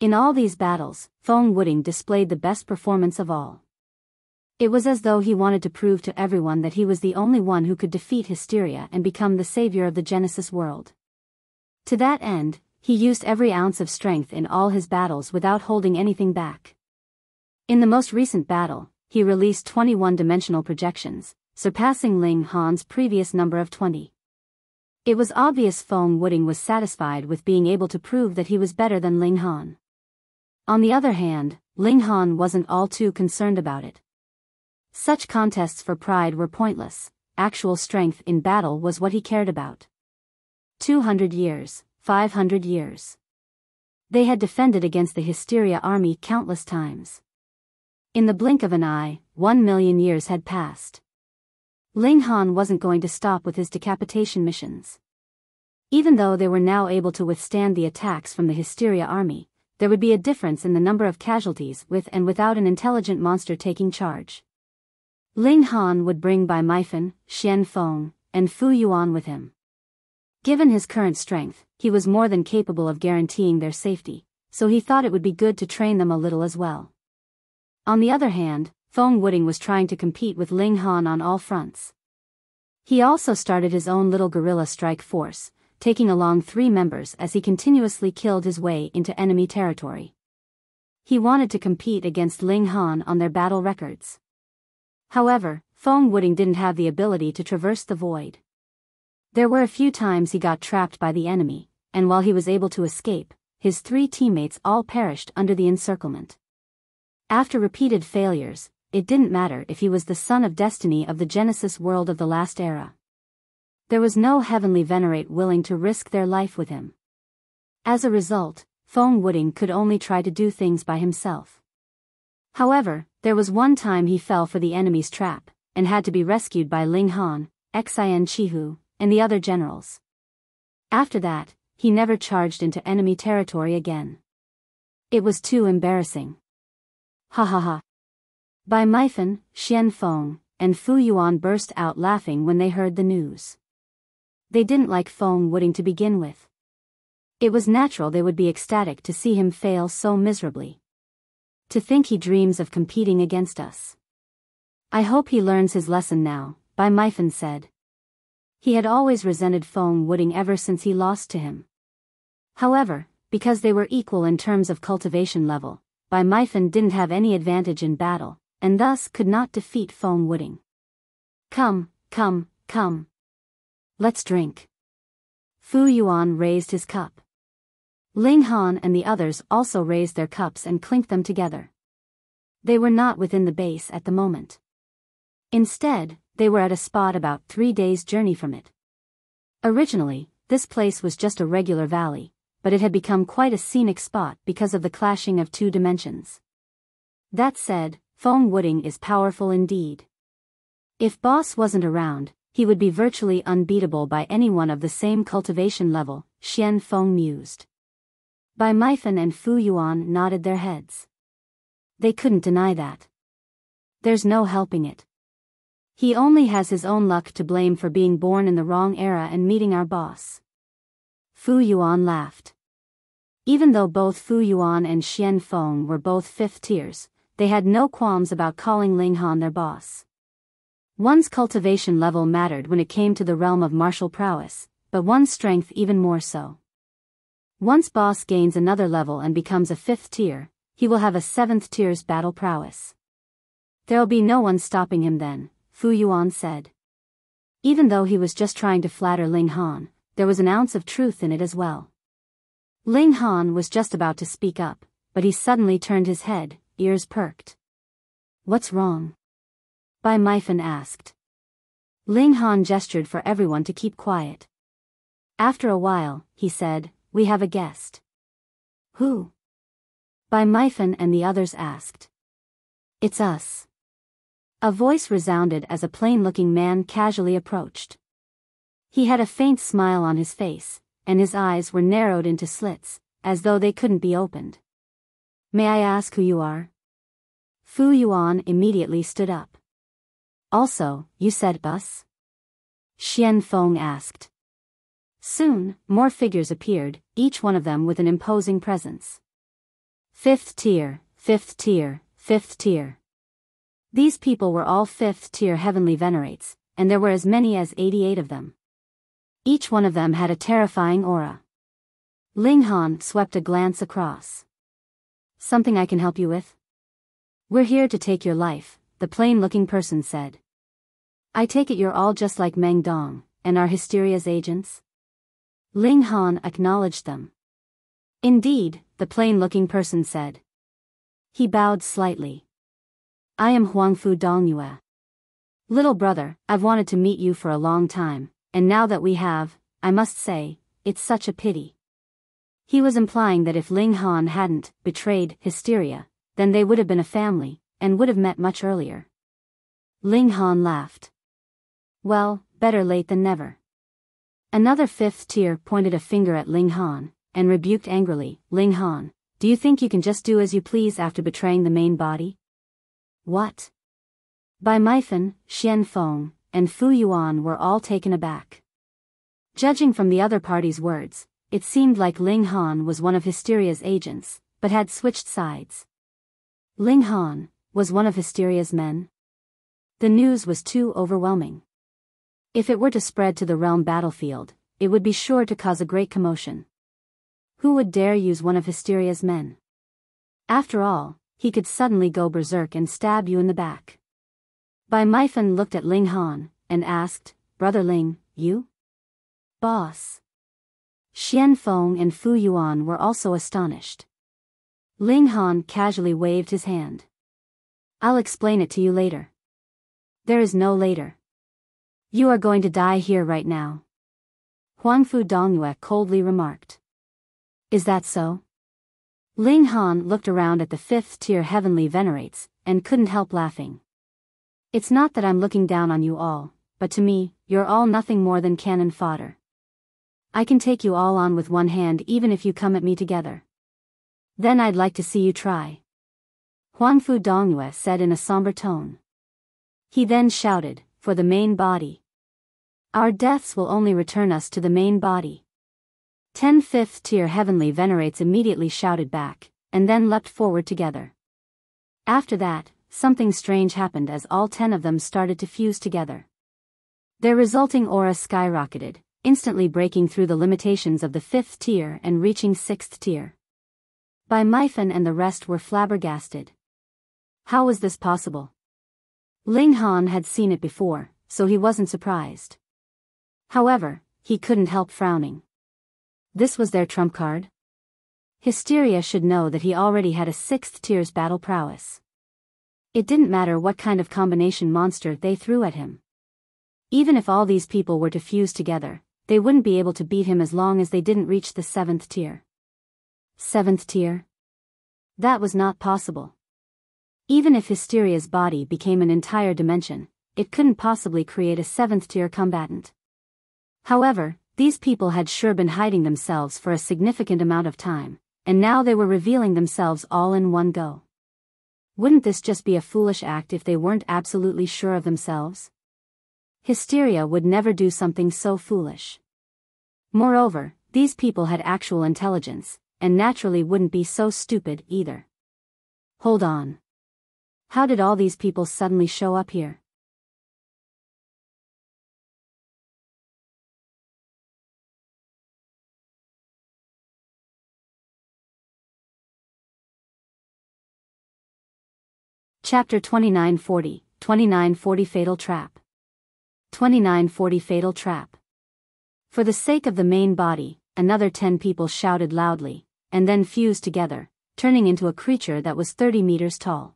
In all these battles, Feng Wuding displayed the best performance of all. It was as though he wanted to prove to everyone that he was the only one who could defeat Hysteria and become the savior of the Genesis world. To that end, he used every ounce of strength in all his battles without holding anything back. In the most recent battle, he released 21-dimensional projections, surpassing Ling Han's previous number of 20. It was obvious Feng Wuding was satisfied with being able to prove that he was better than Ling Han. On the other hand, Ling Han wasn't all too concerned about it. Such contests for pride were pointless, actual strength in battle was what he cared about. 200 years, 500 years. They had defended against the Hysteria army countless times. In the blink of an eye, 1,000,000 years had passed. Ling Han wasn't going to stop with his decapitation missions. Even though they were now able to withstand the attacks from the Hysteria army, there would be a difference in the number of casualties with and without an intelligent monster taking charge. Ling Han would bring Bai Mifan, Xian Feng, and Fu Yuan with him. Given his current strength, he was more than capable of guaranteeing their safety, so he thought it would be good to train them a little as well. On the other hand, Feng Wuding was trying to compete with Ling Han on all fronts. He also started his own little guerrilla strike force, taking along 3 members as he continuously killed his way into enemy territory. He wanted to compete against Ling Han on their battle records. However, Feng Wuding didn't have the ability to traverse the void. There were a few times he got trapped by the enemy, and while he was able to escape, his 3 teammates all perished under the encirclement. After repeated failures, it didn't matter if he was the son of destiny of the Genesis world of the last era. There was no heavenly venerate willing to risk their life with him. As a result, Feng Wuding could only try to do things by himself. However, there was one time he fell for the enemy's trap, and had to be rescued by Ling Han, Xin Chihu, and the other generals. After that, he never charged into enemy territory again. It was too embarrassing. Ha ha ha. Bai Mifan, Xian Feng, and Fu Yuan burst out laughing when they heard the news. They didn't like Feng Wuding to begin with. It was natural they would be ecstatic to see him fail so miserably. To think he dreams of competing against us. I hope he learns his lesson now, Bai Mifan said. He had always resented Feng Wuding ever since he lost to him. However, because they were equal in terms of cultivation level, Bai Mifan didn't have any advantage in battle, and thus could not defeat Feng Wuding. Come, come, come. Let's drink. Fu Yuan raised his cup. Ling Han and the others also raised their cups and clinked them together. They were not within the base at the moment. Instead, they were at a spot about 3 days' journey from it. Originally, this place was just a regular valley, but it had become quite a scenic spot because of the clashing of 2 dimensions. That said, Feng Wuding is powerful indeed. If Boss wasn't around, he would be virtually unbeatable by anyone of the same cultivation level, Xian Feng mused. Bai Mifan and Fu Yuan nodded their heads. They couldn't deny that. There's no helping it. He only has his own luck to blame for being born in the wrong era and meeting our boss. Fu Yuan laughed. Even though both Fu Yuan and Xian Feng were both 5th tiers, they had no qualms about calling Ling Han their boss. One's cultivation level mattered when it came to the realm of martial prowess, but one's strength even more so. Once boss gains another level and becomes a 5th tier, he will have a 7th tier's battle prowess. There'll be no one stopping him then, Fu Yuan said. Even though he was just trying to flatter Ling Han, there was an ounce of truth in it as well. Ling Han was just about to speak up, but he suddenly turned his head, ears perked. What's wrong? Bai Mifan asked. Ling Han gestured for everyone to keep quiet. After a while, he said, we have a guest. Who? Bai Mifan and the others asked. It's us. A voice resounded as a plain-looking man casually approached. He had a faint smile on his face, and his eyes were narrowed into slits, as though they couldn't be opened. May I ask who you are? Fu Yuan immediately stood up. Also, you said us? Xian Feng asked. Soon, more figures appeared, each one of them with an imposing presence. 5th tier, 5th tier, 5th tier. These people were all 5th tier heavenly venerates, and there were as many as 88 of them. Each one of them had a terrifying aura. Ling Han swept a glance across. Something I can help you with? We're here to take your life, the plain-looking person said. I take it you're all just like Meng Dong, and are Hysteria's agents? Ling Han acknowledged them. Indeed, the plain-looking person said. He bowed slightly. I am Huangfu Dongyue. Little brother, I've wanted to meet you for a long time, and now that we have, I must say, it's such a pity. He was implying that if Ling Han hadn't betrayed Hysteria, then they would have been a family, and would have met much earlier. Ling Han laughed. Well, better late than never. Another 5th tier pointed a finger at Ling Han, and rebuked angrily, Ling Han, do you think you can just do as you please after betraying the main body? What? Bai Mifan, Xian Feng, and Fu Yuan were all taken aback. Judging from the other party's words, it seemed like Ling Han was one of Hysteria's agents, but had switched sides. Ling Han was one of Hysteria's men? The news was too overwhelming. If it were to spread to the realm battlefield, it would be sure to cause a great commotion. Who would dare use one of Hysteria's men? After all, he could suddenly go berserk and stab you in the back. Bai Mifan looked at Ling Han, and asked, "Brother Ling, you?" "Boss." Xian Feng and Fu Yuan were also astonished. Ling Han casually waved his hand. "I'll explain it to you later." "There is no later. You are going to die here right now," Huangfu Dongyue coldly remarked. "Is that so?" Ling Han looked around at the 5th tier heavenly venerates, and couldn't help laughing. "It's not that I'm looking down on you all, but to me, you're all nothing more than cannon fodder. I can take you all on with one hand even if you come at me together. Then I'd like to see you try," Huangfu Dongyue said in a somber tone. He then shouted, "For the main body. Our deaths will only return us to the main body." 10 5th tier heavenly venerates immediately shouted back, and then leapt forward together. After that, something strange happened as all 10 of them started to fuse together. Their resulting aura skyrocketed, instantly breaking through the limitations of the 5th tier and reaching 6th tier. Bai Mifan and the rest were flabbergasted. How was this possible? Ling Han had seen it before, so he wasn't surprised. However, he couldn't help frowning. This was their trump card? Hysteria should know that he already had a 6th tier's battle prowess. It didn't matter what kind of combination monster they threw at him. Even if all these people were to fuse together, they wouldn't be able to beat him as long as they didn't reach the 7th tier. 7th tier? That was not possible. Even if Hysteria's body became an entire dimension, it couldn't possibly create a 7th tier combatant. However, these people had sure been hiding themselves for a significant amount of time, and now they were revealing themselves all in one go. Wouldn't this just be a foolish act if they weren't absolutely sure of themselves? Hysteria would never do something so foolish. Moreover, these people had actual intelligence, and naturally wouldn't be so stupid either. Hold on. How did all these people suddenly show up here? Chapter 2940, 2940 Fatal Trap. 2940 Fatal Trap. For the sake of the main body, another 10 people shouted loudly, and then fused together, turning into a creature that was 30 meters tall.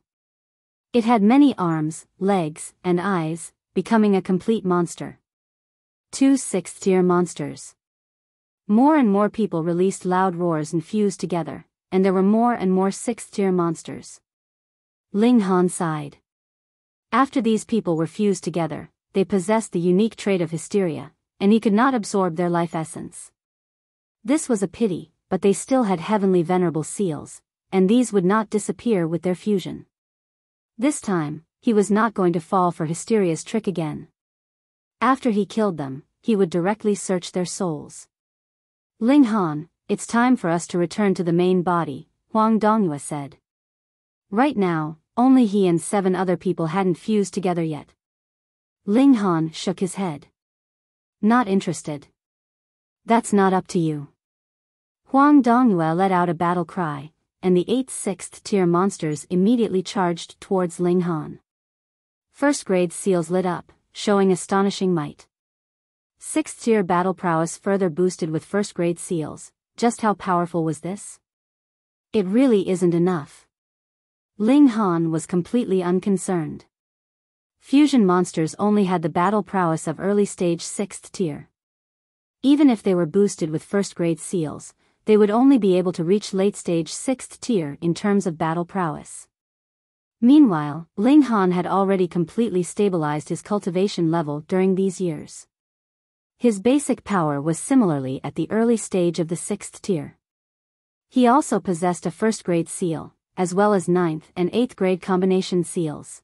It had many arms, legs, and eyes, becoming a complete monster. 2 6th-tier monsters. More and more people released loud roars and fused together, and there were more and more 6th-tier monsters. Ling Han sighed. After these people were fused together, they possessed the unique trait of hysteria, and he could not absorb their life essence. This was a pity, but they still had heavenly venerable seals, and these would not disappear with their fusion. This time, he was not going to fall for hysteria's trick again. After he killed them, he would directly search their souls. Ling Han, it's time for us to return to the main body, Huang Dongyue said. Right now, only he and 7 other people hadn't fused together yet. Ling Han shook his head. Not interested. That's not up to you. Huang Dongyue let out a battle cry, and the 8 6th-tier monsters immediately charged towards Ling Han. First-grade seals lit up, showing astonishing might. 6th-tier battle prowess further boosted with first-grade seals. Just how powerful was this? It really isn't enough. Ling Han was completely unconcerned. Fusion monsters only had the battle prowess of early-stage 6th tier. Even if they were boosted with first-grade seals, they would only be able to reach late-stage 6th tier in terms of battle prowess. Meanwhile, Ling Han had already completely stabilized his cultivation level during these years. His basic power was similarly at the early stage of the 6th tier. He also possessed a first-grade seal, as well as 9th and 8th grade combination seals.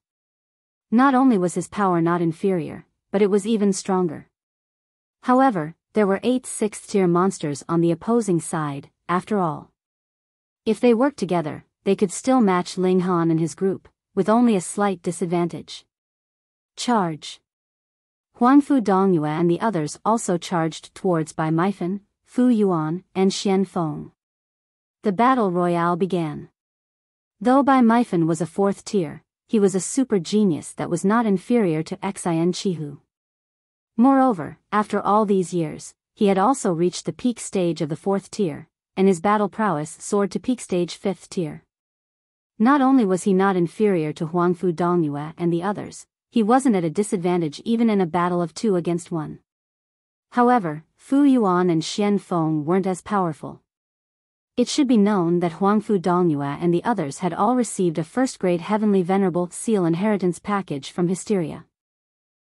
Not only was his power not inferior, but it was even stronger. However, there were 8 6th-tier monsters on the opposing side, after all. If they worked together, they could still match Ling Han and his group, with only a slight disadvantage. Charge! Huangfu Dongyue and the others also charged towards Bai Mifan, Fu Yuan, and Xian Feng. The battle royale began. Though Bai Mifan was a 4th tier, he was a super genius that was not inferior to Xin Chihu. Moreover, after all these years, he had also reached the peak stage of the 4th tier, and his battle prowess soared to peak stage 5th tier. Not only was he not inferior to Huangfu Dongyue and the others, he wasn't at a disadvantage even in a battle of 2 against 1. However, Fu Yuan and Xian Feng weren't as powerful. It should be known that Huangfu Dongyue and the others had all received a first-grade Heavenly Venerable Seal inheritance package from Hysteria.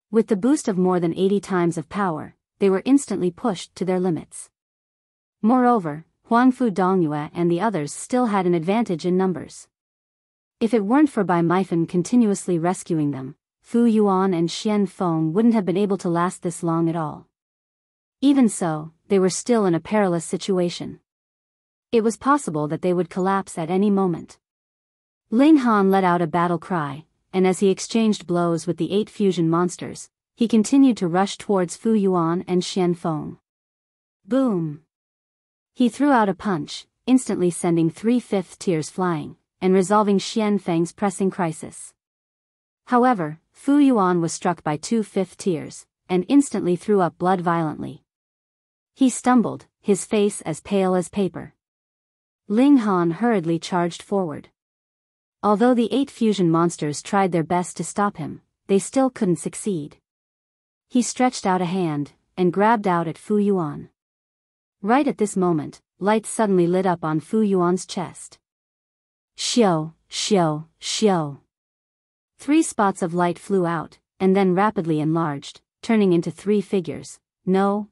With the boost of more than 80 times of power, they were instantly pushed to their limits. Moreover, Huangfu Dongyue and the others still had an advantage in numbers. If it weren't for Bai Mifan continuously rescuing them, Fu Yuan and Xian Feng wouldn't have been able to last this long at all. Even so, they were still in a perilous situation. It was possible that they would collapse at any moment. Ling Han let out a battle cry, and as he exchanged blows with the 8 fusion monsters, he continued to rush towards Fu Yuan and Xian Feng. Boom! He threw out a punch, instantly sending 3 5th tiers flying, and resolving Xian Feng's pressing crisis. However, Fu Yuan was struck by 2 5th tiers, and instantly threw up blood violently. He stumbled, his face as pale as paper. Ling Han hurriedly charged forward. Although the 8 fusion monsters tried their best to stop him, they still couldn't succeed. He stretched out a hand, and grabbed out at Fu Yuan. Right at this moment, light suddenly lit up on Fu Yuan's chest. Xiao, xiao, xiao. 3 spots of light flew out, and then rapidly enlarged, turning into 3 figures. No,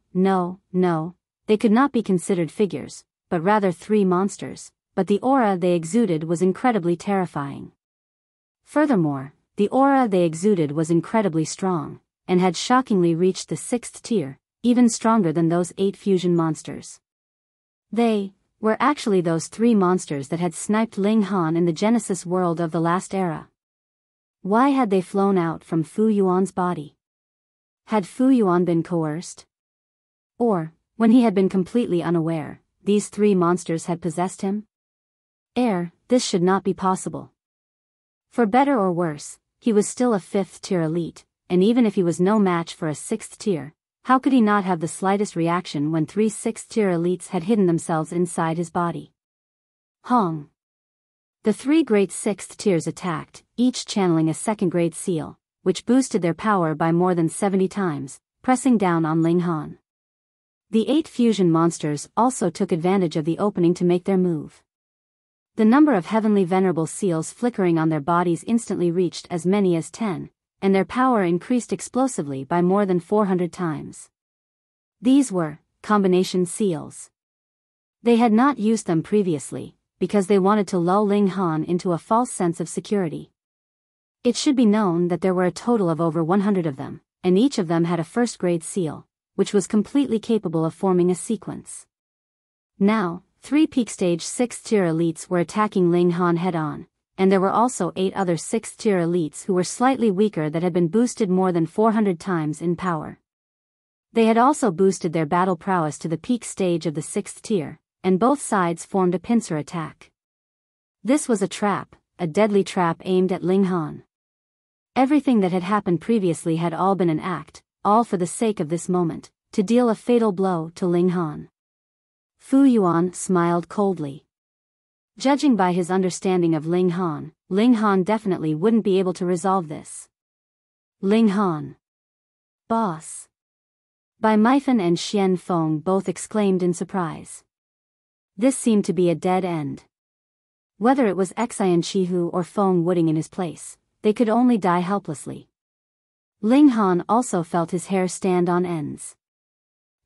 they could not be considered figures, but rather 3 monsters, but the aura they exuded was incredibly terrifying. Furthermore, the aura they exuded was incredibly strong, and had shockingly reached the 6th tier, even stronger than those 8 fusion monsters. They were actually those 3 monsters that had sniped Ling Han in the Genesis world of the last era. Why had they flown out from Fu Yuan's body? Had Fu Yuan been coerced? Or, when he had been completely unaware, these 3 monsters had possessed him? This should not be possible. For better or worse, he was still a 5th tier elite, and even if he was no match for a 6th tier, how could he not have the slightest reaction when 3 6th tier elites had hidden themselves inside his body? Hong! The 3 great 6th tiers attacked, each channeling a 2nd grade seal, which boosted their power by more than 70 times, pressing down on Ling Han. The 8 fusion monsters also took advantage of the opening to make their move. The number of heavenly venerable seals flickering on their bodies instantly reached as many as 10, and their power increased explosively by more than 400 times. These were combination seals. They had not used them previously, because they wanted to lull Ling Han into a false sense of security. It should be known that there were a total of over 100 of them, and each of them had a 1st grade seal, which was completely capable of forming a sequence. Now, 3 peak stage 6th tier elites were attacking Ling Han head-on, and there were also 8 other 6th tier elites who were slightly weaker that had been boosted more than 400 times in power. They had also boosted their battle prowess to the peak stage of the 6th tier, and both sides formed a pincer attack. This was a trap, a deadly trap aimed at Ling Han. Everything that had happened previously had all been an act, all for the sake of this moment, to deal a fatal blow to Ling Han. Fu Yuan smiled coldly. Judging by his understanding of Ling Han definitely wouldn't be able to resolve this. Ling Han. Boss. Bai Mifan and Xian Feng both exclaimed in surprise. This seemed to be a dead end. Whether it was Xian Chihu or Feng Wuding in his place, they could only die helplessly. Ling Han also felt his hair stand on ends.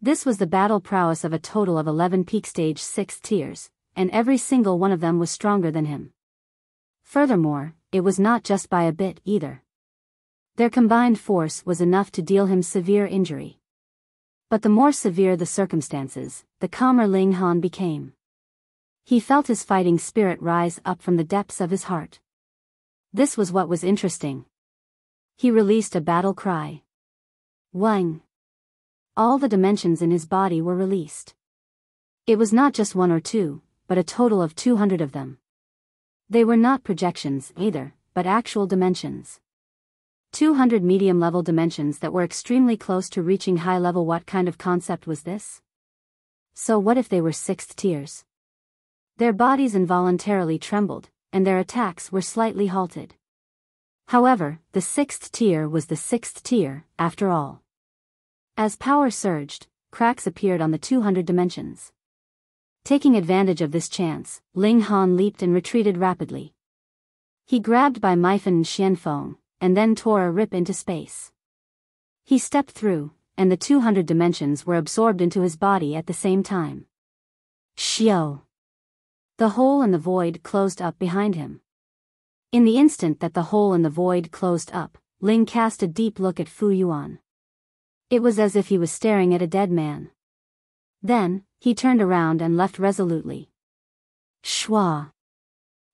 This was the battle prowess of a total of 11 peak stage 6 tiers, and every single one of them was stronger than him. Furthermore, it was not just by a bit either. Their combined force was enough to deal him severe injury. But the more severe the circumstances, the calmer Ling Han became. He felt his fighting spirit rise up from the depths of his heart. This was what was interesting. He released a battle cry. Wang! All the dimensions in his body were released. It was not just 1 or 2, but a total of 200 of them. They were not projections, either, but actual dimensions. 200 medium-level dimensions that were extremely close to reaching high-level. What kind of concept was this? So what if they were sixth tiers? Their bodies involuntarily trembled, and their attacks were slightly halted. However, the sixth tier was the sixth tier, after all. As power surged, cracks appeared on the 200 dimensions. Taking advantage of this chance, Ling Han leaped and retreated rapidly. He grabbed by Mifan and Xianfeng, and then tore a rip into space. He stepped through, and the 200 dimensions were absorbed into his body at the same time. Xiao! The hole in the void closed up behind him. In the instant that the hole in the void closed up, Ling cast a deep look at Fu Yuan. It was as if he was staring at a dead man. Then, he turned around and left resolutely. Shwa!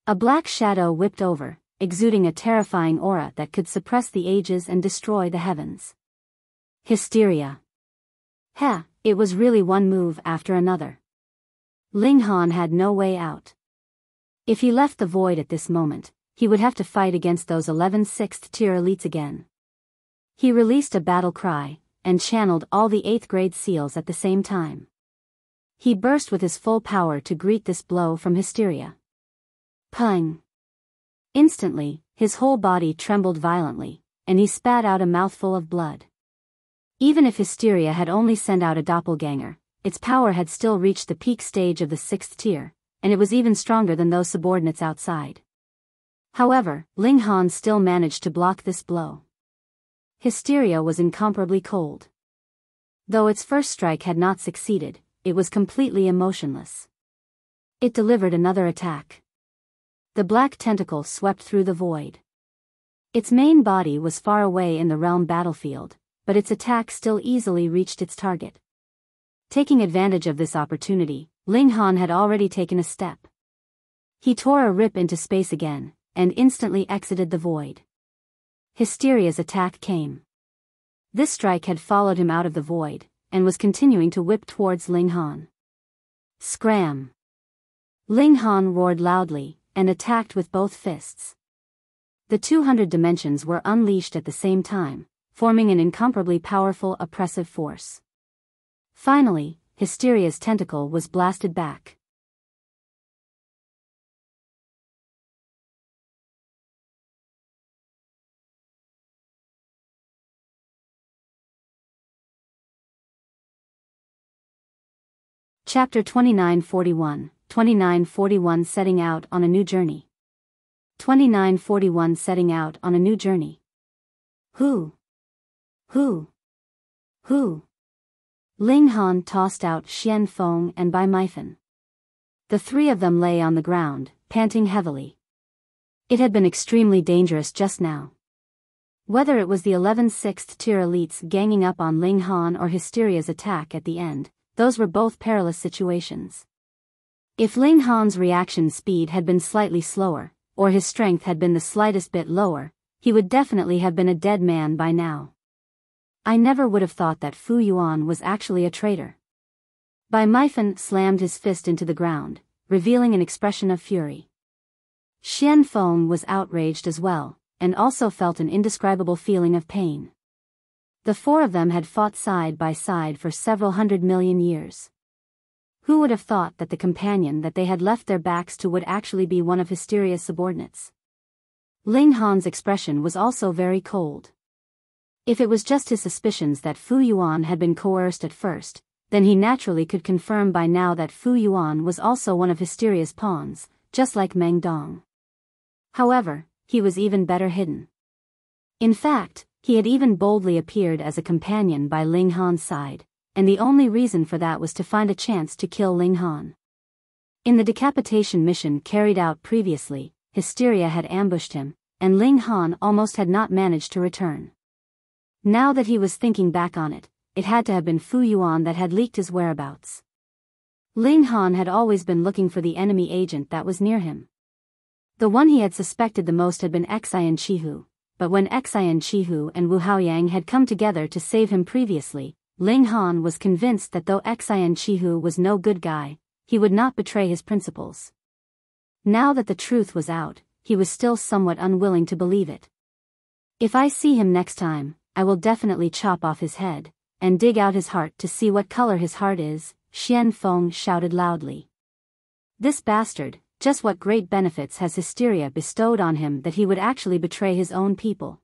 A black shadow whipped over, exuding a terrifying aura that could suppress the ages and destroy the heavens. Hysteria. Heh, it was really one move after another. Ling Han had no way out. If he left the void at this moment, he would have to fight against those 11 sixth-tier elites again. He released a battle cry, and channeled all the 8th grade seals at the same time. He burst with his full power to greet this blow from Hysteria. Pung! Instantly, his whole body trembled violently, and he spat out a mouthful of blood. Even if Hysteria had only sent out a doppelganger, its power had still reached the peak stage of the 6th tier, and it was even stronger than those subordinates outside. However, Ling Han still managed to block this blow. Hysteria was incomparably cold. Though its first strike had not succeeded, it was completely emotionless. It delivered another attack. The black tentacle swept through the void. Its main body was far away in the realm battlefield, but its attack still easily reached its target. Taking advantage of this opportunity, Ling Han had already taken a step. He tore a rip into space again, and instantly exited the void. Hysteria's attack came. This strike had followed him out of the void, and was continuing to whip towards Ling Han. Scram! Ling Han roared loudly, and attacked with both fists. The 200 dimensions were unleashed at the same time, forming an incomparably powerful oppressive force. Finally, Hysteria's tentacle was blasted back. Chapter 2941, 2941 Setting out on a new journey. 2941 Setting out on a new journey. Who? Ling Han tossed out Xianfeng and Bai Mifan. The three of them lay on the ground, panting heavily. It had been extremely dangerous just now. Whether it was the 11 sixth-tier elites ganging up on Ling Han or Hysteria's attack at the end, those were both perilous situations. If Ling Han's reaction speed had been slightly slower, or his strength had been the slightest bit lower, he would definitely have been a dead man by now. I never would have thought that Fu Yuan was actually a traitor. Bai Mifan slammed his fist into the ground, revealing an expression of fury. Xianfeng was outraged as well, and also felt an indescribable feeling of pain. The four of them had fought side by side for several 100 million years. Who would have thought that the companion that they had left their backs to would actually be one of Hysteria's subordinates? Ling Han's expression was also very cold. If it was just his suspicions that Fu Yuan had been coerced at first, then he naturally could confirm by now that Fu Yuan was also one of Hysteria's pawns, just like Meng Dong. However, he was even better hidden. In fact, he had even boldly appeared as a companion by Ling Han's side, and the only reason for that was to find a chance to kill Ling Han. In the decapitation mission carried out previously, Hysteria had ambushed him, and Ling Han almost had not managed to return. Now that he was thinking back on it, it had to have been Fu Yuan that had leaked his whereabouts. Ling Han had always been looking for the enemy agent that was near him. The one he had suspected the most had been Xian Chihu. But when Xian Chihu and Wu Haoyang had come together to save him previously, Ling Han was convinced that though Xian Chihu was no good guy, he would not betray his principles. Now that the truth was out, he was still somewhat unwilling to believe it. If I see him next time, I will definitely chop off his head, and dig out his heart to see what color his heart is, Feng shouted loudly. This bastard, just what great benefits has Hysteria bestowed on him that he would actually betray his own people?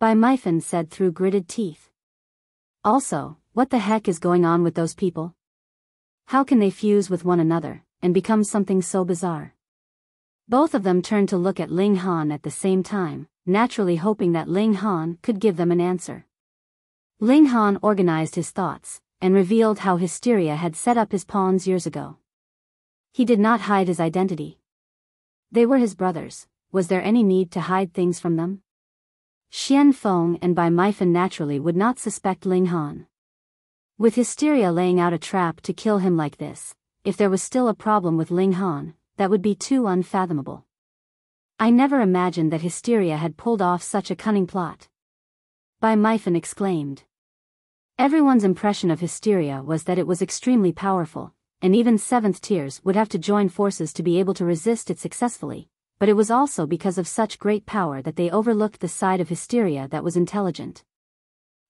Mifan said through gritted teeth. Also, what the heck is going on with those people? How can they fuse with one another, and become something so bizarre? Both of them turned to look at Ling Han at the same time, naturally hoping that Ling Han could give them an answer. Ling Han organized his thoughts, and revealed how Hysteria had set up his pawns years ago. He did not hide his identity. They were his brothers. Was there any need to hide things from them? Feng and Mifan naturally would not suspect Ling Han. With Hysteria laying out a trap to kill him like this, if there was still a problem with Ling Han, that would be too unfathomable. I never imagined that Hysteria had pulled off such a cunning plot. Mifan exclaimed. Everyone's impression of Hysteria was that it was extremely powerful, and even 7th tiers would have to join forces to be able to resist it successfully, but it was also because of such great power that they overlooked the side of Hysteria that was intelligent.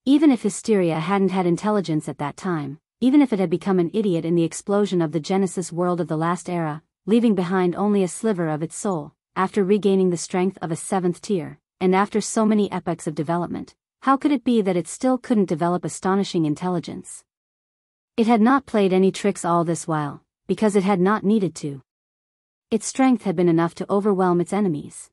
Even if Hysteria hadn't had intelligence at that time, even if it had become an idiot in the explosion of the Genesis world of the last era, leaving behind only a sliver of its soul, after regaining the strength of a 7th tier, and after so many epochs of development, how could it be that it still couldn't develop astonishing intelligence? It had not played any tricks all this while, because it had not needed to. Its strength had been enough to overwhelm its enemies.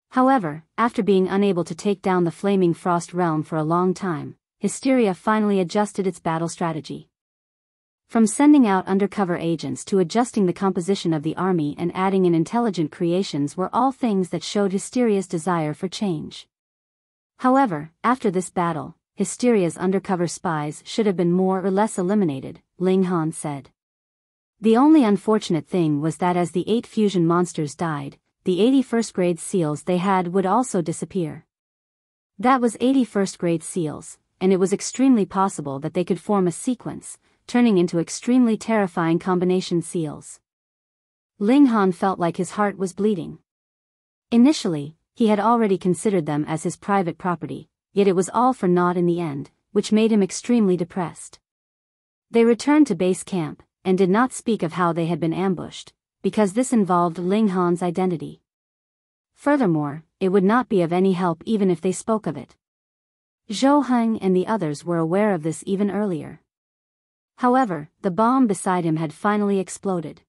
However, after being unable to take down the flaming frost realm for a long time, Hysteria finally adjusted its battle strategy. From sending out undercover agents to adjusting the composition of the army and adding in intelligent creations were all things that showed Hysteria's desire for change. However, after this battle, Hysteria's undercover spies should have been more or less eliminated, Ling Han said. The only unfortunate thing was that as the 8 fusion monsters died, the 81st grade seals they had would also disappear. That was 81st grade seals, and it was extremely possible that they could form a sequence, turning into extremely terrifying combination seals. Ling Han felt like his heart was bleeding. Initially, he had already considered them as his private property, yet it was all for naught in the end, which made him extremely depressed. They returned to base camp, and did not speak of how they had been ambushed, because this involved Ling Han's identity. Furthermore, it would not be of any help even if they spoke of it. Zhou Heng and the others were aware of this even earlier. However, the bomb beside him had finally exploded.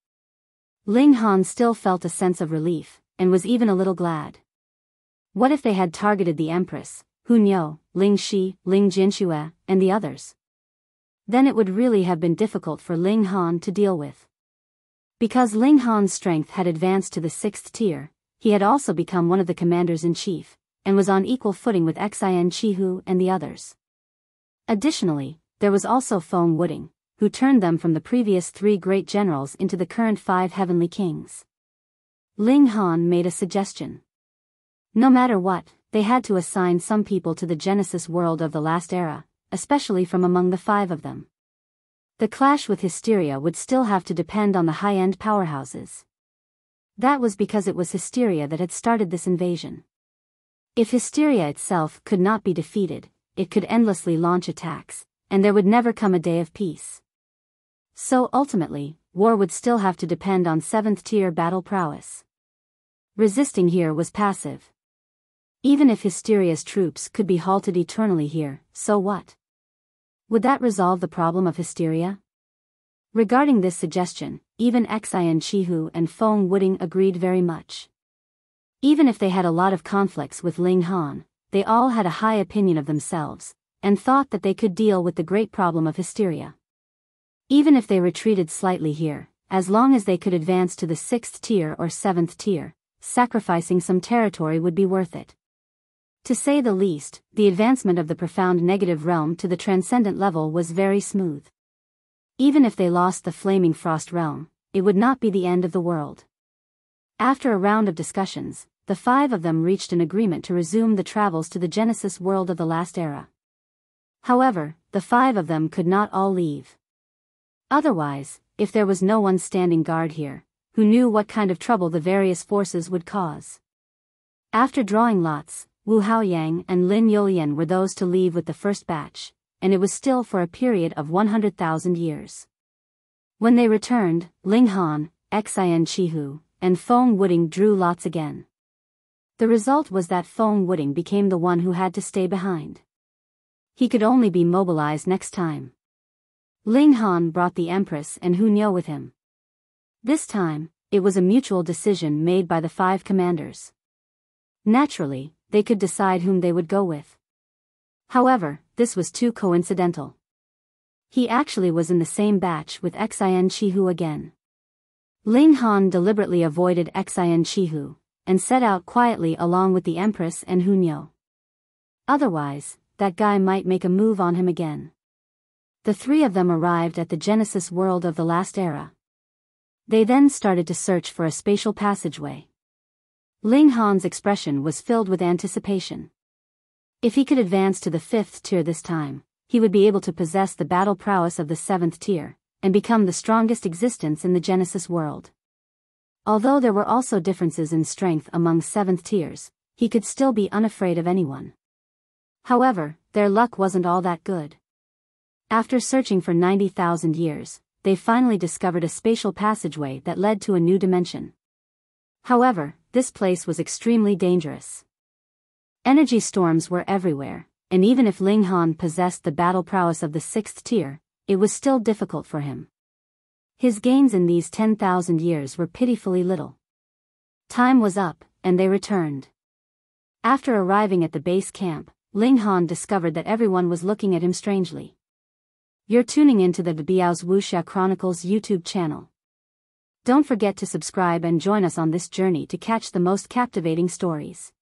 Ling Han still felt a sense of relief, and was even a little glad. What if they had targeted the Empress, Hunyou, Ling Shi, Ling Jinxue, and the others? Then it would really have been difficult for Ling Han to deal with. Because Ling Han's strength had advanced to the 6th tier, he had also become one of the commanders-in-chief, and was on equal footing with Xin Chihu and the others. Additionally, there was also Feng Wuding, who turned them from the previous 3 great generals into the current 5 heavenly kings. Ling Han made a suggestion. No matter what, they had to assign some people to the Genesis world of the last era, especially from among the 5 of them. The clash with Hysteria would still have to depend on the high-end powerhouses. That was because it was Hysteria that had started this invasion. If Hysteria itself could not be defeated, it could endlessly launch attacks, and there would never come a day of peace. So ultimately, war would still have to depend on 7th tier battle prowess. Resisting here was passive. Even if Hysteria's troops could be halted eternally here, so what? Would that resolve the problem of Hysteria? Regarding this suggestion, even Xin Chihu and Feng Wuding agreed very much. Even if they had a lot of conflicts with Ling Han, they all had a high opinion of themselves, and thought that they could deal with the great problem of Hysteria. Even if they retreated slightly here, as long as they could advance to the 6th tier or 7th tier, sacrificing some territory would be worth it. To say the least, the advancement of the profound negative realm to the transcendent level was very smooth. Even if they lost the flaming frost realm, it would not be the end of the world. After a round of discussions, the 5 of them reached an agreement to resume the travels to the Genesis world of the last era. However, the 5 of them could not all leave. Otherwise, if there was no one standing guard here, who knew what kind of trouble the various forces would cause. After drawing lots, Wu Haoyang and Lin Youlian were those to leave with the first batch, and it was still for a period of 100,000 years. When they returned, Ling Han, Xian Chihu, and Feng Wuding drew lots again. The result was that Feng Wuding became the one who had to stay behind. He could only be mobilized next time. Ling Han brought the Empress and Hu Niu with him. This time, it was a mutual decision made by the 5 commanders. Naturally, they could decide whom they would go with. However, this was too coincidental. He actually was in the same batch with Xian Chihu again. Ling Han deliberately avoided Xian Chihu, and set out quietly along with the Empress and Hu Niu. Otherwise, that guy might make a move on him again. The 3 of them arrived at the Genesis world of the last era. They then started to search for a spatial passageway. Ling Han's expression was filled with anticipation. If he could advance to the 5th tier this time, he would be able to possess the battle prowess of the 7th tier, and become the strongest existence in the Genesis world. Although there were also differences in strength among 7th tiers, he could still be unafraid of anyone. However, their luck wasn't all that good. After searching for 90,000 years, they finally discovered a spatial passageway that led to a new dimension. However, this place was extremely dangerous. Energy storms were everywhere, and even if Ling Han possessed the battle prowess of the 6th tier, it was still difficult for him. His gains in these 10,000 years were pitifully little. Time was up, and they returned. After arriving at the base camp, Ling Han discovered that everyone was looking at him strangely. You're tuning into the Biyao's Wuxia Chronicles YouTube channel. Don't forget to subscribe and join us on this journey to catch the most captivating stories.